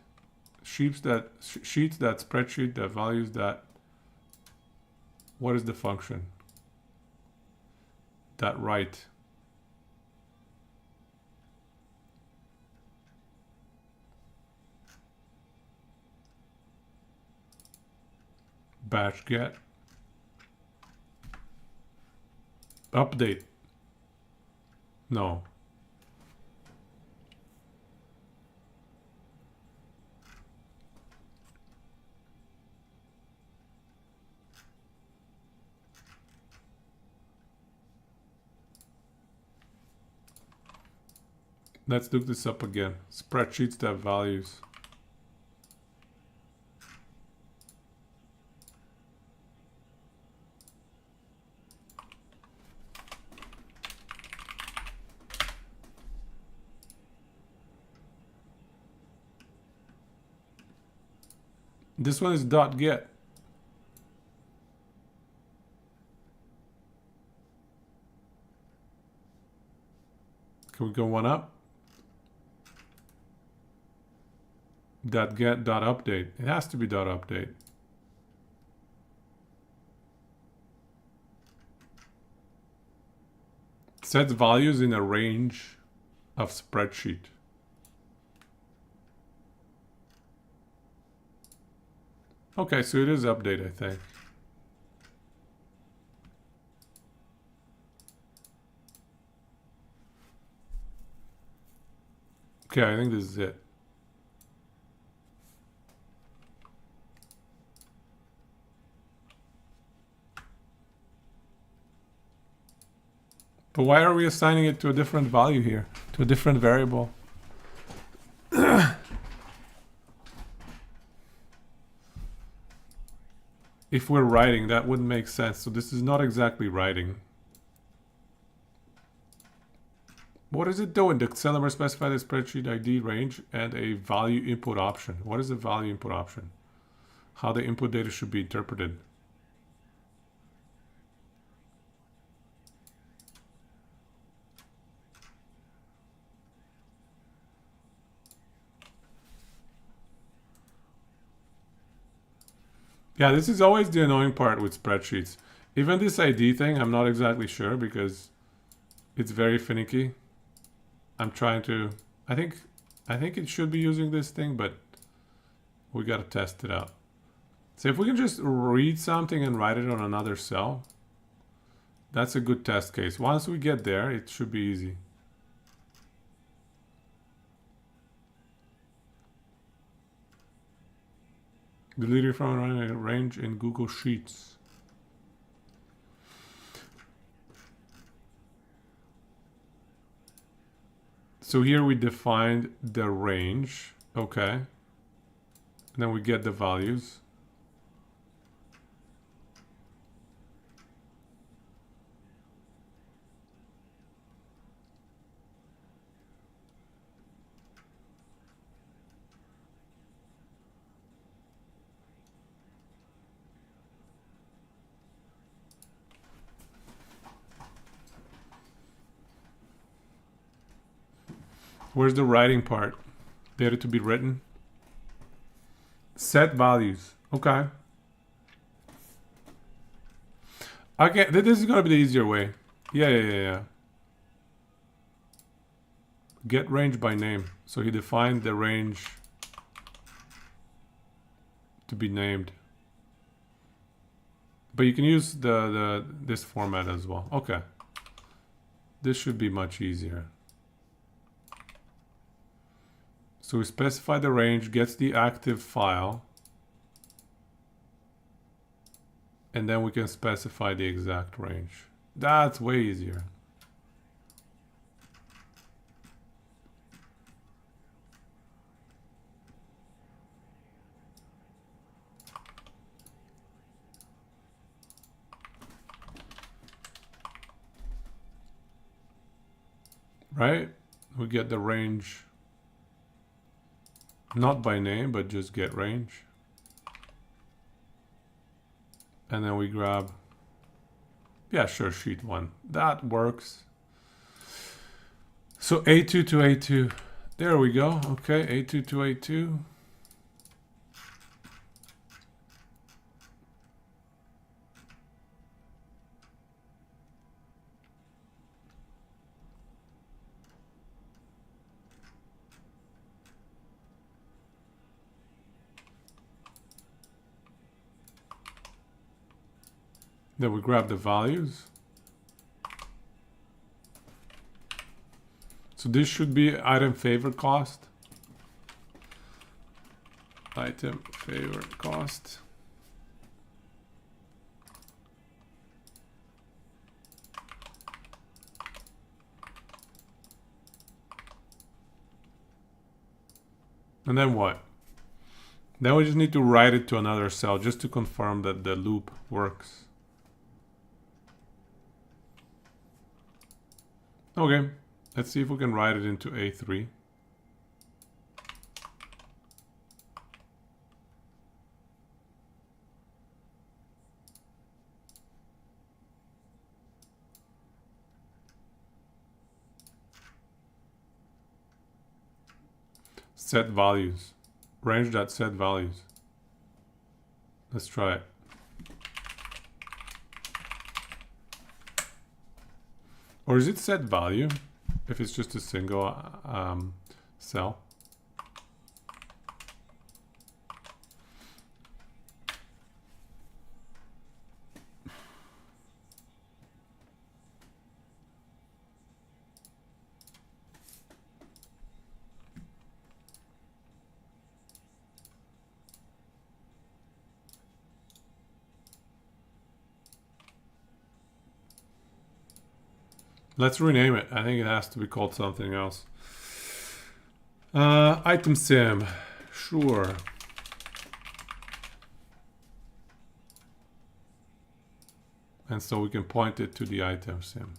sheets that spreadsheet that values that? What is the function? That write. Batch get. Update. No. Let's look this up again. Spreadsheets that values. This one is .get. Can we go one up? .get .update. It has to be .update. Sets values in a range of spreadsheet. Okay, so it is update, I think. Okay, I think this is it. But why are we assigning it to a different value here? To a different variable? If we're writing, that wouldn't make sense. So this is not exactly writing. What is it doing? The cell number specified a spreadsheet ID range and a value input option. What is the value input option? How the input data should be interpreted. Yeah, this is always the annoying part with spreadsheets. Even this ID thing, I'm not exactly sure because it's very finicky. I'm trying to, I think it should be using this thing, but we got to test it out. So if we can just read something and write it on another cell, that's a good test case. Once we get there, it should be easy. Deleted from a range in Google Sheets. So here we defined the range, okay. And then we get the values. Where's the writing part? Data to be written. Set values. Okay. Okay, this is gonna be the easier way. Yeah. Get range by name. So he defined the range to be named. But you can use this format as well. Okay. This should be much easier. So we specify the range, gets the active file, and then we can specify the exact range. That's way easier. Right? We get the range. Not by name, but just get range. And then we grab, yeah, sure, sheet 1. That works. So A2 to A2. There we go. Okay, A2 to A2. Then we grab the values. So this should be item favorite cost. Item favorite cost. And then what? Then we just need to write it to another cell just to confirm that the loop works. Okay, let's see if we can write it into A3. Set values. Range.set values. Let's try it. Or is it set value if it's just a single cell? Let's rename it. I think it has to be called something else. Item sim. Sure. And so we can point it to the item sim.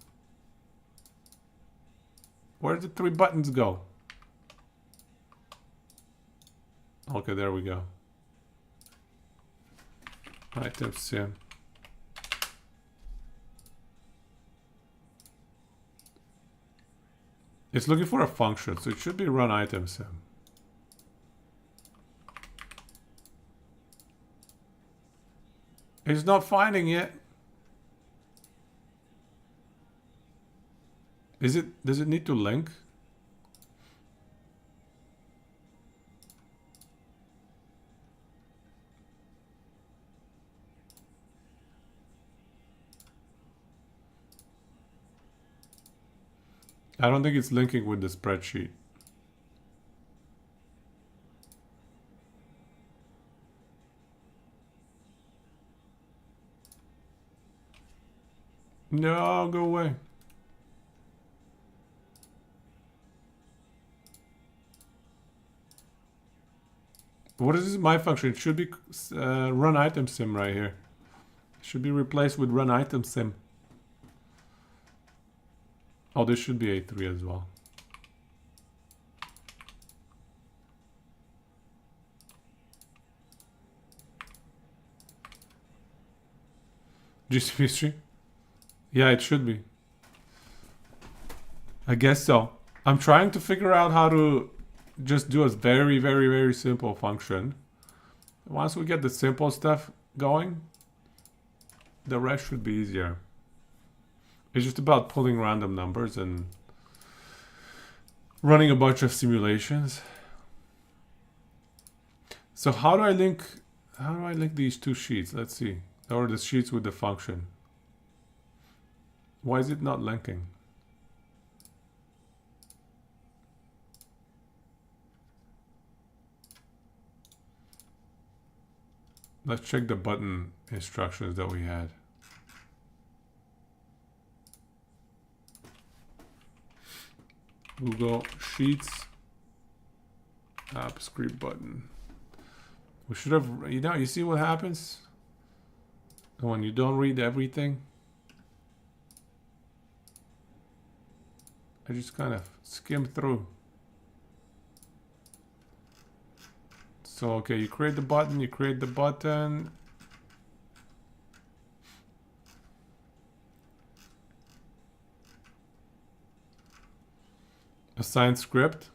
Where did the 3 buttons go? Okay, there we go. Item sim. It's looking for a function, so it should be run item sim. It's not finding it. Does it need to link? I don't think it's linking with the spreadsheet. No, go away. What is this my function? It should be run item sim right here. It should be replaced with run item sim. Oh, this should be A3 as well. GCP history? Yeah, it should be. I guess so. I'm trying to figure out how to just do a very, very, very simple function. Once we get the simple stuff going, the rest should be easier. It's just about pulling random numbers and running a bunch of simulations. So how do I link these 2 sheets? Let's see. Or the sheets with the function. Why is it not linking? Let's check the button instructions that we had. Google Sheets app script button. We should have, you see what happens when you don't read everything? I just kind of skim through. So, okay, you create the button, Assign script.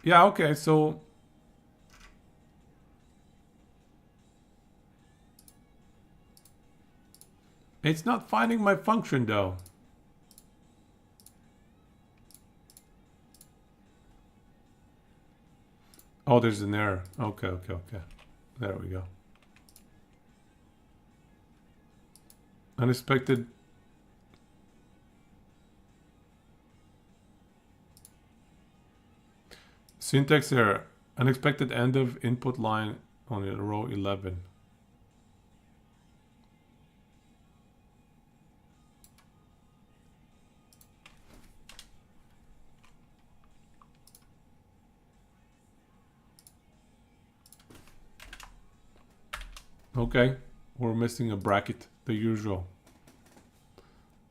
Yeah, okay, so it's not finding my function though. Oh, there's an error. Okay. There we go. Unexpected. Syntax error. Unexpected end of input line on row 11. Okay, we're missing a bracket, the usual.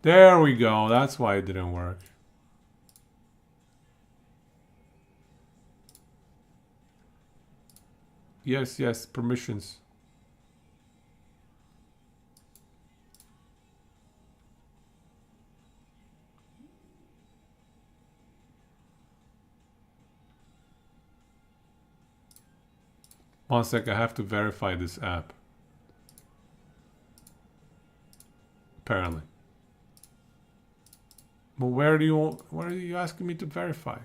There we go, that's why it didn't work. Yes, permissions. One sec, I have to verify this app. Apparently. But where are you asking me to verify?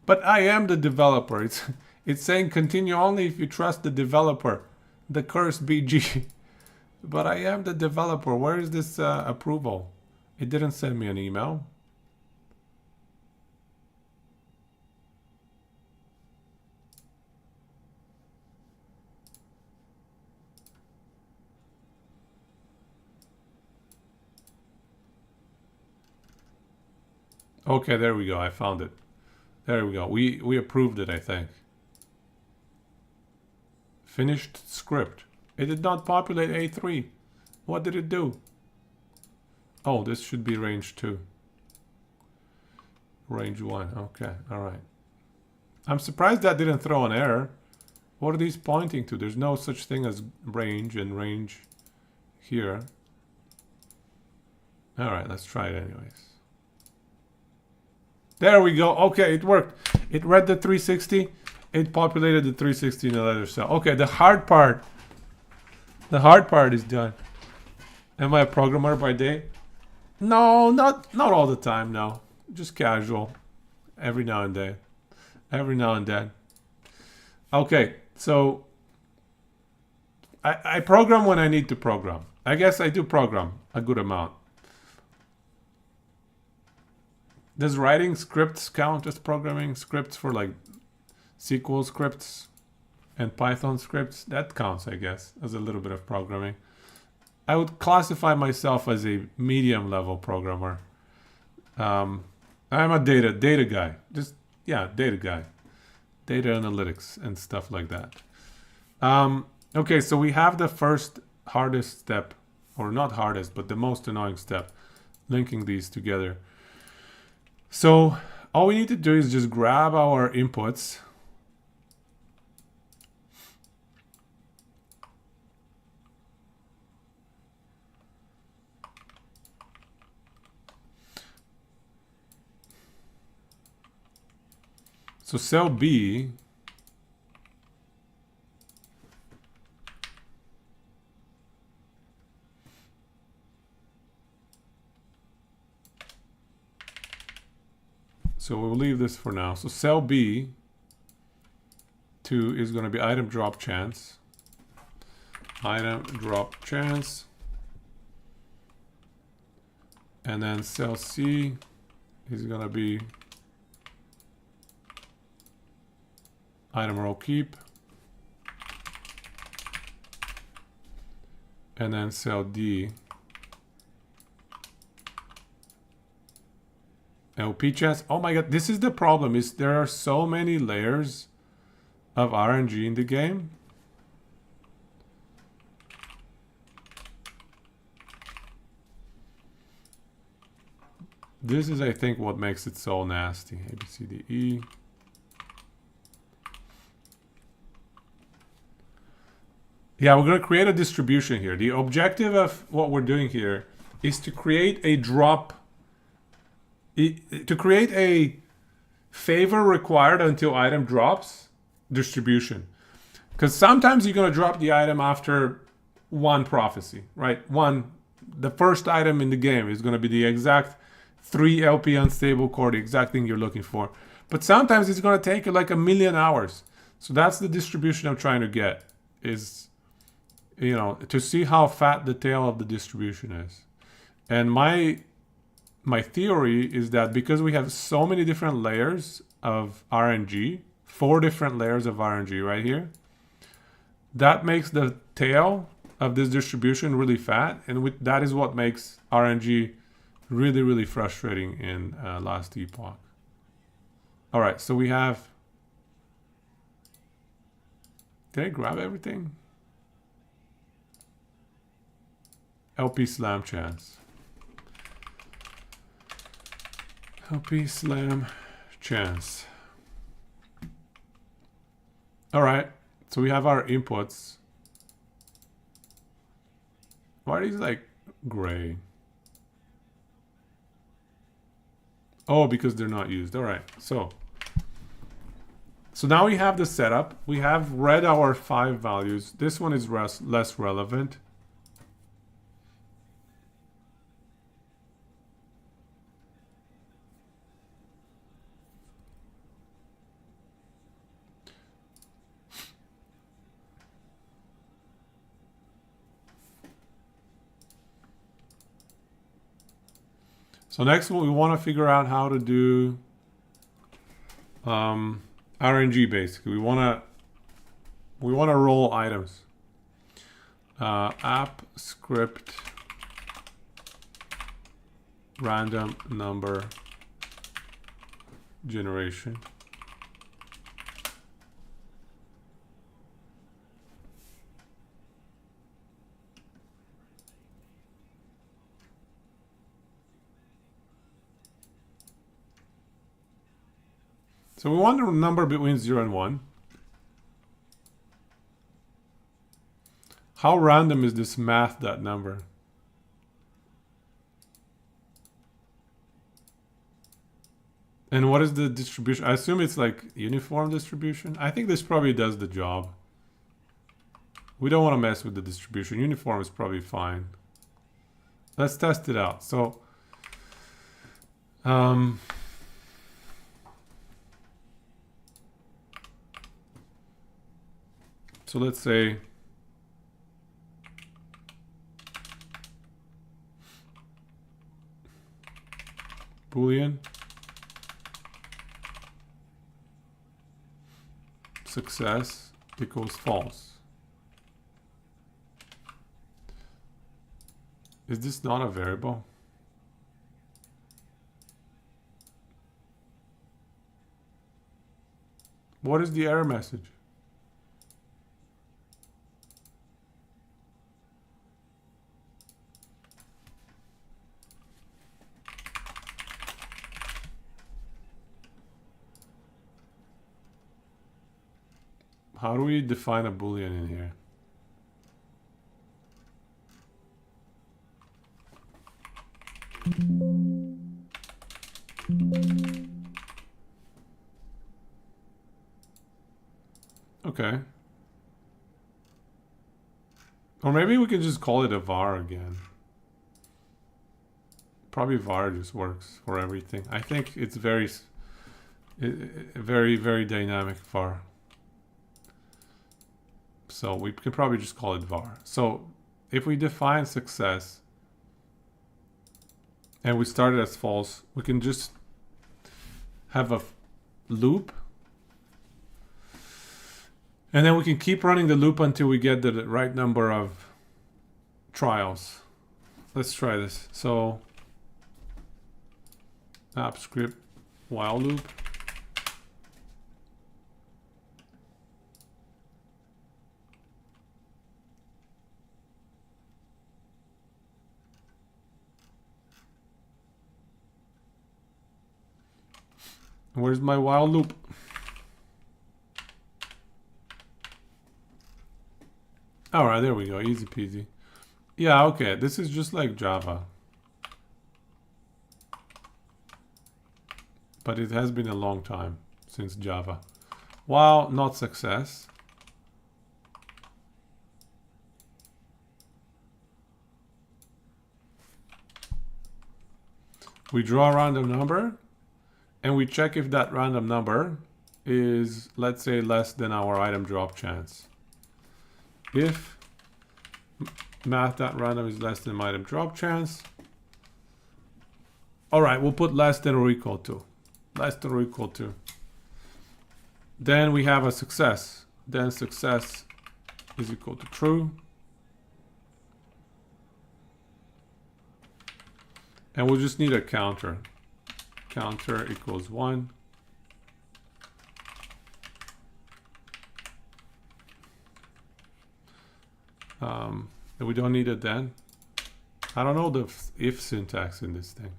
But I am the developer. It's saying continue only if you trust the developer. The curse BG. But I am the developer. Where is this approval? It didn't send me an email. Okay, there we go. I found it. There we go. We approved it, I think. Finished script. It did not populate A3. What did it do? Oh, this should be range 2. Range 1. Okay, alright. I'm surprised that didn't throw an error. What are these pointing to? There's no such thing as range and range here. Alright, let's try it anyways. There we go. Okay, it worked. It read the 360. It populated the 360 in another cell. Okay, the hard part is done. Am I a programmer by day? No, not all the time, no. Just casual. Every now and then. Okay, so I program when I need to program. I guess I do program a good amount. Does writing scripts count as programming? Scripts for like SQL scripts and Python scripts? That counts, I guess, as a little bit of programming. I would classify myself as a medium level programmer. I'm a data guy. Data guy. Data analytics and stuff like that. Okay, so we have the first hardest step, or not hardest, but the most annoying step, linking these together. So all we need to do is just grab our inputs. So cell B so we'll leave this for now. So cell B2 is going to be item drop chance. Item drop chance. And then cell C is going to be item row keep. And then cell D, LP chance. Oh my god, this is the problem, is there are so many layers of RNG in the game. This is, I think, what makes it so nasty. A, B, C, D, E. Yeah, we're going to create a distribution here. The objective of what we're doing here is to create a drop, to create a favor required until item drops distribution. Because sometimes you're going to drop the item after one prophecy, right? The first item in the game is going to be the exact 3 LP unstable core, the exact thing you're looking for. But sometimes it's going to take you like a million hours. So that's the distribution I'm trying to get, is, you know, to see how fat the tail of the distribution is. And my theory is that because we have so many different layers of RNG, 4 different layers of RNG right here, that makes the tail of this distribution really fat, and that is what makes RNG really, really frustrating in Last Epoch. All right, so we have... Did I grab everything? LP Slam chance. LP Slam chance. All right, so we have our inputs. Why are these like gray? Oh, because they're not used. All right, so now we have the setup. We have read our 5 values. This one is less relevant. So next we want to figure out how to do RNG basically. We want to roll items. App script random number generation. So we want a number between 0 and 1. How random is this math.number? And what is the distribution? I assume it's like uniform distribution. I think this probably does the job. We don't want to mess with the distribution. Uniform is probably fine. Let's test it out. So, so let's say Boolean success equals false. Is this not a variable? What is the error message? How do we define a Boolean in here? Okay. Or maybe we can just call it a var again. Probably var just works for everything. I think it's very, very dynamic var. So we can probably just call it var. So if we define success and we start it as false, we can just have a loop. And then we can keep running the loop until we get the right number of trials. Let's try this. So app script while loop. Where's my while loop? Alright, there we go. Easy peasy. Yeah, okay. This is just like Java. But it has been a long time since Java. While not success. We draw a random number and we check if that random number is, let's say, less than our item drop chance. If math.random is less than item drop chance, all right, we'll put less than or equal to. Less than or equal to. Then we have a success. Then success is equal to true. And we'll just need a counter. Counter equals 1. And we don't need it then. I don't know the if syntax in this thing.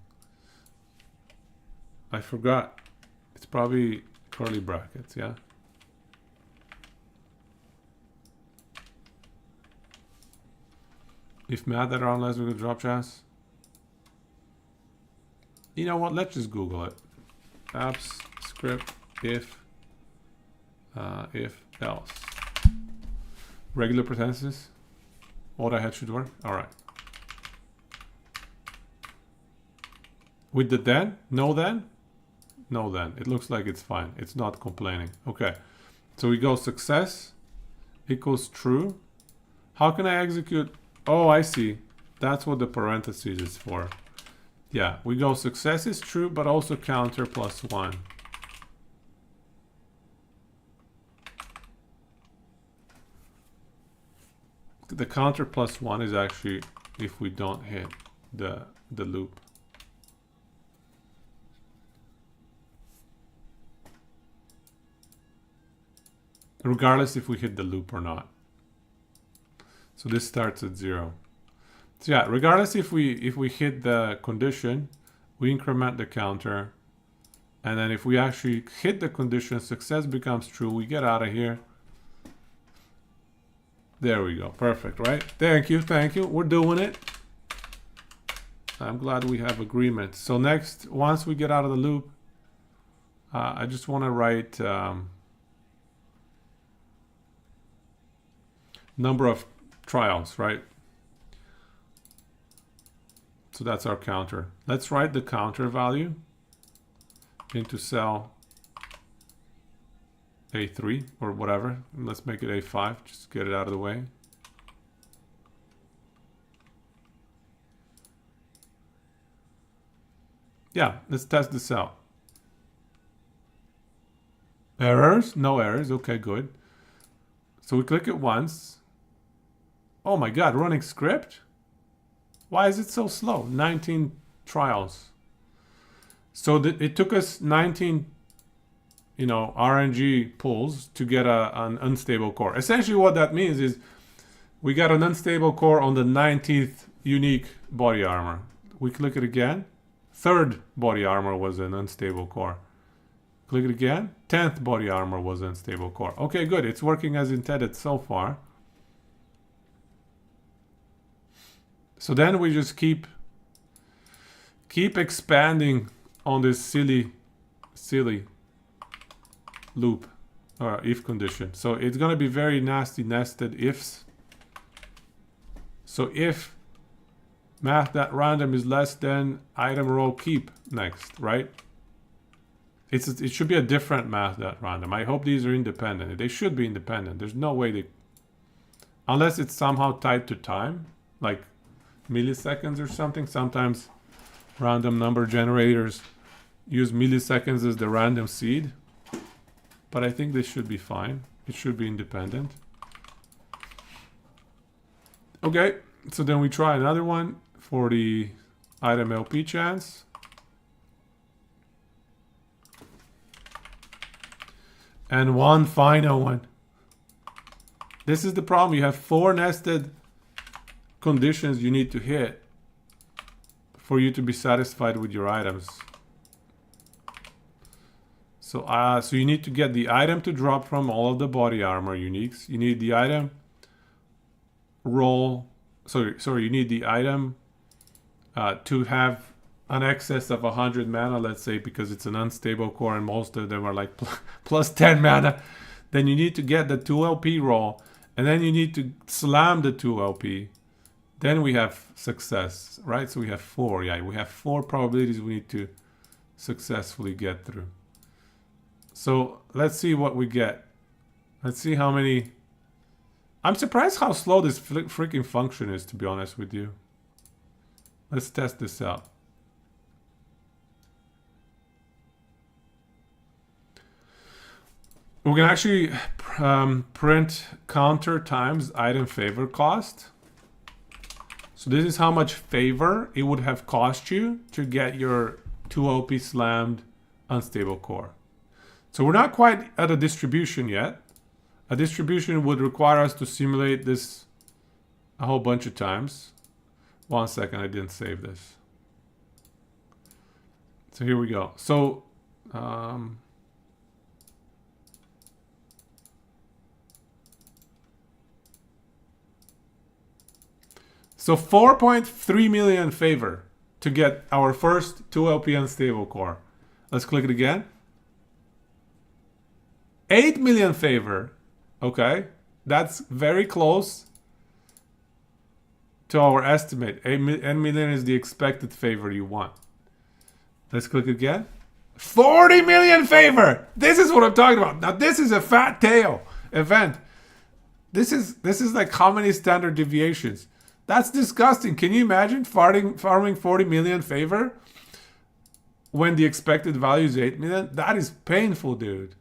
I forgot. It's probably curly brackets, yeah? If math that are unless we could drop chance. You know what? Let's just Google it. Apps script if else. Regular pretenses. All I had should work. All right. With the then? No then? No then. It looks like it's fine. It's not complaining. Okay. So we go success equals true. How can I execute? Oh, I see. That's what the parentheses is for. Yeah, we go success is true, but also counter plus 1. The counter plus 1 is actually if we don't hit the loop. Regardless if we hit the loop or not. So this starts at 0. So yeah, regardless if we hit the condition, we increment the counter. And then if we actually hit the condition, success becomes true, we get out of here. There we go. Perfect, right? Thank you, thank you. We're doing it. I'm glad we have agreement. So next, once we get out of the loop, I just want to write number of trials, right? So that's our counter. Let's write the counter value into cell A3 or whatever. Let's make it A5, just get it out of the way. Yeah, let's test this out. Errors? No errors. Okay, good. So we click it once. Oh my God, running script? Why is it so slow? 19 trials. So it took us 19, RNG pulls to get an unstable core. Essentially what that means is we got an unstable core on the 19th unique body armor. We click it again. 3rd body armor was an unstable core. Click it again. 10th body armor was an unstable core. Okay, good. It's working as intended so far. So then we just keep expanding on this silly loop or if condition. So it's going to be very nasty nested ifs. So if math.random is less than item row keep next, right? It should be a different math.random. I hope these are independent. They should be independent. There's no way unless it's somehow tied to time, like milliseconds or something. Sometimes random number generators use milliseconds as the random seed, but I think this should be fine. It should be independent. Okay, so then we try another one for the item LP chance. And one final one. This is the problem. You have 4 nested conditions you need to hit for you to be satisfied with your items. So you need to get the item to drop from all of the body armor uniques. You need the item roll. Sorry. You need the item to have an excess of 100 mana, let's say, because it's an unstable core and most of them are like plus 10 mana. Then you need to get the 2 LP roll, and then you need to slam the 2 LP. Then we have success, right? So we have 4. Yeah, we have 4 probabilities we need to successfully get through. So let's see what we get. Let's see how many. I'm surprised how slow this freaking function is, to be honest with you. Let's test this out. We can actually print counter times item favor cost. So this is how much favor it would have cost you to get your 2 OP slammed unstable core. So we're not quite at a distribution yet. A distribution would require us to simulate this a whole bunch of times. 1 second, I didn't save this. So here we go. So so 4.3 million favor to get our first 2 LP unstable core. Let's click it again. 8 million favor. Okay, that's very close to our estimate. 8 million is the expected favor you want. Let's click again. 40 million favor. This is what I'm talking about. Now this is a fat tail event. This is like how many standard deviations? That's disgusting. Can you imagine farming 40 million favor when the expected value is 8 million? That is painful, dude.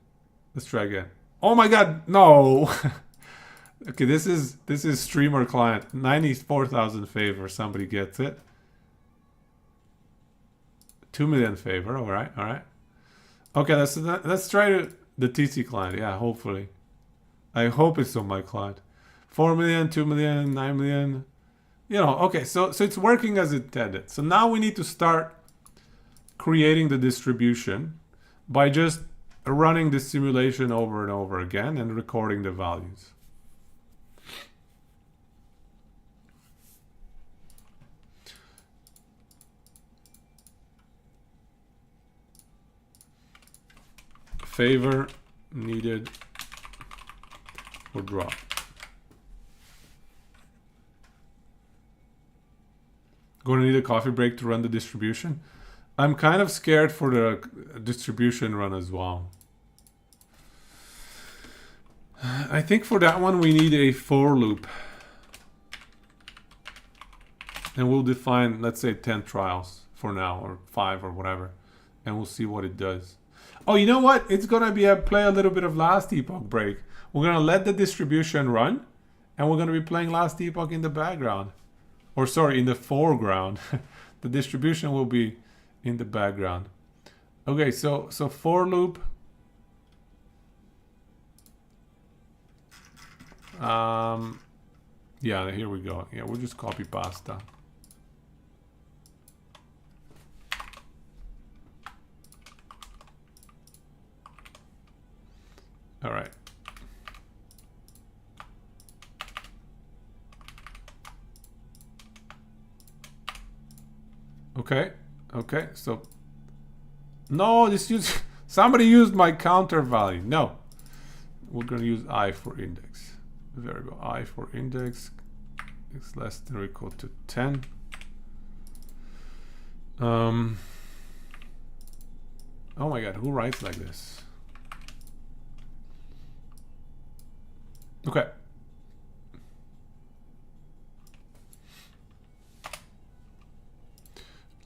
Let's try again. Oh my god, no. Okay, this is streamer client. 94,000 favor. Somebody gets it. 2 million favor. All right. Okay, let's try the TC client. Yeah, hopefully. I hope it's on my client. 4 million, 2 million, 9 million. You know, okay, so it's working as intended. So now we need to start creating the distribution by just running this simulation over and over again and recording the values. Favor needed for drop. Going to need a coffee break to run the distribution. I'm kind of scared for the distribution run as well. I think for that one we need a for loop. And we'll define, let's say 10 trials for now, or 5 or whatever. And we'll see what it does. Oh, you know what? It's going to be play a little bit of Last Epoch break. We're going to let the distribution run. And we're going to be playing Last Epoch in the background. Or sorry, in the foreground. The distribution will be in the background. Okay, so for loop. Yeah, here we go. Yeah, we'll just copy pasta. All right. Okay, so no, somebody used my counter value. No, we're gonna use I for index. Variable I for index is less than or equal to 10. Oh my god, who writes like this? Okay.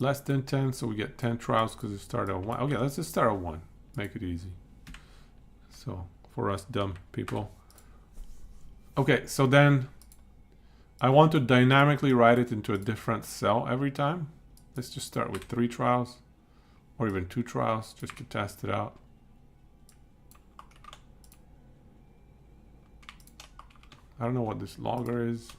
Less than 10, so we get 10 trials because it started at 1. Okay, let's just start at 1. Make it easy. So, for us dumb people. Okay, so then I want to dynamically write it into a different cell every time. Let's just start with 3 trials or even 2 trials just to test it out. I don't know what this logger is.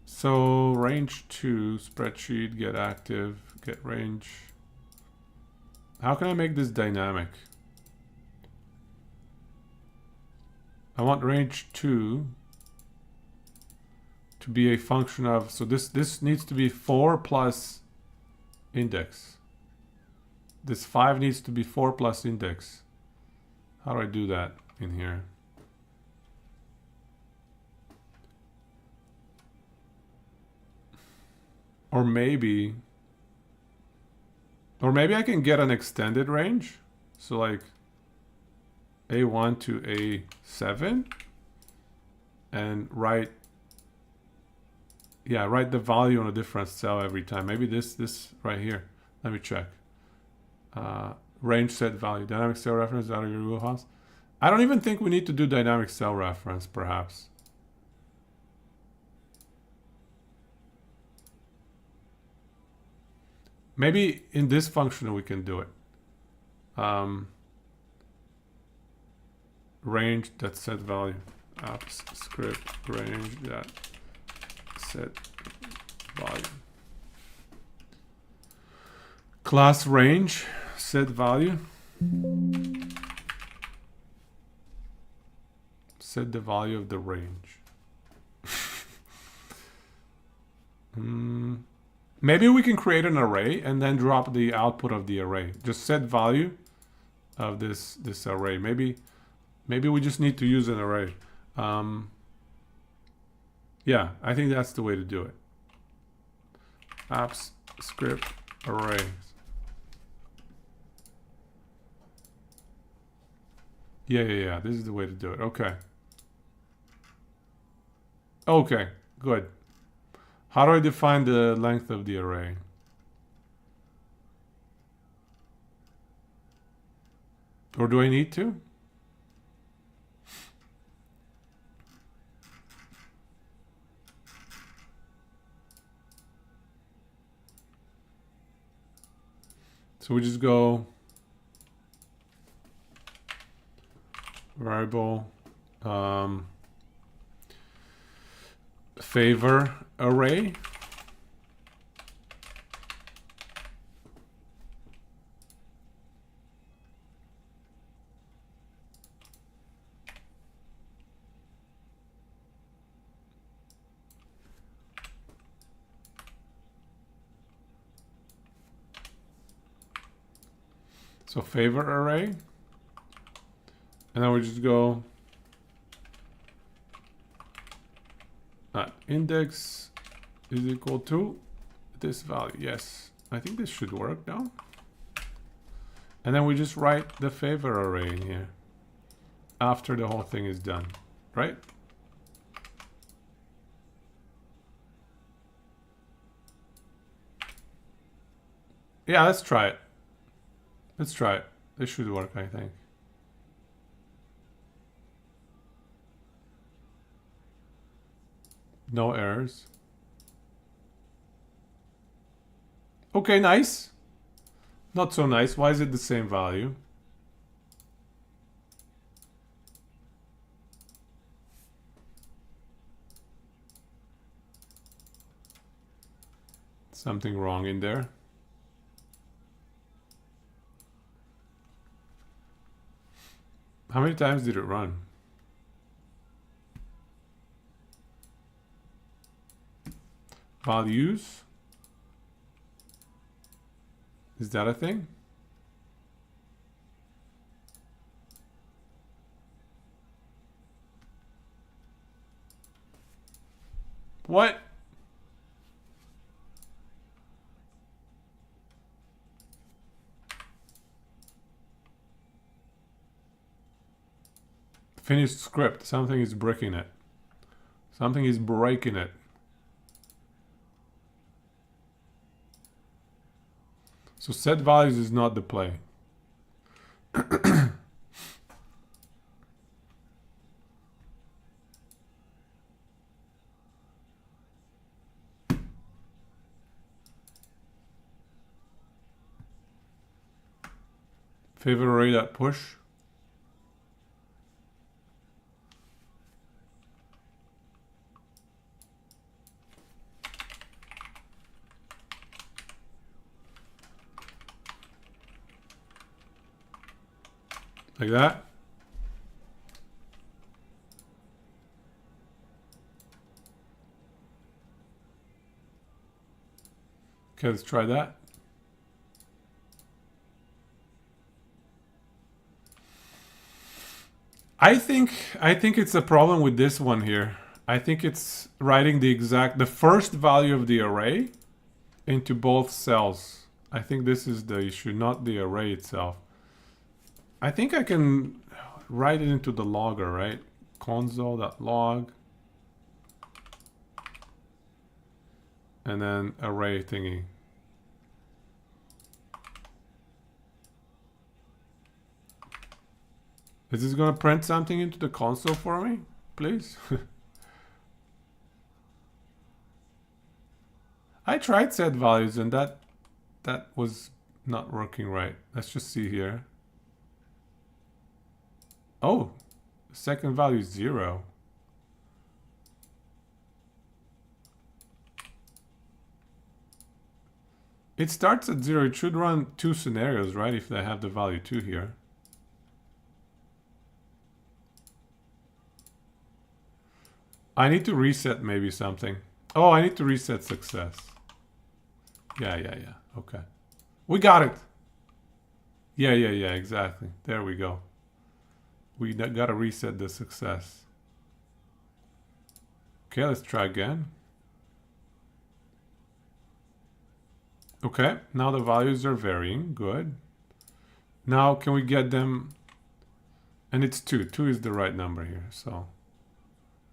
So range 2, spreadsheet, get active, get range. How can I make this dynamic? I want range 2 to be a function of, so this needs to be 4 plus index. This 5 needs to be 4 plus index. How do I do that in here? Or maybe I can get an extended range. So like A1 to A7 and write the value on a different cell every time. Maybe this right here. Let me check. Range set value. Dynamic cell reference out of your wheelhouse. I don't even think we need to do dynamic cell reference, perhaps. Maybe in this function we can do it. Range that set value. Apps script range that set value. Class range set value. Set the value of the range. Maybe we can create an array and then drop the output of the array. Just set value of this array. Maybe we just need to use an array. Yeah, I think that's the way to do it. Apps script array. Yeah. This is the way to do it. Okay. Okay, good. How do I define the length of the array? Or do I need to? So we just go variable favor array. So favor array, and then we just go index is equal to this value. Yes, I think this should work now. And then we just write the favor array in here after the whole thing is done, right? Yeah, let's try it. Let's try it. This should work, I think. No errors. Okay, nice. Not so nice. Why is it the same value? Something wrong in there. How many times did it run? Values. Is that a thing? What? Finished script. Something is breaking it. Something is breaking it. So set values is not the play. Favor array that push. Like that. Okay, let's try that. I think it's a problem with this one here. I think it's writing the first value of the array into both cells. I think this is the issue, not the array itself. I think I can write it into the logger, right? Console.log. And then array thingy. Is this gonna print something into the console for me, please? I tried set values and that was not working right. Let's just see here. Oh, the second value is 0. It starts at 0. It should run 2 scenarios, right? If they have the value 2 here. I need to reset maybe something. Oh, I need to reset success. Yeah. Okay. We got it. Yeah, exactly. There we go. We gotta reset the success. Okay, let's try again. Okay, now the values are varying. Good. Now can we get them? And it's 2. 2 is the right number here. So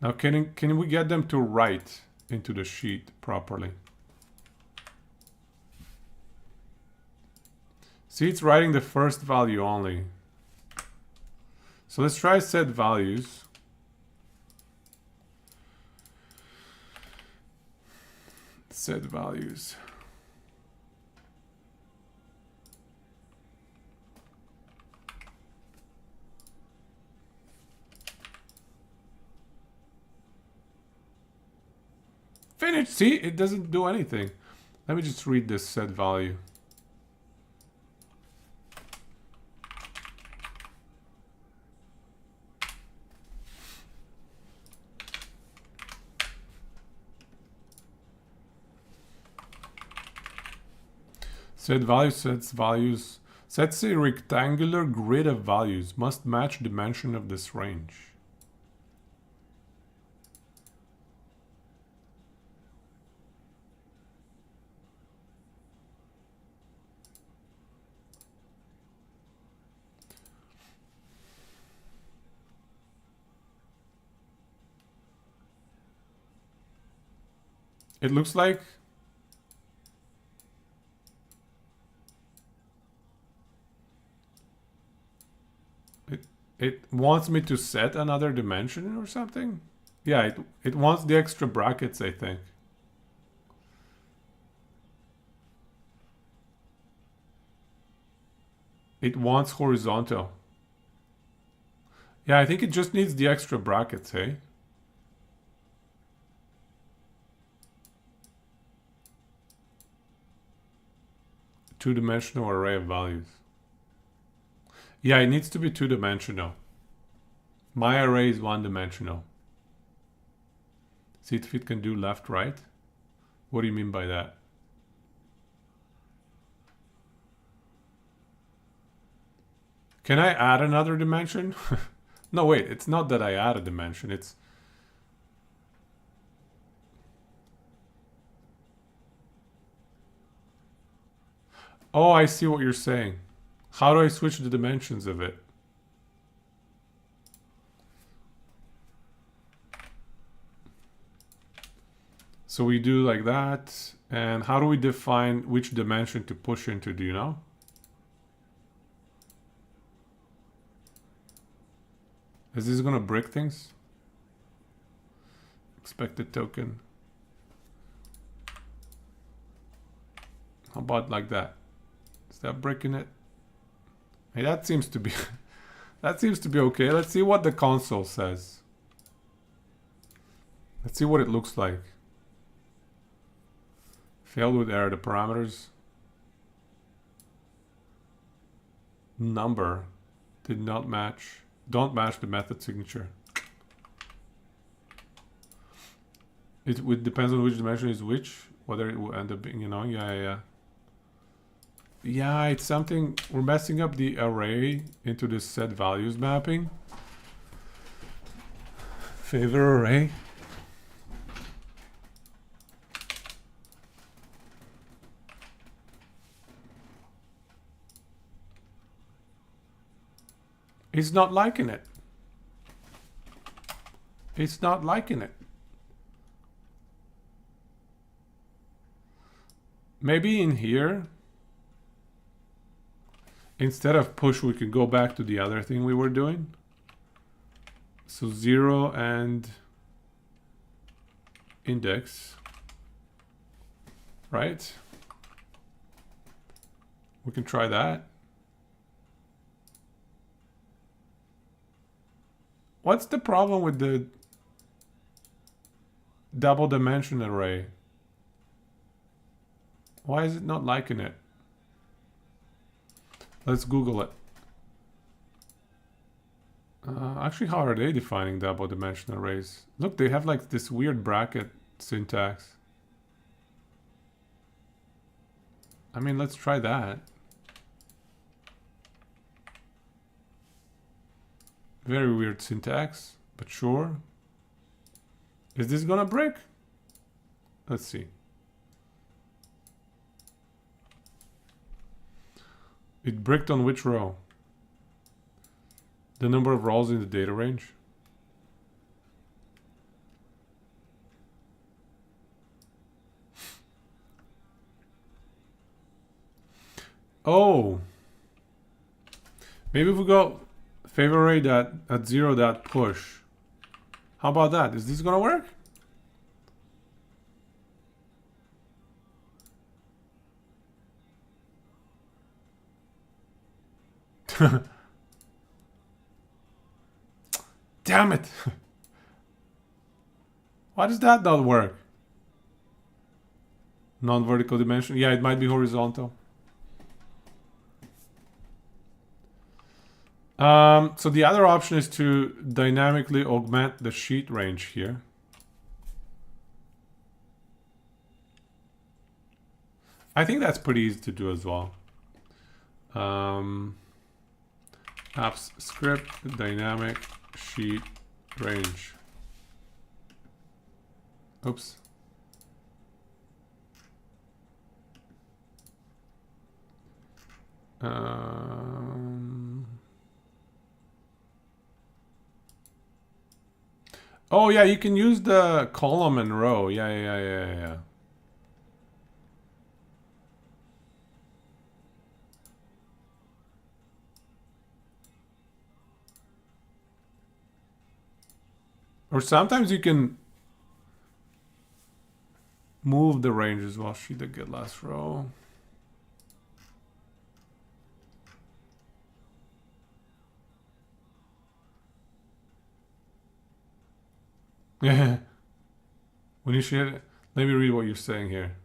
now can we get them to write into the sheet properly? See, it's writing the first value only. So let's try set values. Set values. Finish. See, it doesn't do anything. Let me just read this set value. Set value sets values. Sets a rectangular grid of values. Must match dimension of this range. It looks like it wants me to set another dimension or something. Yeah, it wants the extra brackets, I think. It wants horizontal. Yeah, I think it just needs the extra brackets, hey? Two-dimensional array of values. Yeah, it needs to be two-dimensional. My array is one-dimensional. See if it can do left, right. What do you mean by that? Can I add another dimension? No, wait, it's not that I add a dimension. It's... Oh, I see what you're saying. How do I switch the dimensions of it? So we do like that. And how do we define which dimension to push into? Do you know? Is this gonna break things? Expected token. How about like that? Is that breaking it? Hey, that seems to be that seems to be okay. Let's see what the console says. Let's see what it looks like. Failed with error. The parameters number did not match. Don't match the method signature. It depends on which dimension is which. whether it will end up being, yeah, it's something, we're messing up the array into this set values mapping. Favor array. It's not liking it. It's not liking it. Maybe in here, instead of push, we could go back to the other thing we were doing. So 0 and index, right? We can try that. What's the problem with the double dimension array? Why is it not liking it? Let's Google it. Actually, how are they defining double dimension arrays? Look, they have like this weird bracket syntax. I mean, let's try that. Very weird syntax, but sure. Is this gonna break? Let's see. It bricked on which row? The number of rows in the data range. Oh. Maybe if we go favor array dot at 0 dot push. How about that? Is this gonna work? Damn it! Why does that not work? Non-vertical dimension. Yeah, it might be horizontal. So the other option is to dynamically augment the sheet range here. I think that's pretty easy to do as well. Apps script dynamic sheet range. Oops. Oh yeah, you can use the column and row. Yeah. Or sometimes you can move the range as well. Sheet that get last row. Yeah. When you share, let me read what you're saying here.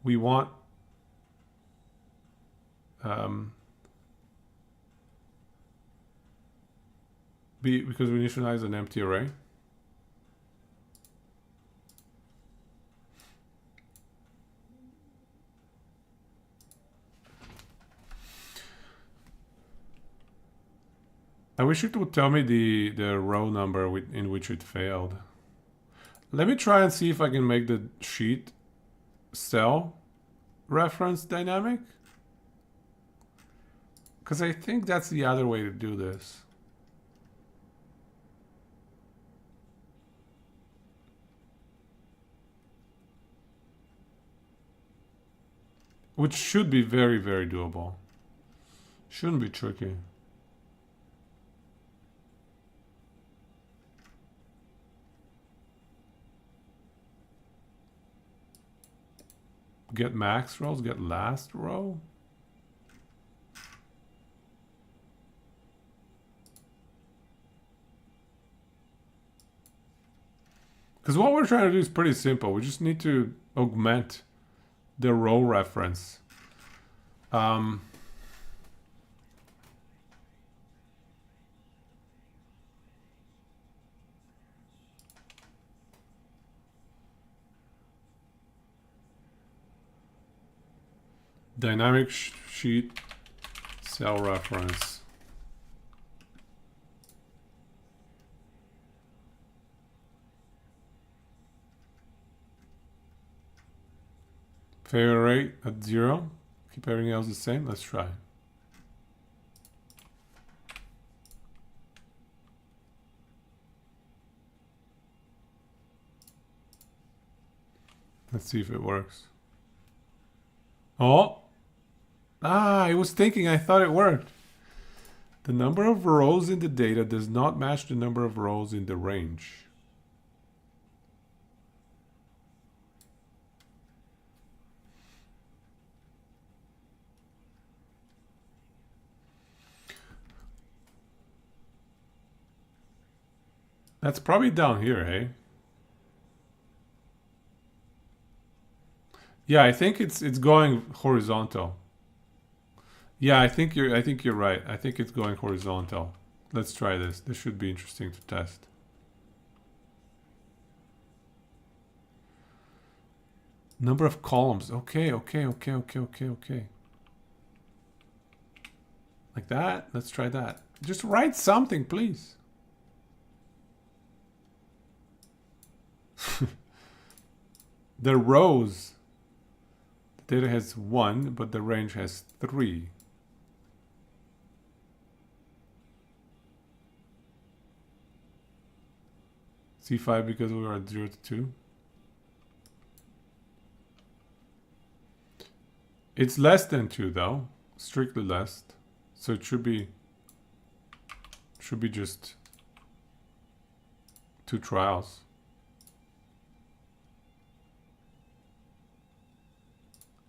We want because we initialize an empty array. I wish it would tell me the row number in which it failed. Let me try and see if I can make the sheet cell reference dynamic. Because I think that's the other way to do this. Which should be very, very doable. Shouldn't be tricky. Get max rows, get last row. Because what we're trying to do is pretty simple. We just need to augment the row reference. Dynamic sheet cell reference. Failure rate at 0. Keep everything else the same. Let's try. Let's see if it works. Oh! Ah, I was thinking, I thought it worked. The number of rows in the data does not match the number of rows in the range. That's probably down here, hey? Yeah, I think it's going horizontal. Yeah, I think you're right. I think it's going horizontal. Let's try this. This should be interesting to test. Number of columns. Okay. Like that. Let's try that. Just write something, please. The rows. The data has 1, but the range has 3. C5 because we were at 0 to 2. It's less than 2 though. Strictly less. So it should be just 2 trials.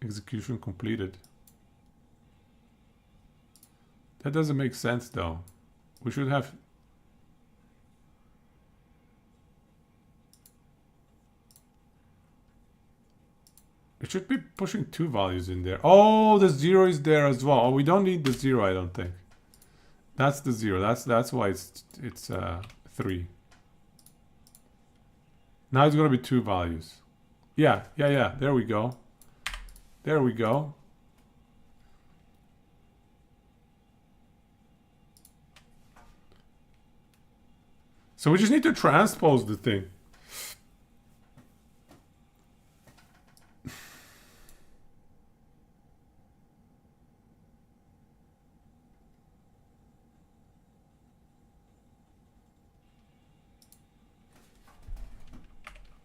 Execution completed. That doesn't make sense though. We should have... It should be pushing 2 values in there. Oh, the 0 is there as well. Oh, we don't need the 0, I don't think. That's the 0. That's why it's 3. Now it's gonna be 2 values. Yeah. There we go. There we go. So we just need to transpose the thing.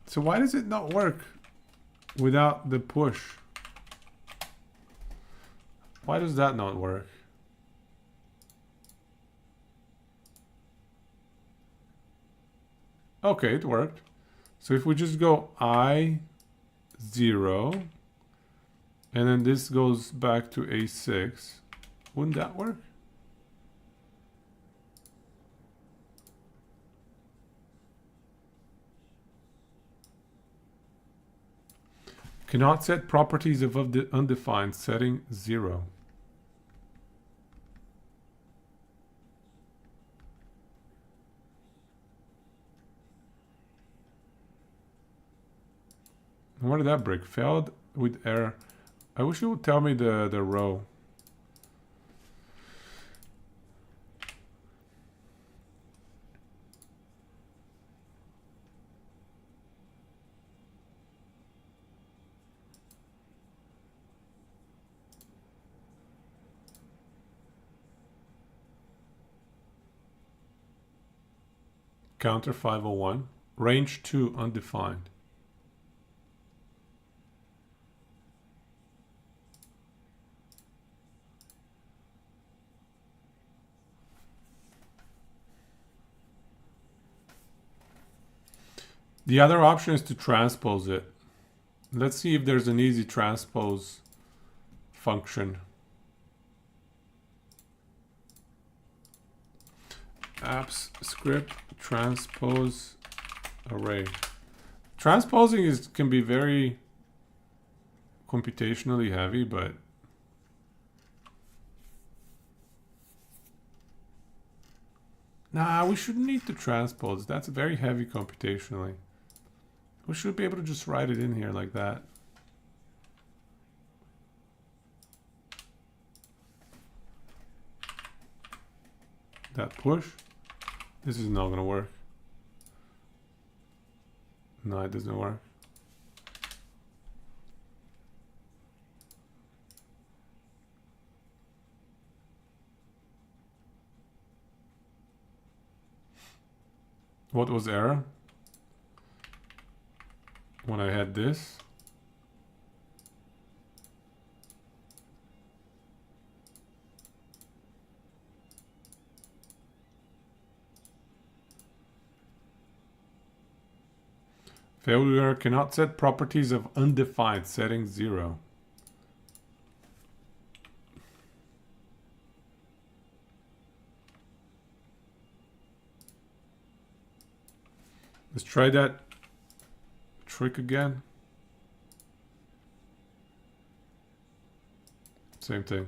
So why does it not work without the push? Why does that not work? Okay, it worked. So if we just go I 0 and then this goes back to A6, wouldn't that work? Cannot set properties above the undefined, setting 0. Where did that break? Failed with error. I wish you would tell me the row. Counter 501. Range 2 undefined. The other option is to transpose it. Let's see if there's an easy transpose function. Apps script transpose array. Transposing can be very computationally heavy, but nah, we shouldn't need to transpose. That's very heavy computationally. We should be able to just write it in here like that. that push. This is not gonna work. No, it doesn't work. What was error? When I had this. Failure cannot set properties of undefined, setting 0. Let's try that trick again. Same thing.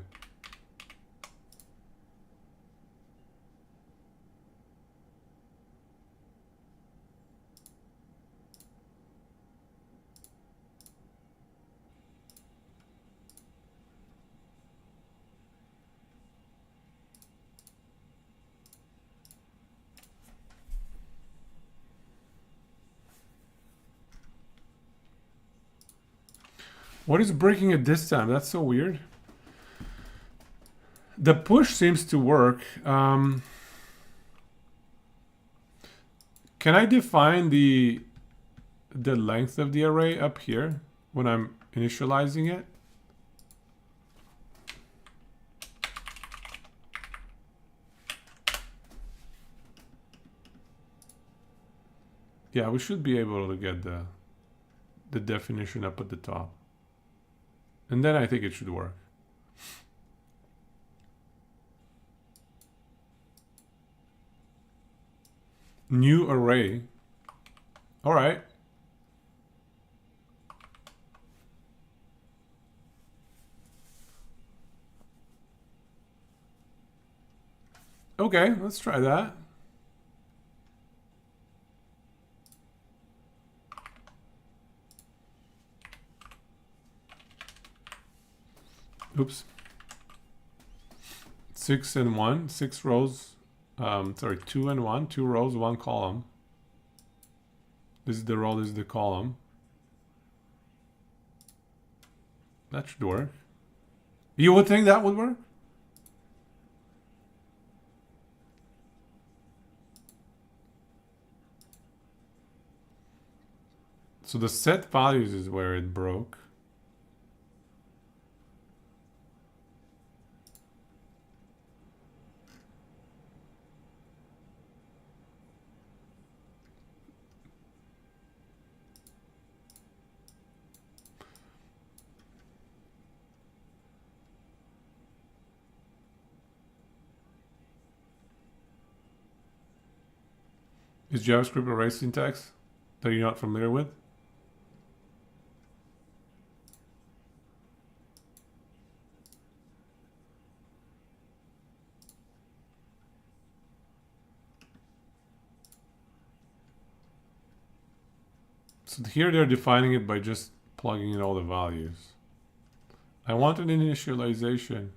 What is breaking it this time? That's so weird. The push seems to work. Can I define the length of the array up here when I'm initializing it? Yeah, we should be able to get the definition up at the top. And then I think it should work. New array. All right. Okay, let's try that. Oops. 6 and 1, 6 rows. Sorry, 2 and 1, 2 rows, 1 column. This is the row, this is the column. That should work. You would think that would work? So the set values is where it broke. Is JavaScript array syntax that you're not familiar with? So here they're defining it by just plugging in all the values. I want an initialization.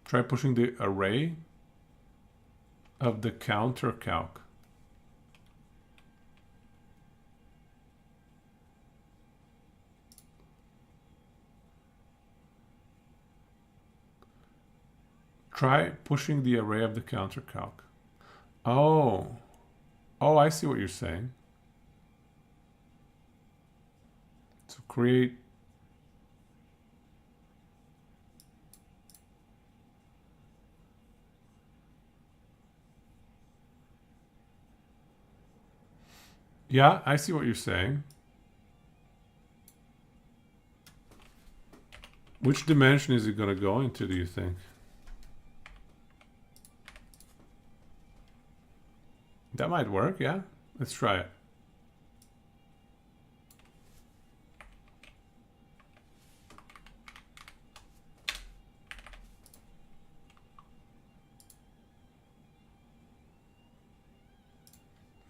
Try pushing the array of the counter calc. Try pushing the array of the counter calc. Oh, I see what you're saying. So create. Yeah, I see what you're saying. Which dimension is it going to go into, do you think? That might work, yeah. Let's try it.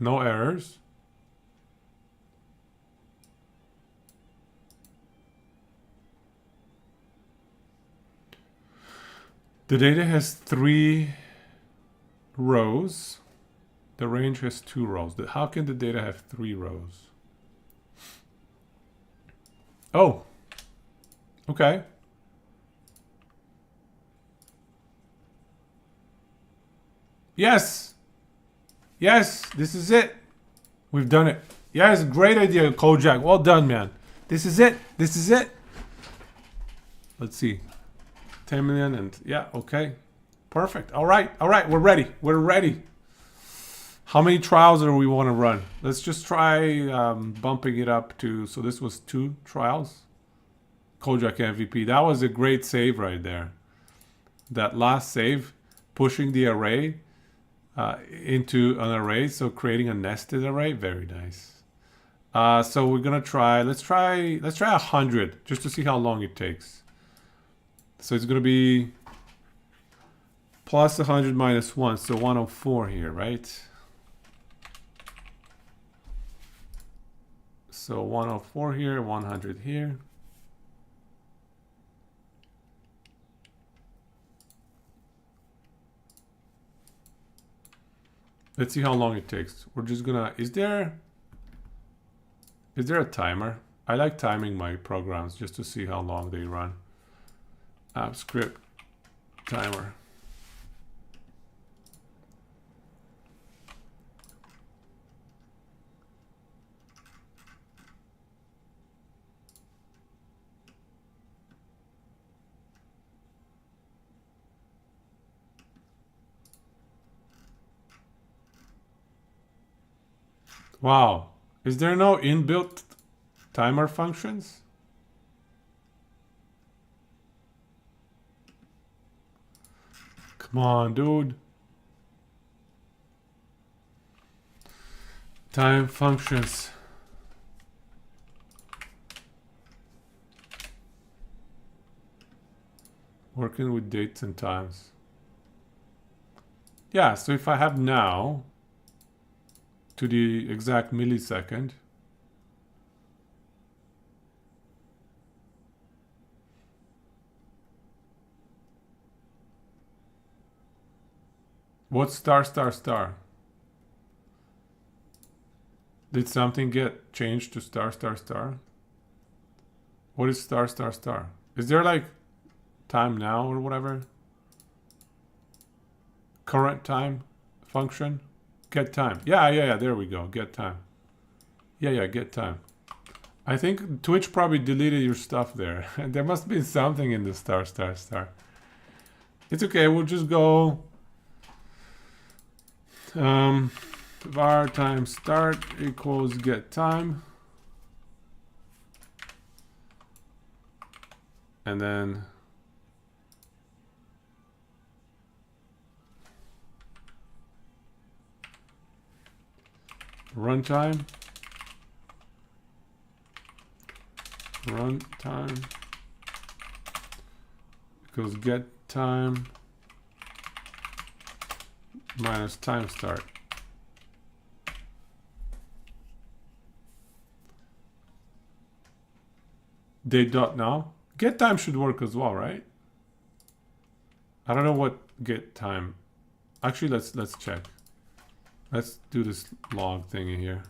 No errors. The data has 3 rows. The range has 2 rows. How can the data have 3 rows? Oh, okay. Yes. Yes, this is it. We've done it. Yes, great idea, Kojak. Well done, man. This is it. This is it. Let's see. 10 million and yeah, okay. Perfect. All right. All right. We're ready. We're ready. How many trials do we want to run? Let's just try bumping it up to, so this was 2 trials. Kojak MVP. That was a great save right there. That last save, pushing the array into an array, so creating a nested array. Very nice. So we're gonna try, let's try 100 just to see how long it takes. So it's gonna be plus 100 minus 1, so 104 here, right? So 104 here, 100 here. Let's see how long it takes. We're just gonna, is there a timer? I like timing my programs just to see how long they run. App script timer. Wow. Is there no inbuilt timer functions? Come on, dude. Time functions. Working with dates and times. Yeah, so if I have now to the exact millisecond, what's star star star? Did something get changed to star star star? What is star star star? Is there like time now or whatever? Current time function? Get time. Yeah, there we go. Get time. Yeah, get time. I think Twitch probably deleted your stuff there. There must be something in the star star star. It's okay, we'll just go var time start equals get time. And then runtime equals get time minus time start. Date dot now. Get time should work as well, right? I don't know what get time. Actually, let's check. Let's do this log thing in here.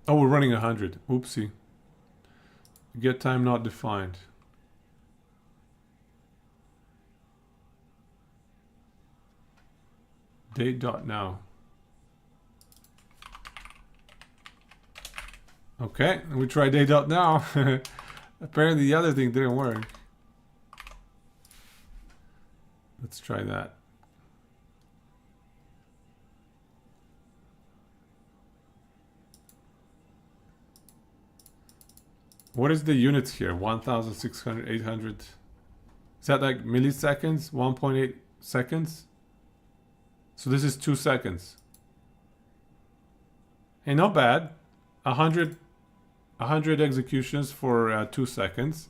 Oh, we're running 100. Oopsie. Get time not defined. Date dot now. Okay, we tried date dot now. Apparently the other thing didn't work. Let's try that. What is the units here? 1,600, 800. Is that like milliseconds? 1.8 seconds? So this is 2 seconds. Hey, not bad. 100 executions for 2 seconds.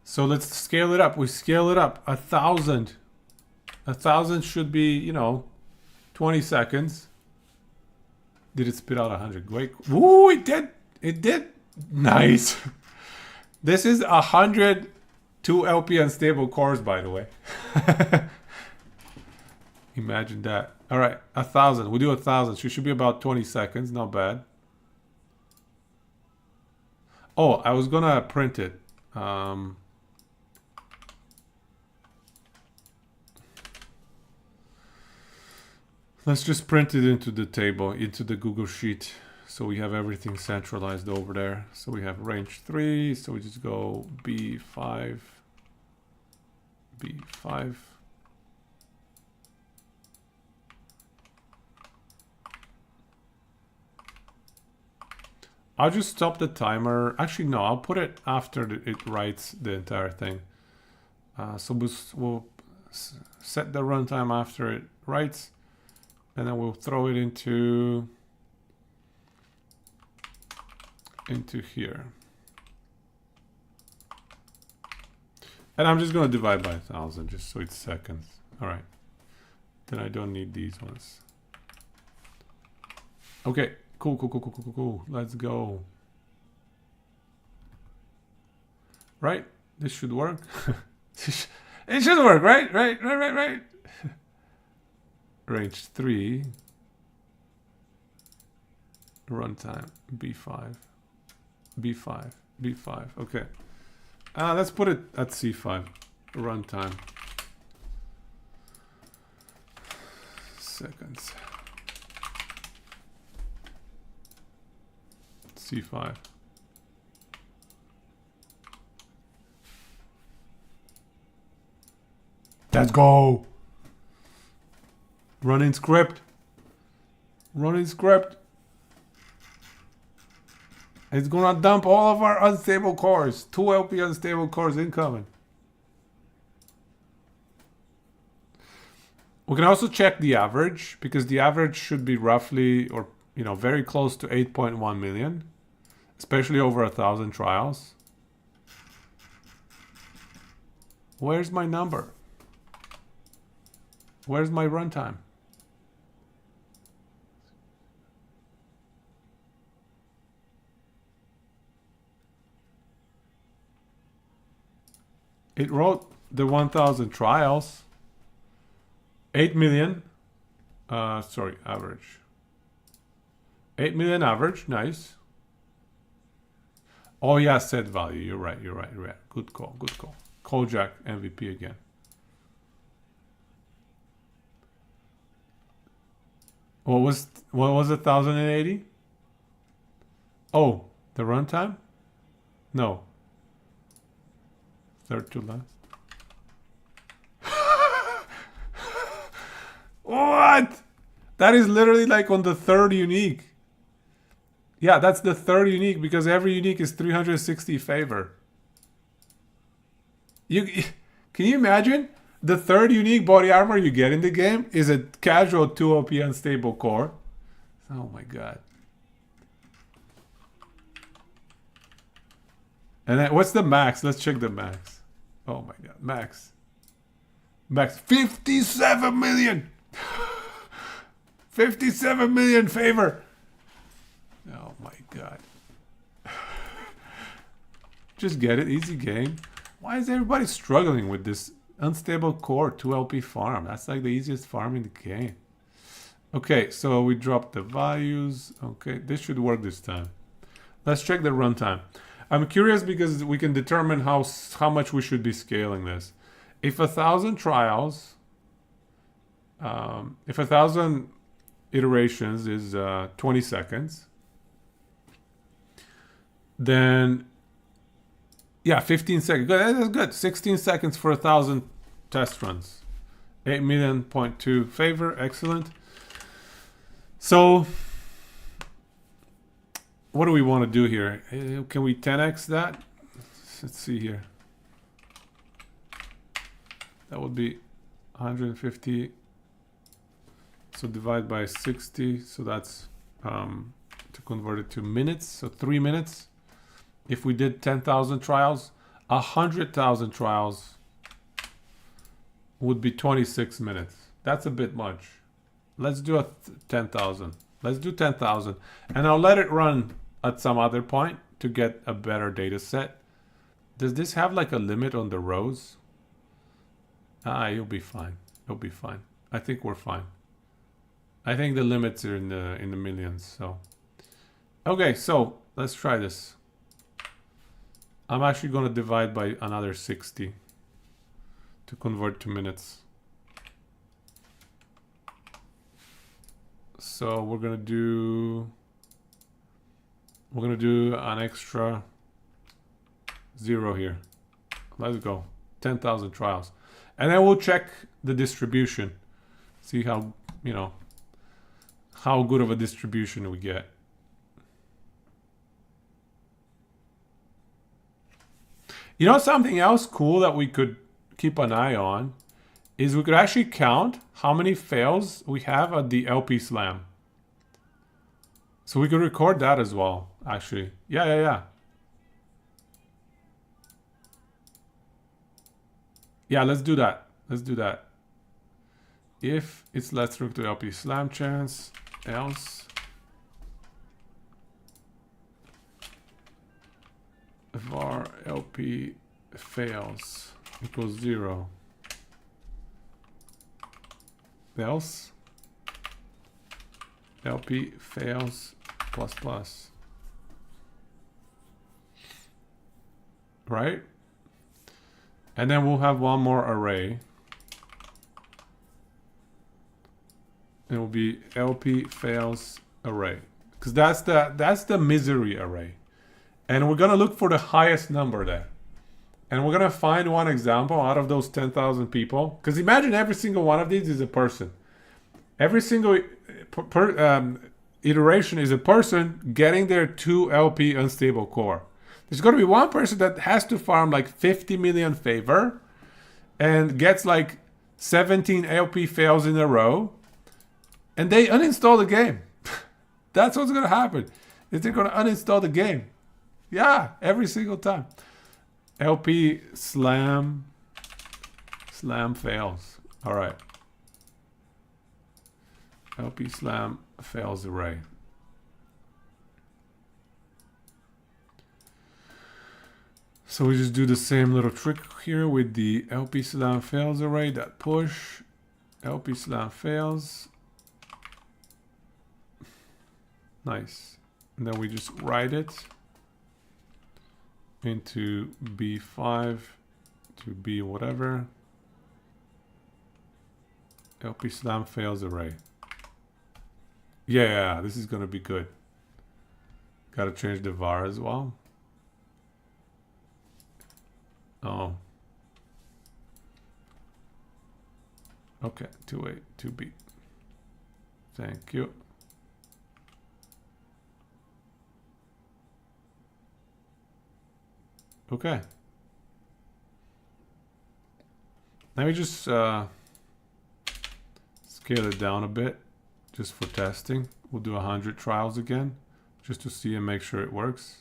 So let's scale it up. We scale it up. 1,000. 1,000 should be, 20 seconds. Did it spit out 100? Great. Ooh, it did. It did. Nice. This is 100 2 LP unstable cores, by the way. Imagine that. All right, 1,000. We do 1,000. So it should be about 20 seconds. Not bad. Oh, I was gonna print it. Let's just print it into the table, into the Google Sheet. So we have everything centralized over there. So we have range 3. So we just go B5. B5. I'll just stop the timer. Actually, no, I'll put it after it writes the entire thing. So we'll set the runtime after it writes, and then we'll throw it into here. And I'm just going to divide by 1,000 just so it's seconds. All right. Then I don't need these ones. Okay. Cool. Let's go. Right? This should work. It should work, right? Right. Range 3. Runtime. B5. B5. Okay. Let's put it at C5. Runtime. Seconds. C5. Let's go. Running script. It's gonna dump all of our unstable cores. 2 LP unstable cores incoming. We can also check the average, because the average should be roughly, or very close to 8.1 million, especially over 1,000 trials. Where's my number? Where's my runtime? It wrote the 1,000 trials. 8 million. Average. 8 million average. Nice. Oh yeah, set value. You're right. Good call. Kojak MVP again. What was 1,080? Oh, the runtime? No. Third to last. What? That is literally like on the third unique. Yeah, that's the third unique, because every unique is 360 favor. Can you imagine? The third unique body armor you get in the game is a casual 2 OP unstable core. Oh my god. And then what's the max? Let's check the max. Oh my god, max 57 million. 57 million favor. Oh my god. Just get it, easy game. Why is everybody struggling with this unstable core 2 LP farm? That's like the easiest farm in the game. Okay, so we dropped the values. Okay, this should work this time. Let's check the runtime. I'm curious because we can determine how much we should be scaling this. If 1,000 trials, if 1,000 iterations is 20 seconds, then yeah, 15 seconds. Good, that's good. 16 seconds for 1,000 test runs. 8 million point 2 favor, excellent. So what do we want to do here? Can we 10x that? Let's see here. That would be 150. So divide by 60. So that's to convert it to minutes. So 3 minutes. If we did 10,000 trials, 100,000 trials would be 26 minutes. That's a bit much. Let's do a 10,000. Let's do 10,000. And I'll let it run at some other point to get a better data set. Does this have like a limit on the rows? You'll be fine. You'll be fine. I think we're fine. I think the limits are in the millions, so. Okay, so let's try this. I'm actually going to divide by another 60 to convert to minutes. So we're going to do an extra 0 here. Let's go. 10,000 trials. And then we'll check the distribution. See how, you know, how good of a distribution we get. You know, something else cool that we could keep an eye on is we could actually count how many fails we have at the LP slam. So we could record that as well, actually. Yeah. Yeah, let's do that. Let's do that. If it's let's look to LP slam chance, else var LP fails equals 0. Else LP fails plus plus. Right? And then we'll have one more array. It will be LP fails array, because that's the misery array. And we're going to look for the highest number there. And we're going to find one example out of those 10,000 people. Because imagine every single one of these is a person. Every single iteration is a person getting their 2 LP unstable core. There's going to be one person that has to farm like 50 million favor and gets like 17 LP fails in a row. And they uninstall the game. That's what's going to happen. Is they're going to uninstall the game. Yeah, every single time. LP slam fails. All right. LP slam fails array. So we just do the same little trick here with the LP slam fails array. That push. LP slam fails. Nice. And then we just write it into B5 to B whatever. LP slam fails array. Yeah, this is gonna be good. Gotta change the var as well. Oh. Okay, 2A, 2B. Thank you. Okay. Let me just scale it down a bit just for testing. We'll do 100 trials again just to see and make sure it works.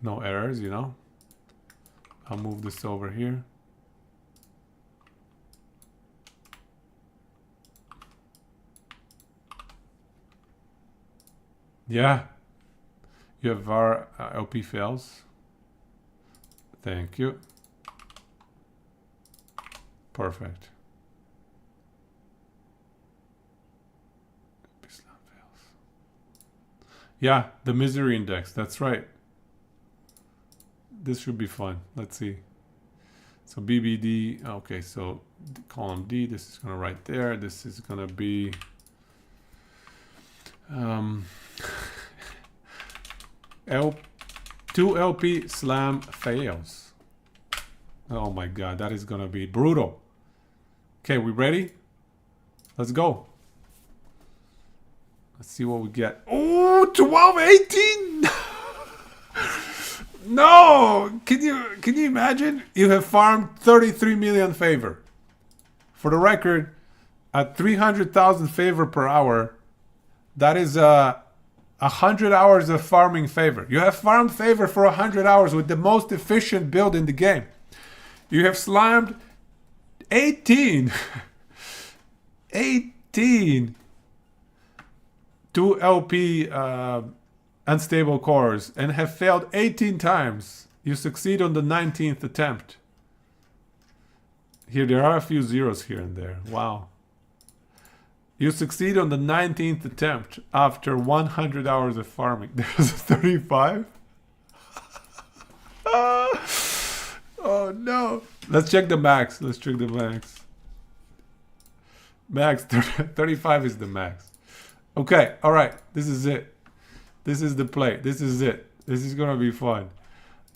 No errors, you know. I'll move this over here. Yeah, you have var LP fails. Thank you. Perfect. LP slam fails. Yeah, the misery index. That's right. This should be fun. Let's see. So BBD. Okay, so column D. This is gonna right there. This is gonna be. 2 LP slam fails. Oh my god, that is gonna be brutal. Okay, we ready? Let's go. Let's see what we get. Oh, 1218. No, can you imagine? You have farmed 33 million favor. For the record, at 300,000 favor per hour, that is 100 hours of farming favor. You have farmed favor for 100 hours with the most efficient build in the game. You have slammed 18! 18! 2 LP unstable cores and have failed 18 times. You succeed on the 19th attempt. Here, there are a few zeros here and there. Wow. You succeed on the 19th attempt after 100 hours of farming. There's a 35? Oh no. Let's check the max. Let's check the max. Max, 35 is the max. Okay, alright. This is it. This is the play. This is it. This is gonna be fun.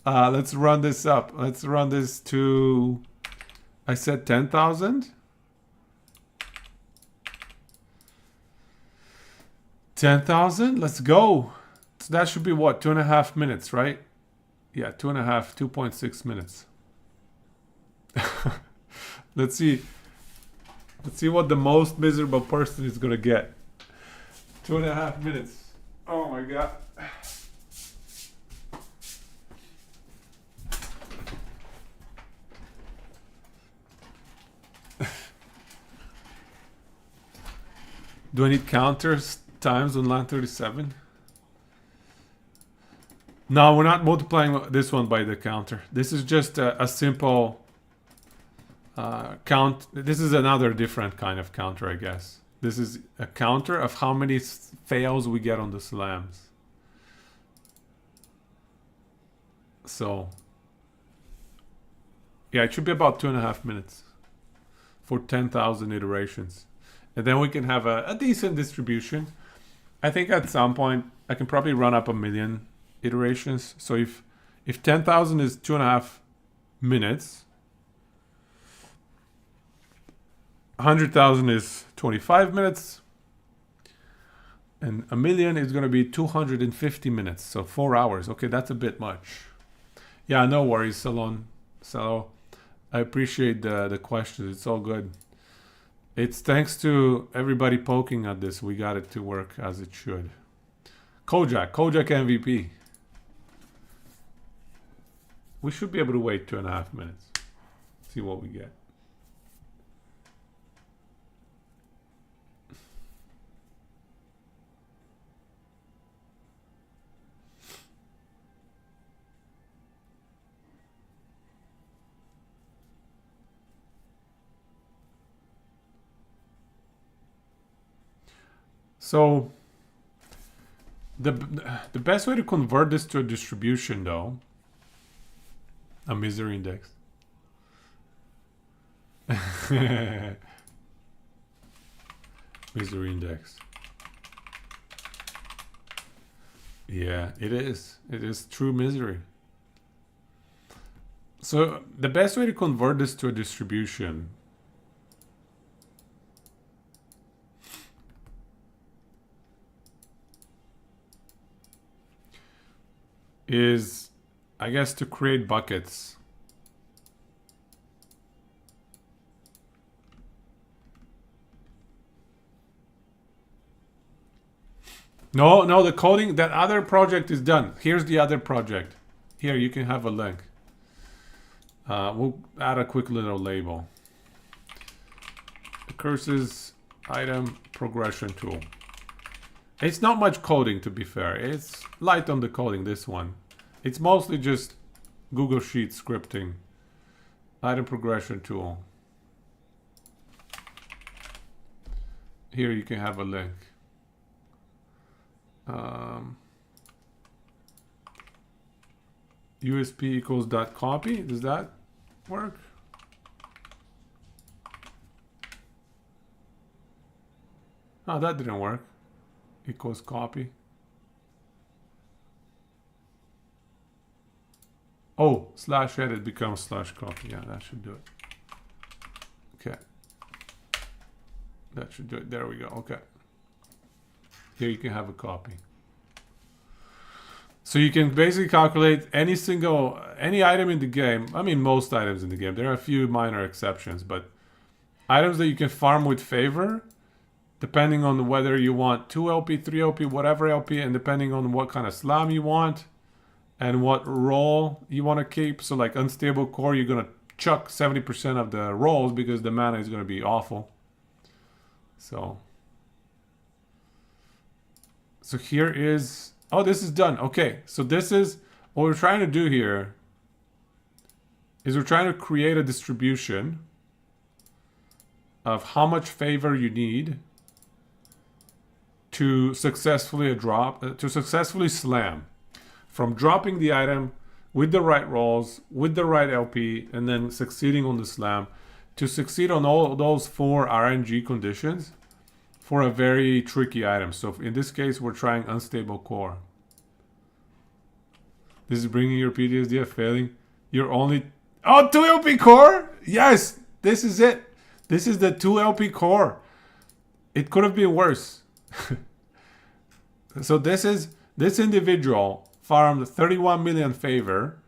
Let's run this up. Let's run this to... I said 10,000? 10,000? Let's go. So that should be what? 2.5 minutes, right? Yeah, 2.6 minutes. Let's see. Let's see what the most miserable person is gonna get. 2.5 minutes. Oh my god. Do I need counters times on line 37? No, we're not multiplying this one by the counter. This is just a simple count. This is another different kind of counter, I guess. This is a counter of how many fails we get on the slams. So, yeah, it should be about 2.5 minutes for 10,000 iterations. And then we can have a decent distribution. I think at some point I can probably run up 1 million iterations. So if 10,000 is 2.5 minutes, 100,000 is 25 minutes, and 1 million is going to be 250 minutes. So 4 hours. Okay, that's a bit much. Yeah, no worries, Salon. So I appreciate the questions. It's all good. It's thanks to everybody poking at this. We got it to work as it should. Kojak MVP. We should be able to wait 2.5 minutes. See what we get. So the best way to convert this to a distribution, though, a misery index. Misery index. Yeah, it is. It is true misery. So the best way to convert this to a distribution is, I guess, to create buckets. No, the coding, that other project is done. Here's the other project. Here, you can have a link. We'll add a quick little label. Curses item progression tool. It's not much coding, to be fair. It's light on the coding, this one. It's mostly just Google Sheets scripting. Item progression tool. Here you can have a link. USP equals dot copy. Does that work? Oh, that didn't work. Equals copy. Oh, slash edit becomes slash copy. Yeah, that should do it. Okay. That should do it. There we go. Okay. Here you can have a copy. So you can basically calculate any item in the game. I mean, most items in the game. There are a few minor exceptions, but items that you can farm with favor, depending on whether you want 2 LP, 3 LP, whatever LP, and depending on what kind of slam you want and what role you want to keep. So like unstable core, you're going to chuck 70% of the rolls because the mana is going to be awful. So here is, oh, this is done. Okay, so this is what we're trying to do here is we're trying to create a distribution of how much favor you need to successfully slam, from dropping the item with the right rolls, with the right LP, and then succeeding on the slam, to succeed on all those 4 RNG conditions for a very tricky item. So in this case, we're trying unstable core. This is bringing your PTSD, failing. You're only... Oh, 2 LP core? Yes, this is it. This is the 2 LP core. It could have been worse. So this individual farmed 31 million favor,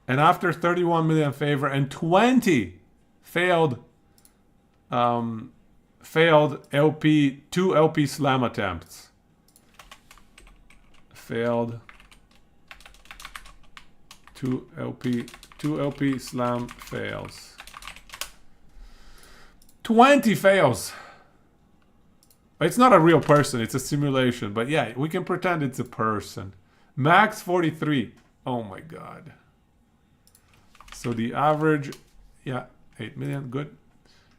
and after 31 million favor and 20 failed LP 2 LP slam attempts. Failed 2 LP slam fails. 20 fails. It's not a real person, it's a simulation. But yeah, we can pretend it's a person. Max 43. Oh my god. So the average, yeah, 8 million, good.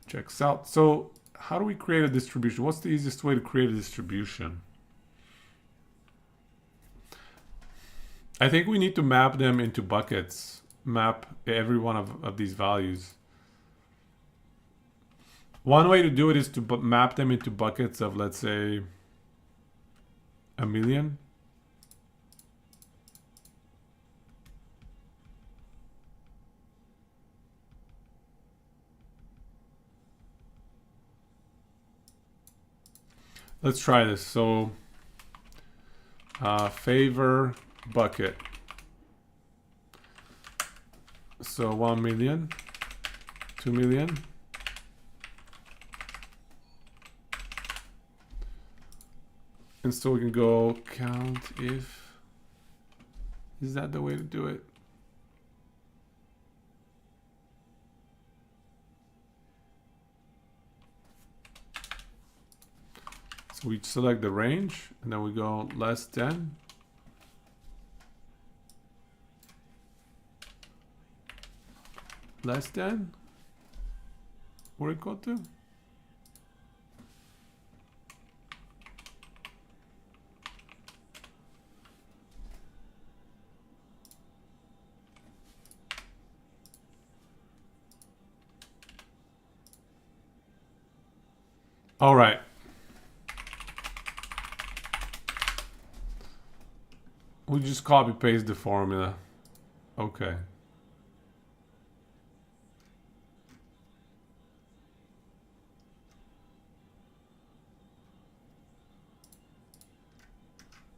Checks out. So how do we create a distribution? What's the easiest way to create a distribution? I think we need to map them into buckets. Map every one of these values. One way to do it is to map them into buckets of, let's say, 1 million. Let's try this. So, favor bucket. So 1 million, 2 million. And so we can go count if. Is that the way to do it? So we select the range and then we go less than. Less than. Where it go to? All right. We just copy paste the formula. Okay.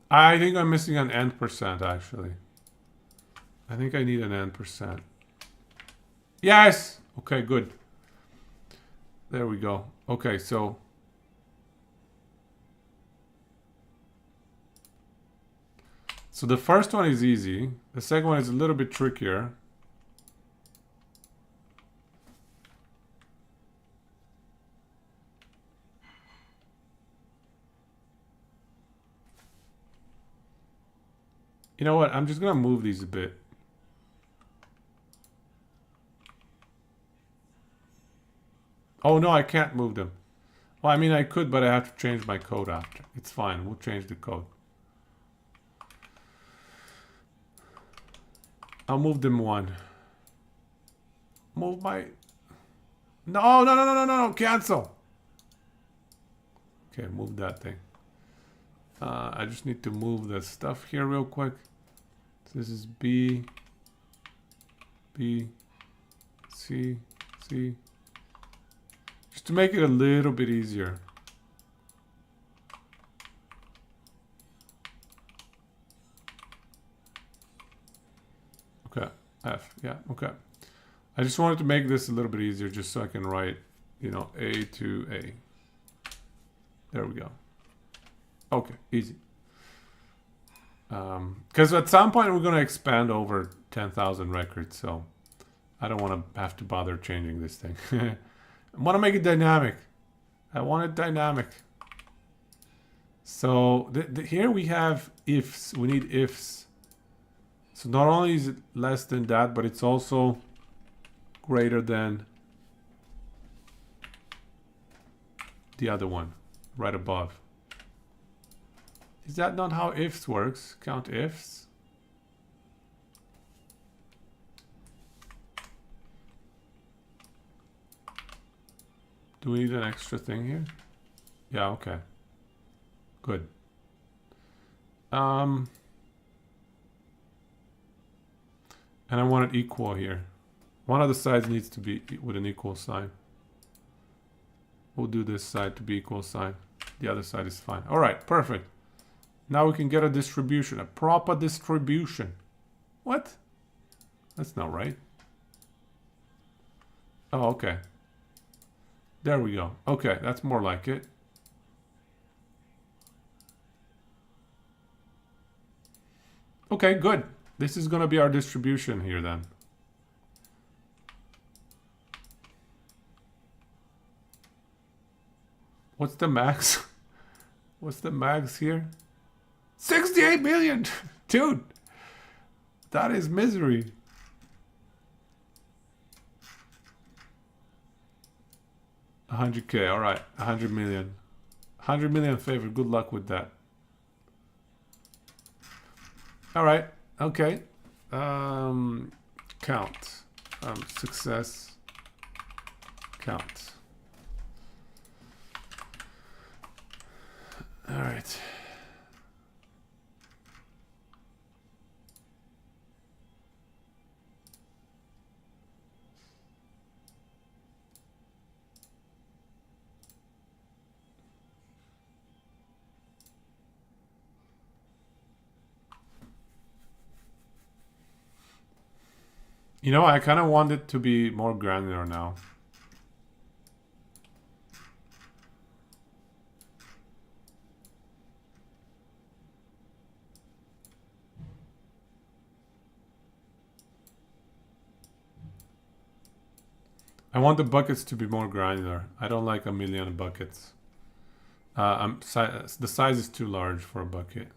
I think I'm missing an end percent actually. I think I need an end percent. Yes! Okay, good. There we go. Okay, so the first one is easy. The second one is a little bit trickier. You know what? I'm just gonna move these a bit. Oh no, I can't move them. Well, I mean I could, but I have to change my code after. It's fine, we'll change the code. I'll move them one. Move my... No, cancel! Okay, move that thing. I just need to move the stuff here real quick. So this is B, B, C, C. Just to make it a little bit easier. Okay, F, yeah, okay. I just wanted to make this a little bit easier just so I can write, you know, A to A. There we go. Okay, easy. Because at some point we're going to expand over 10,000 records, so I don't want to have to bother changing this thing. I want to make it dynamic. I want it dynamic. So here we have ifs. We need ifs. So not only is it less than that, but it's also greater than the other one right above. Is that not how ifs works? Count ifs. Do we need an extra thing here? Yeah, okay. Good. And I want it equal here. One of the sides needs to be with an equal sign. We'll do this side to be equal sign. The other side is fine. All right, perfect. Now we can get a distribution, a proper distribution. What? That's not right. Oh, okay. There we go. Okay, that's more like it. Okay, good. This is going to be our distribution here then. What's the max? What's the max here? 68 million! Dude! That is misery. $100K, alright. 100 million. 100 million favor. Good luck with that. Alright, okay. Count. Success. Count. Alright. You know, I kind of want it to be more granular now. I want the buckets to be more granular. I don't like a million buckets. The size is too large for a bucket.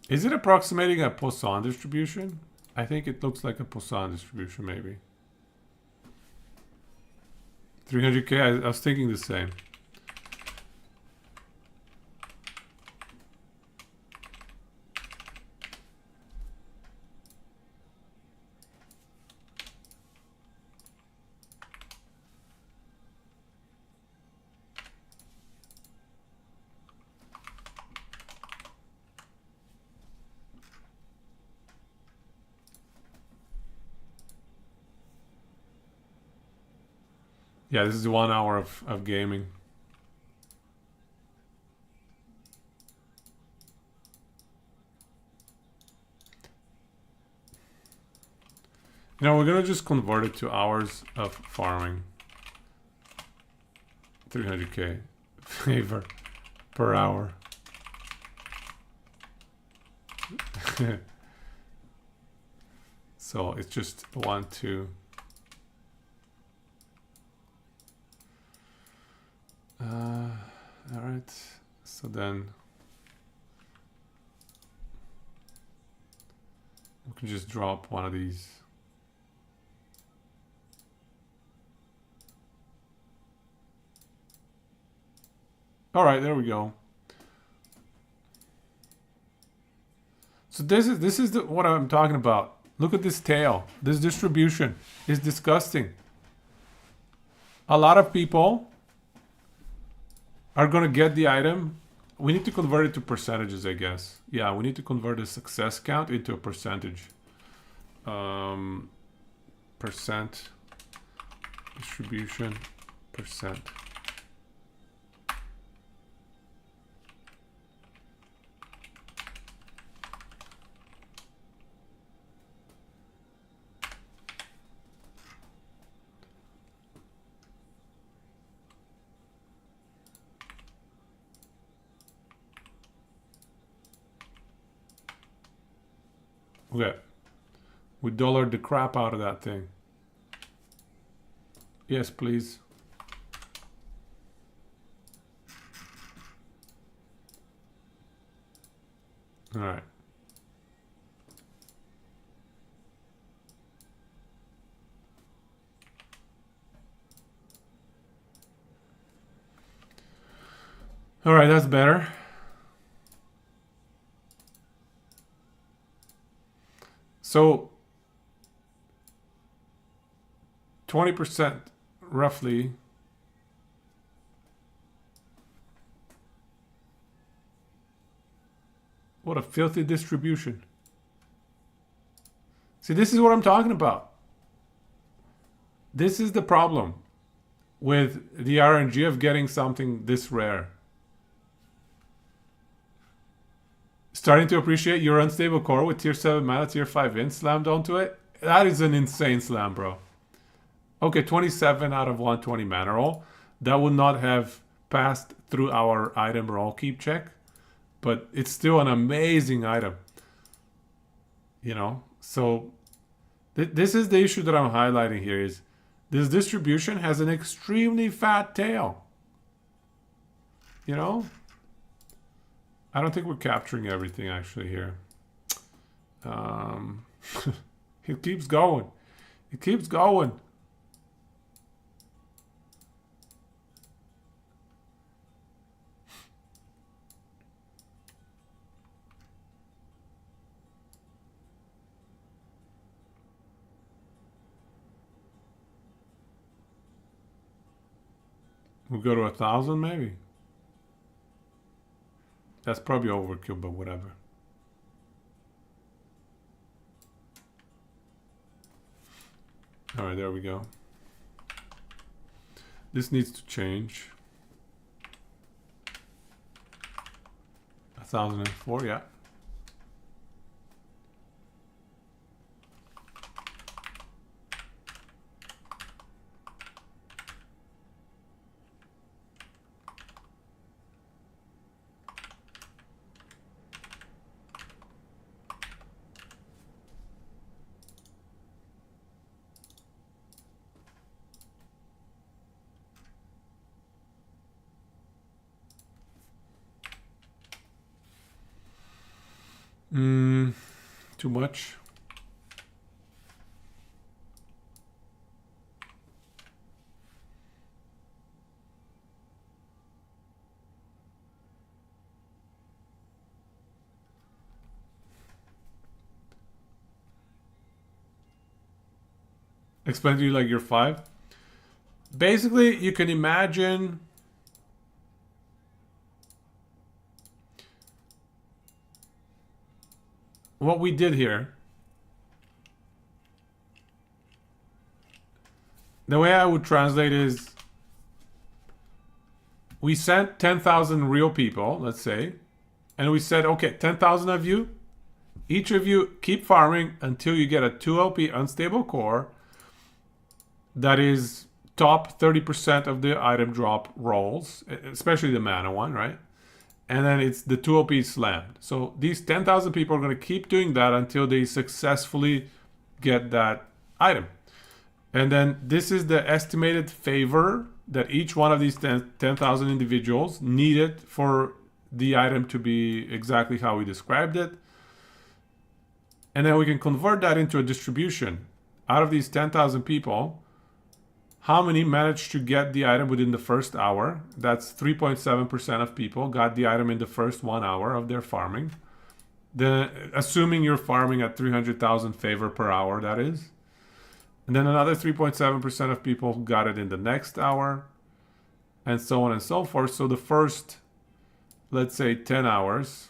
Is it approximating a Poisson distribution? I think it looks like a Poisson distribution, maybe. 300K, I was thinking the same. Yeah, this is 1 hour of gaming. You know, we're gonna just convert it to hours of farming. 300K favor per hour. So it's just 1, 2. All right, so then we can just drop one of these. All right, there we go. So this is what I'm talking about. Look at this tail. This distribution is disgusting. A lot of people are going to get the item. We need to convert it to percentages, I guess. Yeah, we need to convert a success count into a percentage. Percent distribution percent. Okay. We dollared the crap out of that thing. Yes, please. All right. All right, that's better. So 20% roughly. What a filthy distribution. See, this is what I'm talking about. This is the problem with the RNG of getting something this rare. Starting to appreciate your unstable core with tier 7 mana, tier 5 in slammed onto it. That is an insane slam, bro. Okay, 27 out of 120 mana roll. That would not have passed through our item roll keep check, but it's still an amazing item. You know, so this is the issue that I'm highlighting here is this distribution has an extremely fat tail. You know? I don't think we're capturing everything actually here. It keeps going. It keeps going. We'll go to 1,000 maybe. That's probably overkill, but whatever. All right, there we go. This needs to change. 1,004, yeah. Too much. Explain to you like you're 5. Basically, you can imagine what we did here. The way I would translate is we sent 10,000 real people, let's say, and we said, okay, 10,000 of you, each of you keep farming until you get a 2 LP unstable core that is top 30% of the item drop rolls, especially the mana one, right? And then it's the 2 OP slammed. So these 10,000 people are going to keep doing that until they successfully get that item. And then this is the estimated favor that each one of these 10,000 individuals needed for the item to be exactly how we described it. And then we can convert that into a distribution. Out of these 10,000 people, how many managed to get the item within the first hour? That's 3.7% of people got the item in the first 1 hour of their farming. Assuming you're farming at 300,000 favor per hour, that is. And then another 3.7% of people got it in the next hour, and so on and so forth. So the first, let's say 10 hours,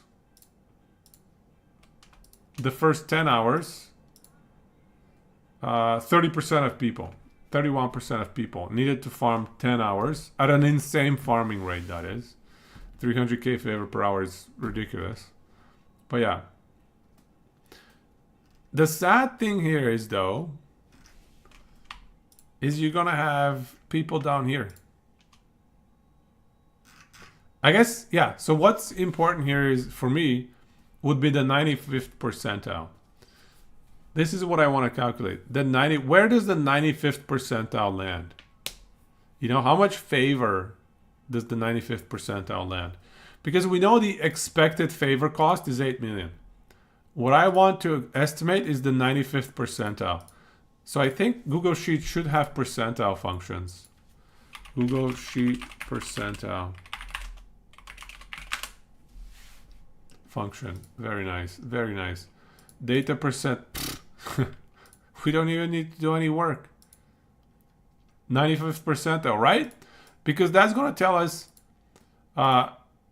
30% of people, 31% of people needed to farm 10 hours at an insane farming rate, that is. 300k favor per hour is ridiculous. But yeah. The sad thing here is, though, is you're gonna have people down here. I guess, yeah. So what's important here is, for me, would be the 95th percentile. This is what I want to calculate. The 90. Where does the 95th percentile land? You know, how much favor does the 95th percentile land? Because we know the expected favor cost is 8 million. What I want to estimate is the 95th percentile. So I think Google Sheet should have percentile functions. Google Sheet percentile function. Very nice. Very nice. Data percent. We don't even need to do any work. 95th percentile, right? Because that's going to tell us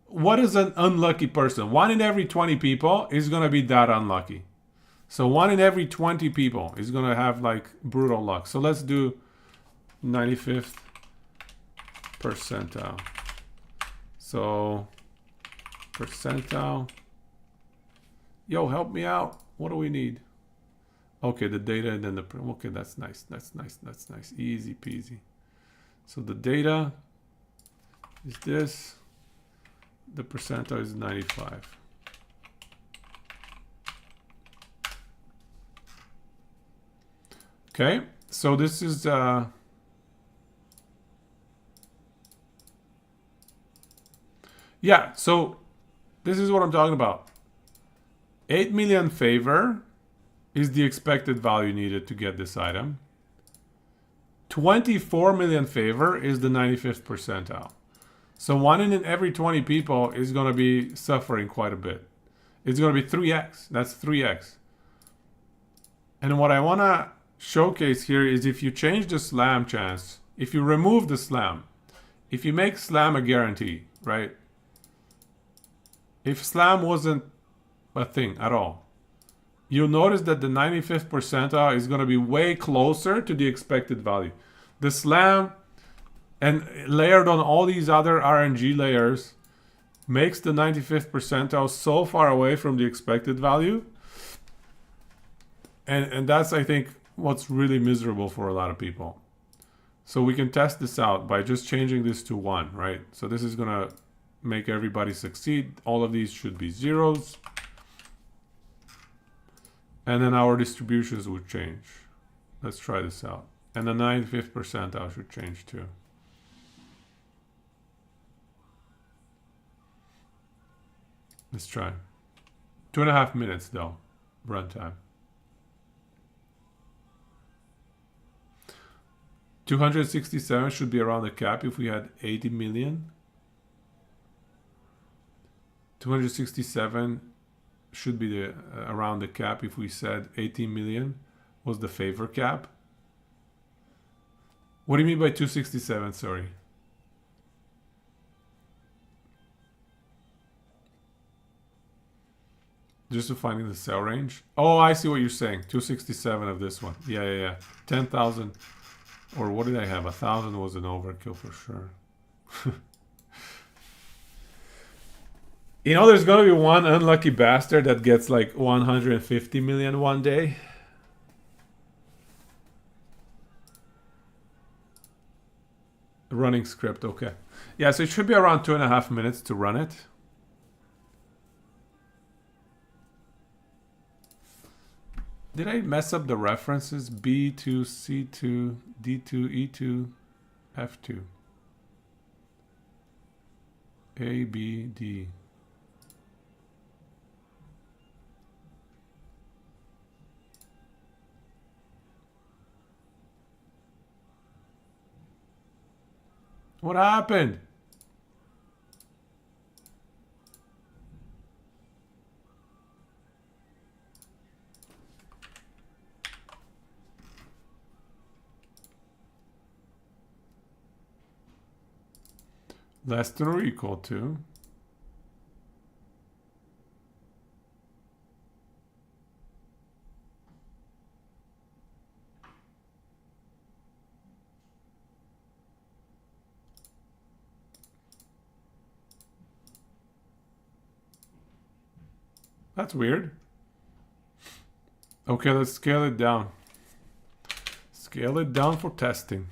what is an unlucky person. 1 in every 20 people is going to be that unlucky. So 1 in every 20 people is going to have like brutal luck. So let's do 95th percentile. So percentile. Yo, help me out. What do we need? Okay, the data and then the... Okay, that's nice. That's nice. That's nice. Easy peasy. So the data is this. The percentile is 95. Okay, so this is... yeah, so this is what I'm talking about. 8 million favor is the expected value needed to get this item. 24 million favor is the 95th percentile. So 1 in every 20 people is going to be suffering quite a bit. It's going to be 3x. That's 3x. And what I want to showcase here is if you change the slam chance, if you remove the slam, if you make slam a guarantee, right? If slam wasn't a thing at all, you'll notice that the 95th percentile is going to be way closer to the expected value. The slam and layered on all these other RNG layers makes the 95th percentile so far away from the expected value. And that's, I think, what's really miserable for a lot of people. So we can test this out by just changing this to 1, right? So this is going to make everybody succeed. All of these should be zeros. And then our distributions would change. Let's try this out. And the 95th percentile should change too. Let's try. 2.5 minutes though, runtime. 267 should be around the cap if we had 80 million. 267 should be the around the cap if we said 18 million was the favor cap. What do you mean by 267? Sorry. Just defining the sell range. Oh, I see what you're saying. 267 of this one. Yeah. 10,000. Or what did I have? 1,000 was an overkill for sure. You know, there's going to be one unlucky bastard that gets like 150 million one day. Running script, okay. Yeah, so it should be around 2.5 minutes to run it. Did I mess up the references? B2, C2, D2, E2, F2. A, B, D. What happened? Less than or equal to. That's weird. Okay, let's scale it down. Scale it down for testing.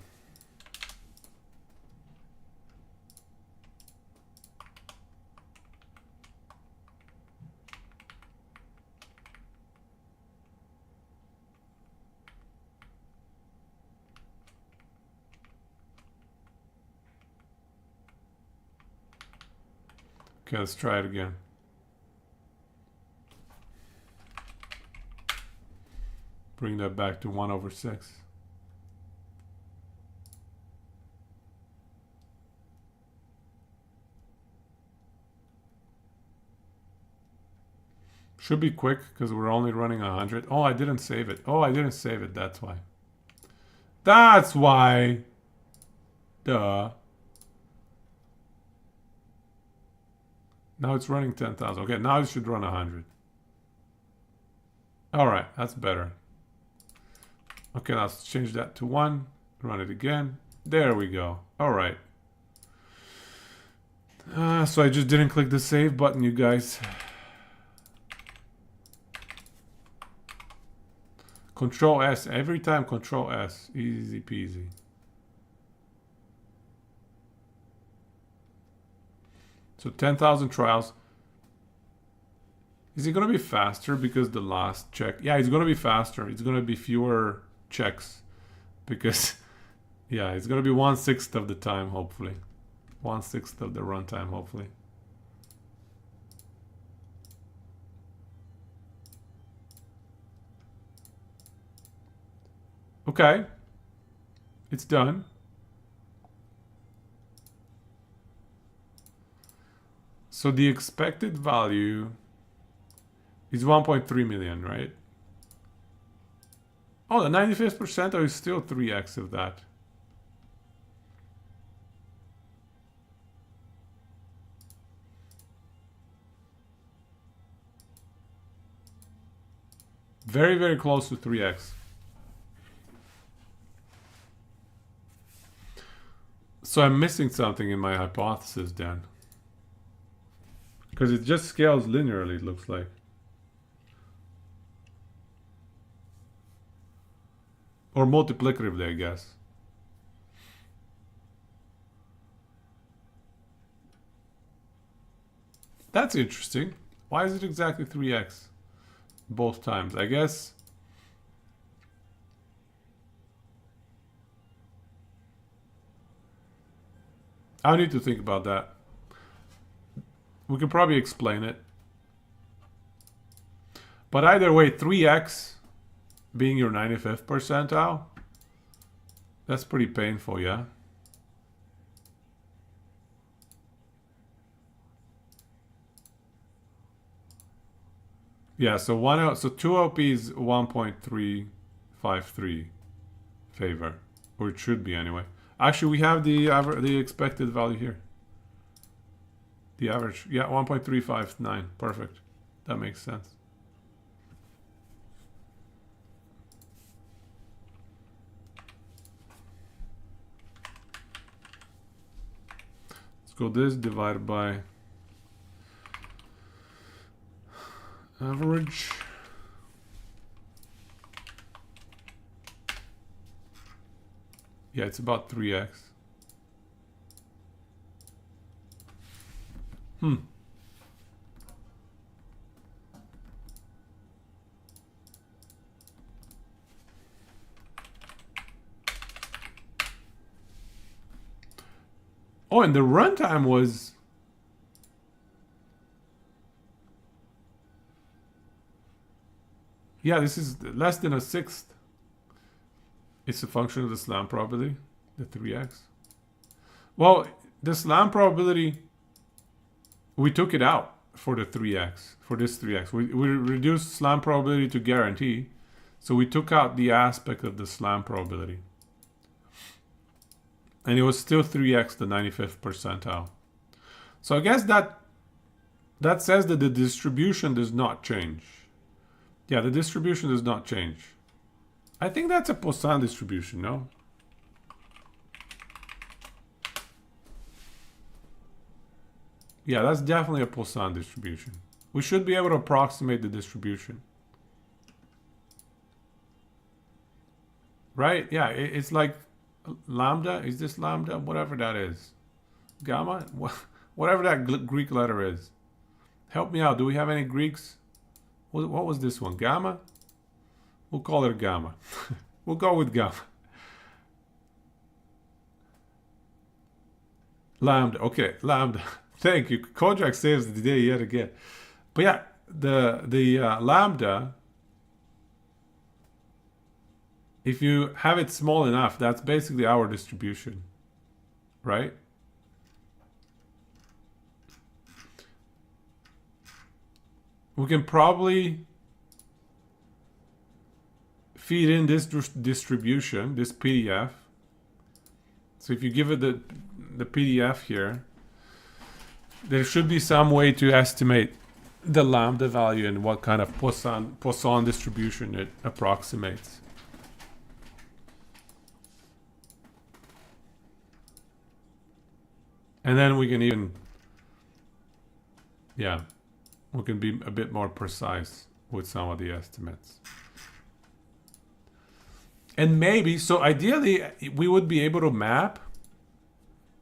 Okay, let's try it again. Bring that back to 1/6. Should be quick because we're only running 100. Oh, I didn't save it. Oh, I didn't save it. That's why. That's why. Duh. Now it's running 10,000. Okay, now it should run 100. All right, that's better. Okay, let's change that to 1. Run it again. There we go. All right. So I just didn't click the save button, you guys. Control S. Every time Control S. Easy peasy. So 10,000 trials. Is it going to be faster because the last check? Yeah, it's going to be faster. It's going to be fewer checks. Because, yeah, it's going to be 1/6 of the time, hopefully. 1/6 of the runtime, hopefully. Okay. It's done. So the expected value is 1.3 million, right? Oh, the 95th percentile is still 3x of that. Very, very close to 3x. So I'm missing something in my hypothesis then. Because it just scales linearly, it looks like. Or multiplicatively, I guess. That's interesting. Why is it exactly 3x? Both times, I guess. I need to think about that. We can probably explain it. But either way, 3x being your 95th percentile, that's pretty painful, yeah? Yeah, so 2 LP is 1.353 favor, or it should be anyway. Actually, we have the expected value here. The average, yeah, 1.359. Perfect. That makes sense. Let's go this divided by average. Yeah, it's about 3x. Oh, and the runtime was... Yeah, this is less than 1/6. It's a function of the slam probability, the 3x. Well, the slam probability, we took it out for the 3x, for this 3x. We reduced slam probability to guarantee, so we took out the aspect of the slam probability. And it was still 3x, the 95th percentile. So I guess that says that the distribution does not change. Yeah, the distribution does not change. I think that's a Poisson distribution, no? Yeah, that's definitely a Poisson distribution. We should be able to approximate the distribution. Right? Yeah, it's like lambda. Is this lambda? Whatever that is. Gamma? Whatever that Greek letter is. Help me out. Do we have any Greeks? What was this one? Gamma? We'll call it gamma. We'll go with gamma. Lambda. Okay, lambda. Thank you. Kojak saves the day yet again. But yeah, the lambda, if you have it small enough, that's basically our distribution, right? We can probably feed in this distribution, this PDF. So if you give it the PDF here, there should be some way to estimate the lambda value and what kind of Poisson distribution it approximates. And then we can even, yeah, we can be a bit more precise with some of the estimates. And maybe, so ideally, we would be able to map,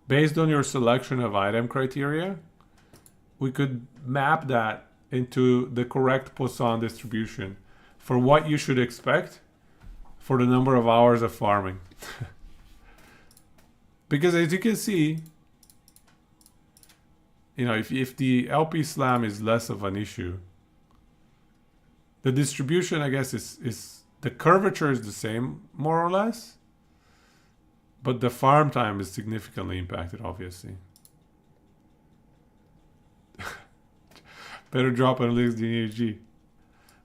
based on your selection of item criteria, we could map that into the correct Poisson distribution for what you should expect for the number of hours of farming. Because as you can see, you know, if the LP slam is less of an issue, the distribution, I guess, is the curvature is the same, more or less, but the farm time is significantly impacted, obviously. Better drop analytics than EHG,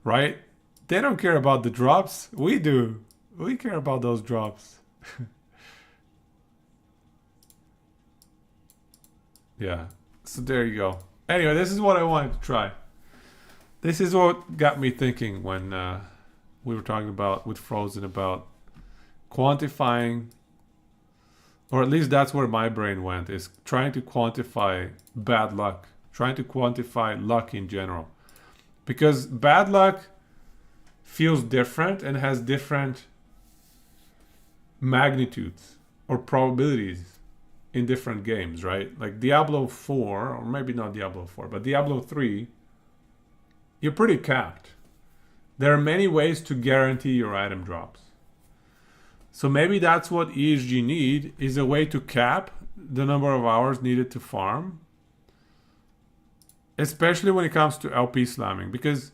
right? They don't care about the drops. We do. We care about those drops. Yeah. So there you go. Anyway, this is what I wanted to try. This is what got me thinking when we were talking about with Frozen about quantifying, or at least that's where my brain went, is trying to quantify bad luck, trying to quantify luck in general. Because bad luck feels different and has different magnitudes or probabilities in different games, right? Like Diablo 4, or maybe not Diablo 4, but Diablo 3, you're pretty capped. There are many ways to guarantee your item drops. So maybe that's what EHG need, is a way to cap the number of hours needed to farm, especially when it comes to LP slamming. Because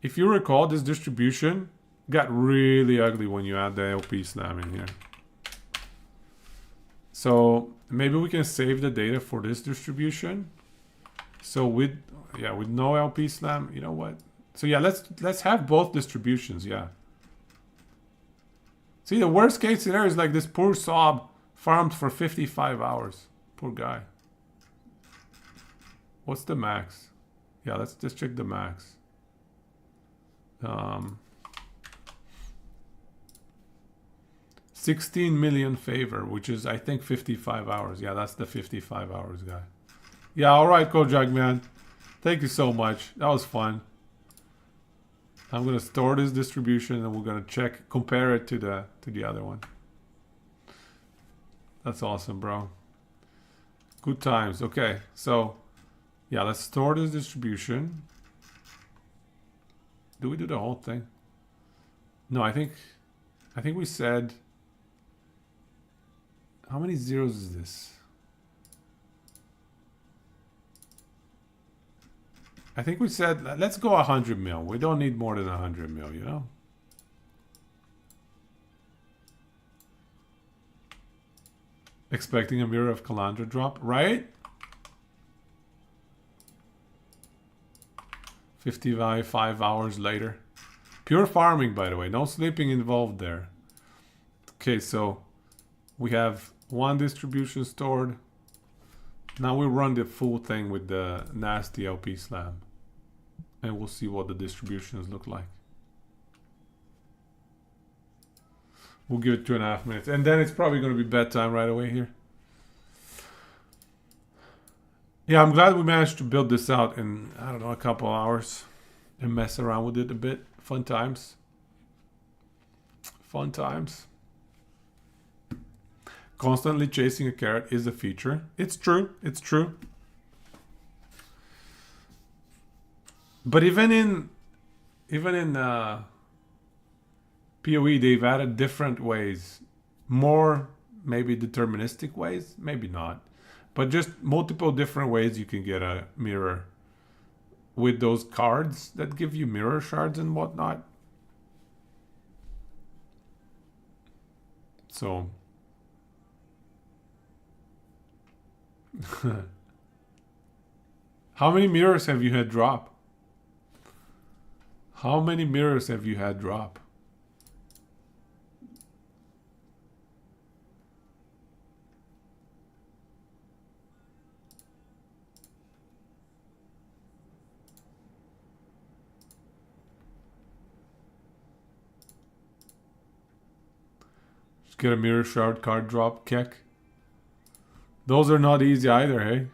if you recall, this distribution got really ugly when you add the LP slamming here. So maybe we can save the data for this distribution. So with no LP slam, you know what? So yeah, let's have both distributions, yeah. See, the worst case scenario is like this poor Sob farmed for 55 hours. Poor guy. What's the max? Yeah, let's just check the max. 16 million favor, which is, I think, 55 hours. Yeah, that's the 55 hours guy. Yeah, all right, Kojak, man. Thank you so much. That was fun. I'm going to store this distribution and we're going to check, compare it to the other one. That's awesome, bro. Good times. Okay, so, yeah, let's store this distribution. Do we do the whole thing? No, I think we said... How many zeros is this? I think we said, let's go 100 mil. We don't need more than 100 mil, you know? Expecting a Mirror of Calandra drop, right? 55 hours later. Pure farming, by the way. No sleeping involved there. Okay, so we have one distribution stored. Now we run the full thing with the nasty LP slam. And we'll see what the distributions look like. We'll give it 2.5 minutes. And then it's probably going to be bedtime right away here. Yeah, I'm glad we managed to build this out in, I don't know, a couple hours. And mess around with it a bit. Fun times. Fun times. Constantly chasing a carrot is a feature. It's true. It's true. But even in PoE, they've added different ways, more maybe deterministic ways, maybe not. But just multiple different ways you can get a mirror with those cards that give you mirror shards and whatnot. So how many mirrors have you had drop? How many mirrors have you had drop? Just get a mirror shard card drop, Keck. Those are not easy either, hey?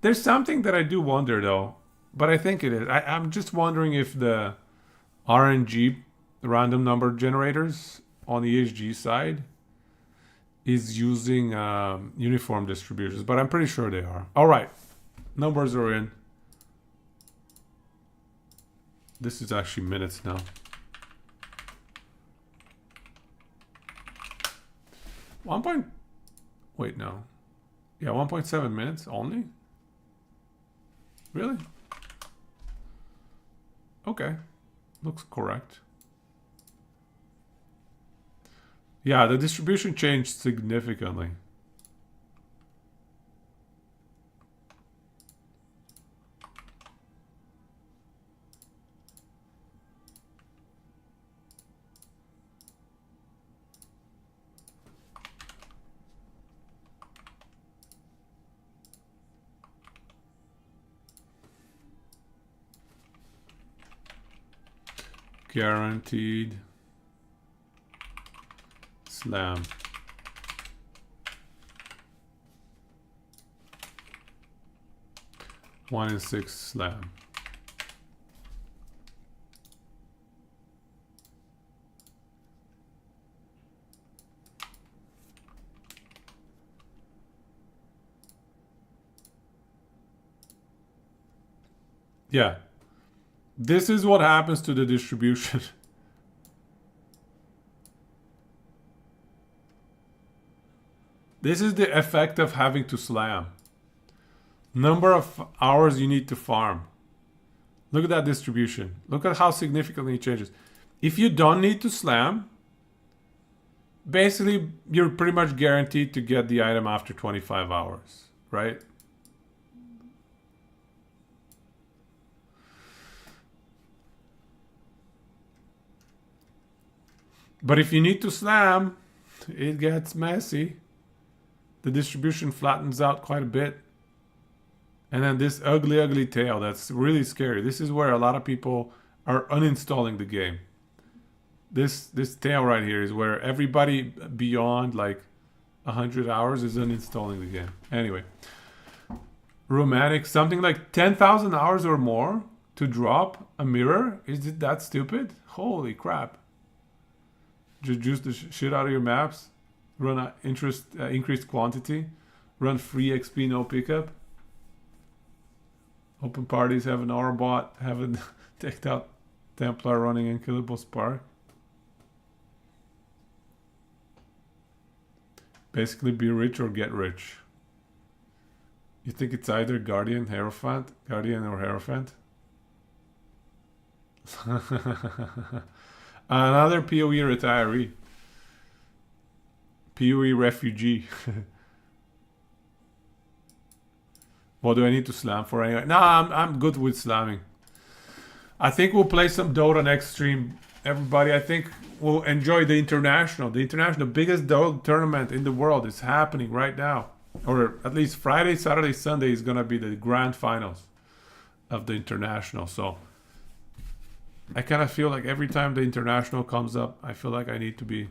There's something that I do wonder though, but I think it is. I'm just wondering if the RNG, the random number generators on the EHG side, is using uniform distributions, but I'm pretty sure they are. All right, numbers are in. This is actually minutes now. Wait, no. Yeah, 1.7 minutes only? Really? Okay. Looks correct. Yeah, the distribution changed significantly. Guaranteed slam. One in 6 slam. Yeah. This is what happens to the distribution. This is the effect of having to slam. Number of hours you need to farm. Look at that distribution. Look at how significantly it changes. If you don't need to slam, basically you're pretty much guaranteed to get the item after 25 hours, right? But if you need to slam, it gets messy. The distribution flattens out quite a bit. And then this ugly, ugly tail, that's really scary. This is where a lot of people are uninstalling the game. This tail right here is where everybody beyond like 100 hours is uninstalling the game. Anyway, romantic, something like 10,000 hours or more to drop a mirror? Is it that stupid? Holy crap. Just juice the shit out of your maps. Run a increased quantity. Run free XP, no pickup. Open parties, have an aura bot, have a decked out Templar running Unkillable Spark. Basically be rich or get rich. You think it's either Guardian, Hierophant? Guardian or Hierophant? Another PoE retiree. PoE refugee. What do I need to slam for anyway? No, I'm good with slamming. I think we'll play some Dota next stream, everybody. I think we'll enjoy the international. The international, biggest Dota tournament in the world is happening right now. Or at least Friday, Saturday, Sunday is going to be the grand finals of the international. So I kind of feel like every time the international comes up, I feel like I need to be,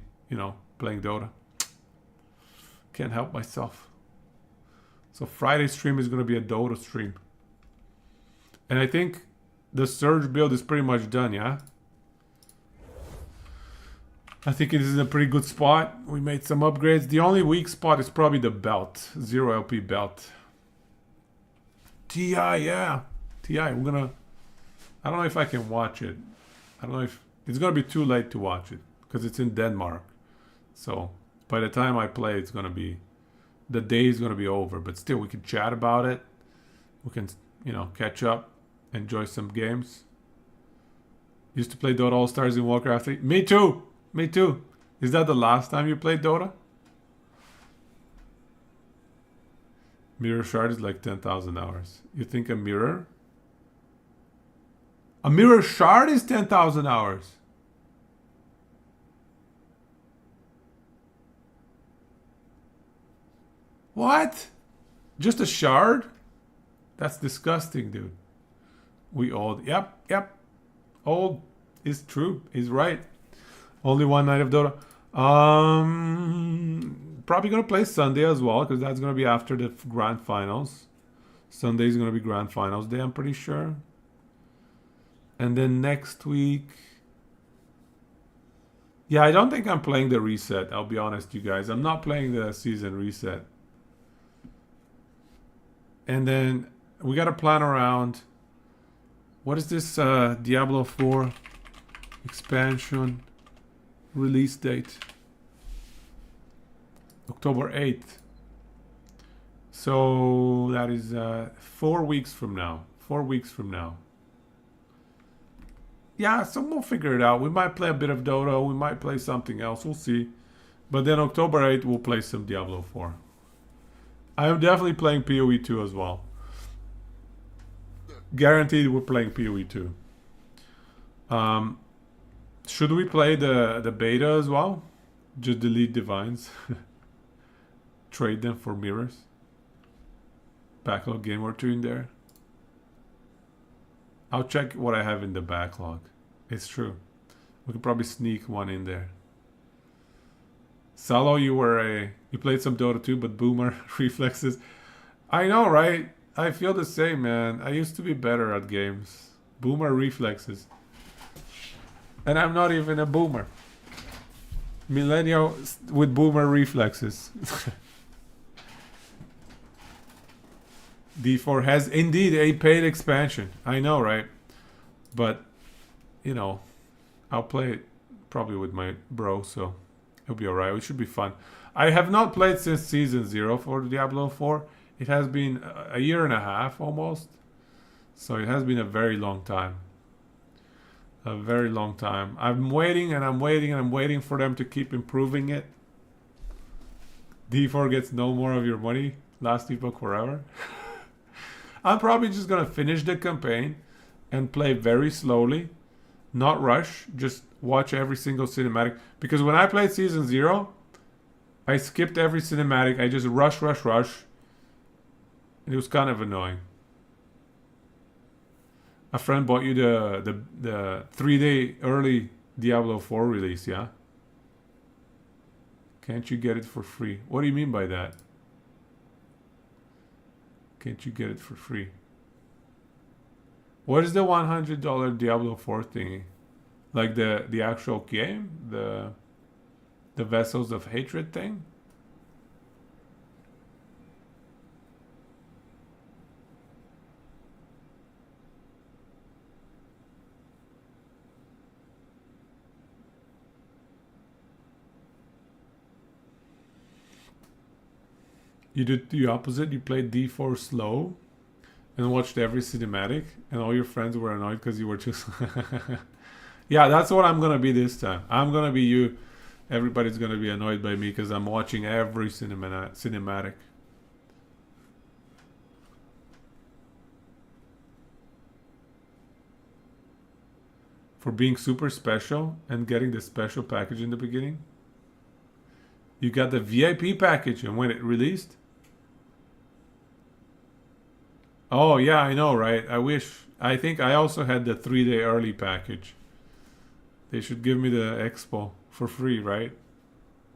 playing Dota. Can't help myself. So Friday's stream is going to be a Dota stream. And I think the Surge build is pretty much done, yeah? I think it is in a pretty good spot. We made some upgrades. The only weak spot is probably the belt. 0 LP belt. TI, yeah. TI, I don't know if I can watch it. I don't know if it's gonna be too late to watch it because it's in Denmark. So by the time I play, the day is gonna be over. But still, we can chat about it. We can, catch up, enjoy some games. Used to play Dota All Stars in Warcraft 3. Me too. Me too. Is that the last time you played Dota? Mirror Shard is like 10,000 hours. You think a mirror? A Mirror Shard is 10,000 hours. What? Just a shard? That's disgusting, dude. We old. Yep. Old is true. He's right. Only one night of Dota. Probably gonna play Sunday as well because that's gonna be after the grand finals. Sunday is gonna be grand finals day, I'm pretty sure. And then next week, yeah, I don't think I'm playing the reset. I'll be honest, you guys. I'm not playing the season reset. And then we gotta plan around. What is this Diablo 4 expansion release date? October 8th. So that is 4 weeks from now. 4 weeks from now. Yeah, so we'll figure it out. We might play a bit of Dota. We might play something else. We'll see. But then October 8th, we'll play some Diablo 4. I am definitely playing PoE 2 as well. Guaranteed we're playing PoE 2. Should we play the beta as well? Just delete divines. Trade them for mirrors. Backlog game or two in there. I'll check what I have in the backlog. It's true. We could probably sneak one in there. Salo, you played some Dota 2, but boomer reflexes. I know, right? I feel the same, man. I used to be better at games. Boomer reflexes. And I'm not even a boomer. Millennial with boomer reflexes. D4 has indeed a paid expansion. I know, right? But, I'll play it probably with my bro, so it'll be alright. It should be fun. I have not played since Season 0 for Diablo 4. It has been a year and a half almost. So it has been a very long time. A very long time. I'm waiting and I'm waiting and I'm waiting for them to keep improving it. D4 gets no more of your money. Last epoch forever. I'm probably just going to finish the campaign and play very slowly. Not rush. Just watch every single cinematic. Because when I played Season 0, I skipped every cinematic. I just rush. And it was kind of annoying. A friend bought you the 3-day early Diablo 4 release, yeah? Can't you get it for free? What do you mean by that? Can't you get it for free? What is the $100 Diablo 4 thingy? Like the actual game? The Vessels of Hatred thing? You did the opposite. You played D4 slow and watched every cinematic, and all your friends were annoyed because you were just... Yeah, that's what I'm going to be this time. I'm going to be you. Everybody's going to be annoyed by me because I'm watching every cinematic. For being super special and getting the special package in the beginning. You got the VIP package, and when it released... Oh, yeah, I know, right? I think I also had the 3-day early package. They should give me the expo for free, right?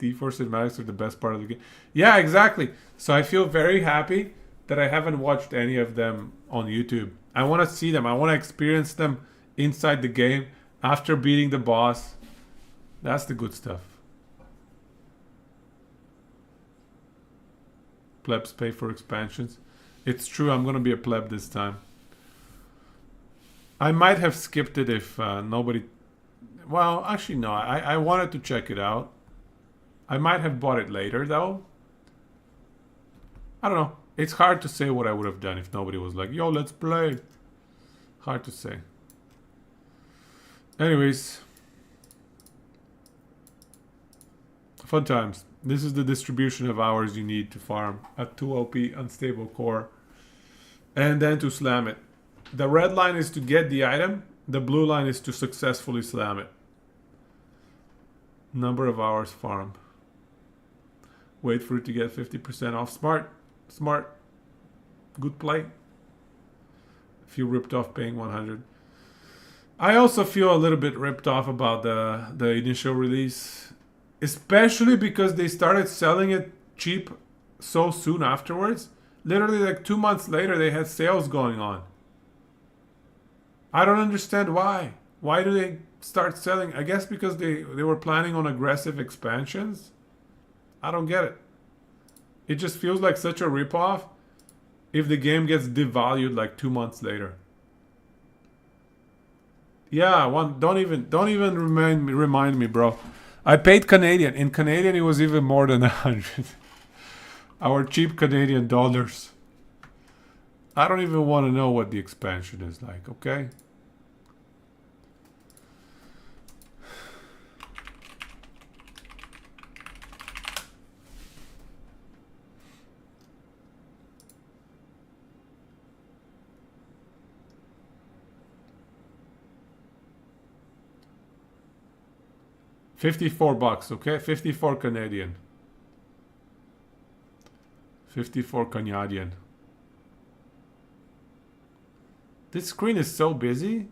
D4 cinematics are the best part of the game. Yeah, exactly. So I feel very happy that I haven't watched any of them on YouTube. I want to see them. I want to experience them inside the game after beating the boss. That's the good stuff. Plebs pay for expansions. It's true, I'm gonna be a pleb this time. I might have skipped it if nobody... Well, actually no, I wanted to check it out. I might have bought it later though. I don't know. It's hard to say what I would have done if nobody was like, yo, let's play. Hard to say. Anyways. Fun times. This is the distribution of hours you need to farm a 2 OP unstable core. And then to slam it. The red line is to get the item. The blue line is to successfully slam it. Number of hours farmed. Wait for it to get 50% off. Smart. Smart. Good play. Feel ripped off paying 100. I also feel a little bit ripped off about the initial release. Especially because they started selling it cheap so soon afterwards. Literally like 2 months later they had sales going on. I don't understand why. Why do they start selling? I guess because they were planning on aggressive expansions. I don't get it. It just feels like such a ripoff if the game gets devalued like 2 months later. Yeah, don't even remind me, bro. I paid Canadian. In Canadian, it was even more than 100. Our cheap Canadian dollars. I don't even want to know what the expansion is like, okay? $54, okay? 54 Canadian. 54 Canadian. This screen is so busy.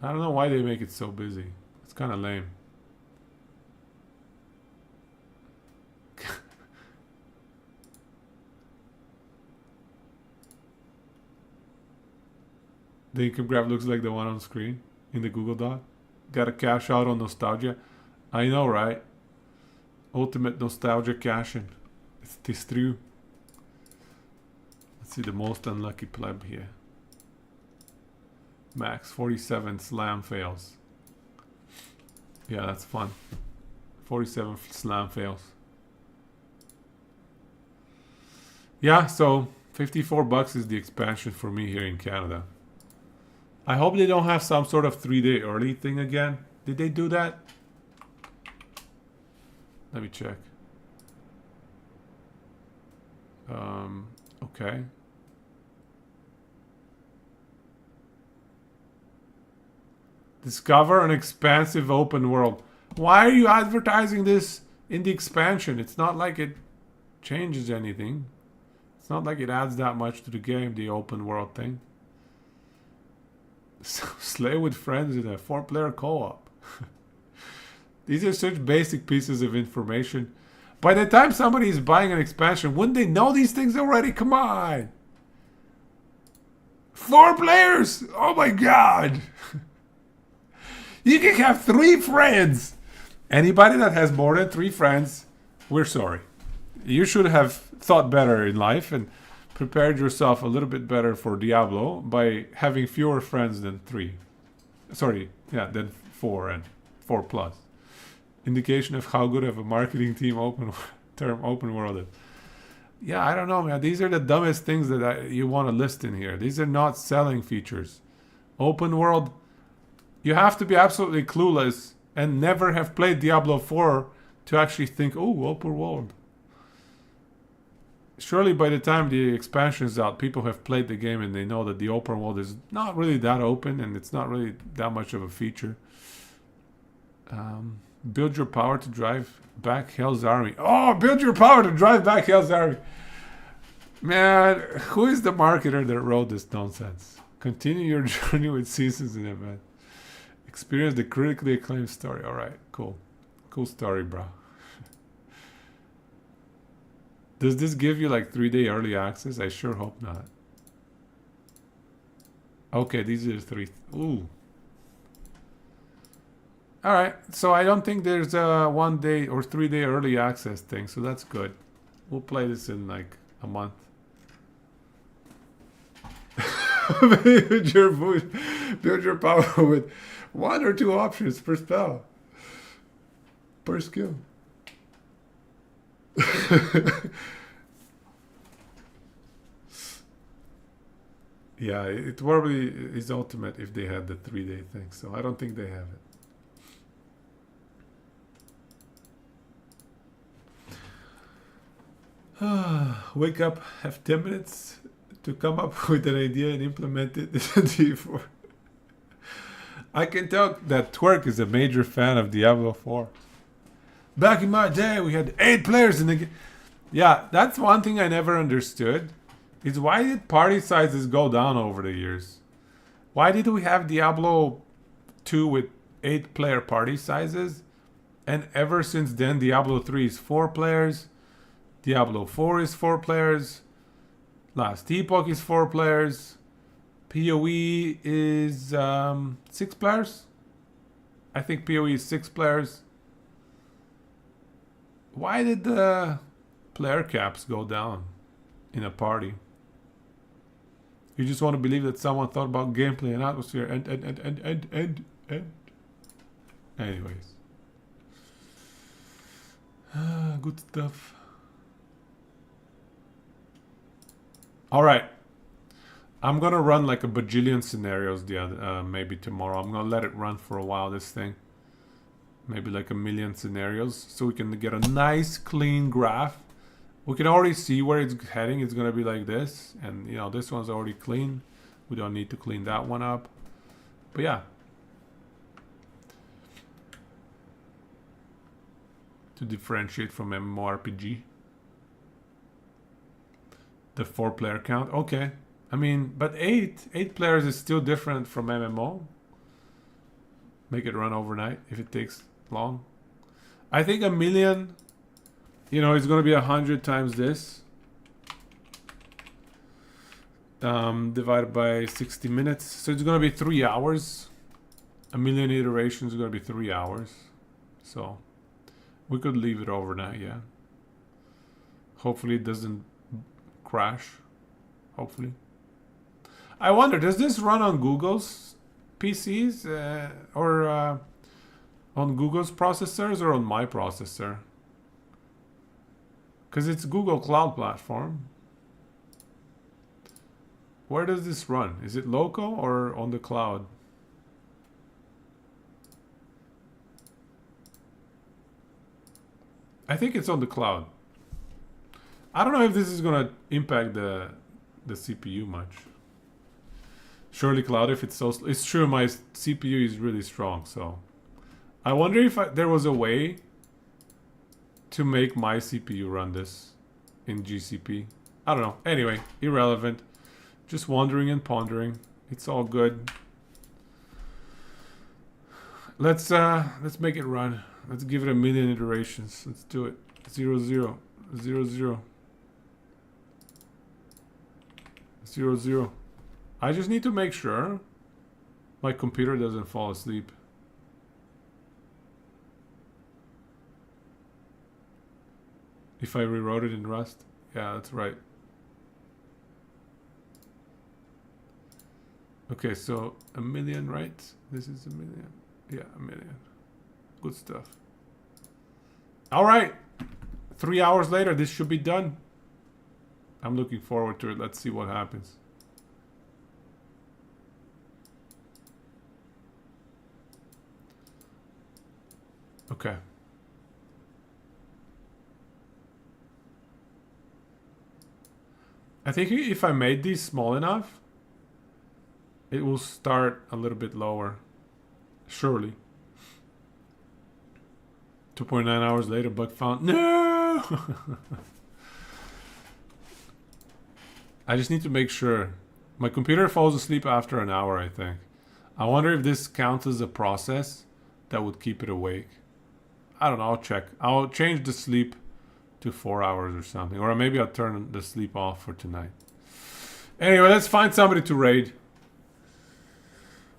I don't know why they make it so busy. It's kind of lame. The income graph looks like the one on screen in the Google Doc. Gotta cash out on nostalgia. I know, right? Ultimate nostalgia cashing. It's true. Let's see the most unlucky pleb here. Max 47 slam fails. Yeah, that's fun. 47 slam fails. Yeah, so $54 is the expansion for me here in Canada. I hope they don't have some sort of 3-day early thing again. Did they do that? Let me check. Okay. Discover an expansive open world. Why are you advertising this in the expansion? It's not like it changes anything. It's not like it adds that much to the game, the open world thing. Slay with friends in a 4-player co-op. These are such basic pieces of information. By the time somebody is buying an expansion, wouldn't they know these things already? Come on. 4 players? Oh my god. You can have 3 friends. Anybody that has more than 3 friends, we're sorry. You should have thought better in life and prepared yourself a little bit better for Diablo by having fewer friends than 3. Sorry, yeah, than 4 and 4 plus. Indication of how good of a marketing team open world is. Yeah, I don't know, man. These are the dumbest things that you want to list in here. These are not selling features. Open world, you have to be absolutely clueless and never have played Diablo 4 to actually think, oh, open world. Surely by the time the expansion is out, people have played the game and they know that the open world is not really that open and it's not really that much of a feature. Build your power to drive back Hell's Army. Oh, build your power to drive back Hell's Army. Man, who is the marketer that wrote this nonsense? Continue your journey with seasons and events. Experience the critically acclaimed story. All right, cool. Cool story, bro. Does this give you like 3-day early access? I sure hope not. Okay, these are the 3. Ooh. Alright, so I don't think there's a 1-day or 3-day early access thing, so that's good. We'll play this in like a month. build your boost, build your power with 1 or 2 options per spell, per skill. Yeah, it probably is ultimate if they had the 3-day thing. So I don't think they have it. Wake up, have 10 minutes to come up with an idea and implement it. D4. I can tell that Twerk is a major fan of Diablo 4. Back in my day, we had 8 players in the game. Yeah, that's one thing I never understood. Is why did party sizes go down over the years? Why did we have Diablo 2 with 8-player party sizes? And ever since then, Diablo 3 is 4 players. Diablo 4 is 4 players. Last Epoch is 4 players. PoE is 6 players. I think PoE is 6 players. Why did the player caps go down in a party? You just want to believe that someone thought about gameplay and atmosphere and. Anyways. Good stuff. Alright. I'm gonna run like a bajillion scenarios the other, maybe tomorrow. I'm gonna let it run for a while, this thing. Maybe like 1,000,000 scenarios. So we can get a nice clean graph. We can already see where it's heading. It's going to be like this. And, you know, this one's already clean. We don't need to clean that one up. But, yeah. To differentiate from MMORPG. The 4-player count. Okay. I mean, but 8 players is still different from MMO. Make it run overnight if it takes long. I think 1,000,000... You know, it's going to be 100 times this. Divided by 60 minutes. So it's going to be 3 hours. 1,000,000 iterations is going to be 3 hours. So we could leave it overnight, yeah. Hopefully it doesn't crash. Hopefully. I wonder, does this run on Google's PCs? Or on Google's processors or on my processor? Because it's Google Cloud Platform. Where does this run? Is it local or on the cloud? I think it's on the cloud. I don't know if this is going to impact the CPU much. Surely cloud, if it's so... It's true, my CPU is really strong, so... I wonder if there was a way to make my CPU run this in GCP. I don't know. Anyway, irrelevant. Just wondering and pondering. It's all good. Let's make it run. Let's give it 1,000,000 iterations. Let's do it. 0, 0, 0, 0. 0, 0. I just need to make sure my computer doesn't fall asleep. If I rewrote it in Rust? Yeah, that's right. Okay, so 1,000,000, right? This is 1,000,000. Yeah, 1,000,000. Good stuff. All right. 3 hours later, this should be done. I'm looking forward to it. Let's see what happens. Okay. I think if I made these small enough, it will start a little bit lower. Surely. 2.9 hours later, bug found. No! I just need to make sure. My computer falls asleep after an hour, I think. I wonder if this counts as a process that would keep it awake. I don't know, I'll check. I'll change the sleep to 4 hours or something. Or maybe I'll turn the sleep off for tonight. Anyway, let's find somebody to raid.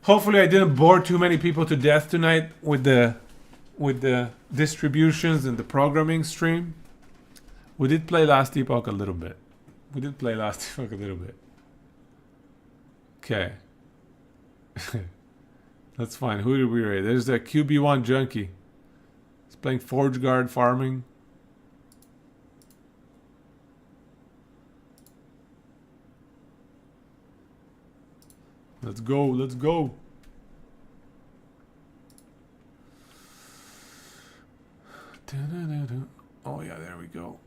Hopefully I didn't bore too many people to death tonight with the distributions and the programming stream. We did play Last Epoch a little bit. Okay. That's fine. Who did we raid? There's the QB1 junkie. He's playing Forge Guard farming. Let's go. Let's go. Oh yeah, there we go.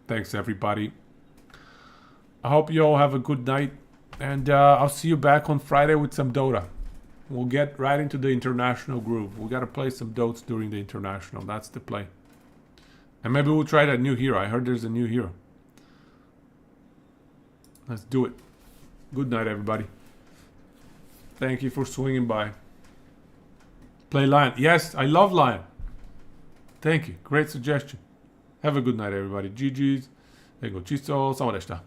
Thanks everybody. I hope you all have a good night, and I'll see you back on Friday with some Dota. We'll get right into the international groove. We gotta play some Dotes during the international. That's the play. And maybe we'll try that new hero. I heard there's a new hero. Let's do it. Good night, everybody. Thank you for swinging by. Play Lion. Yes, I love Lion. Thank you. Great suggestion. Have a good night, everybody. GG's. ごちそうさまでした。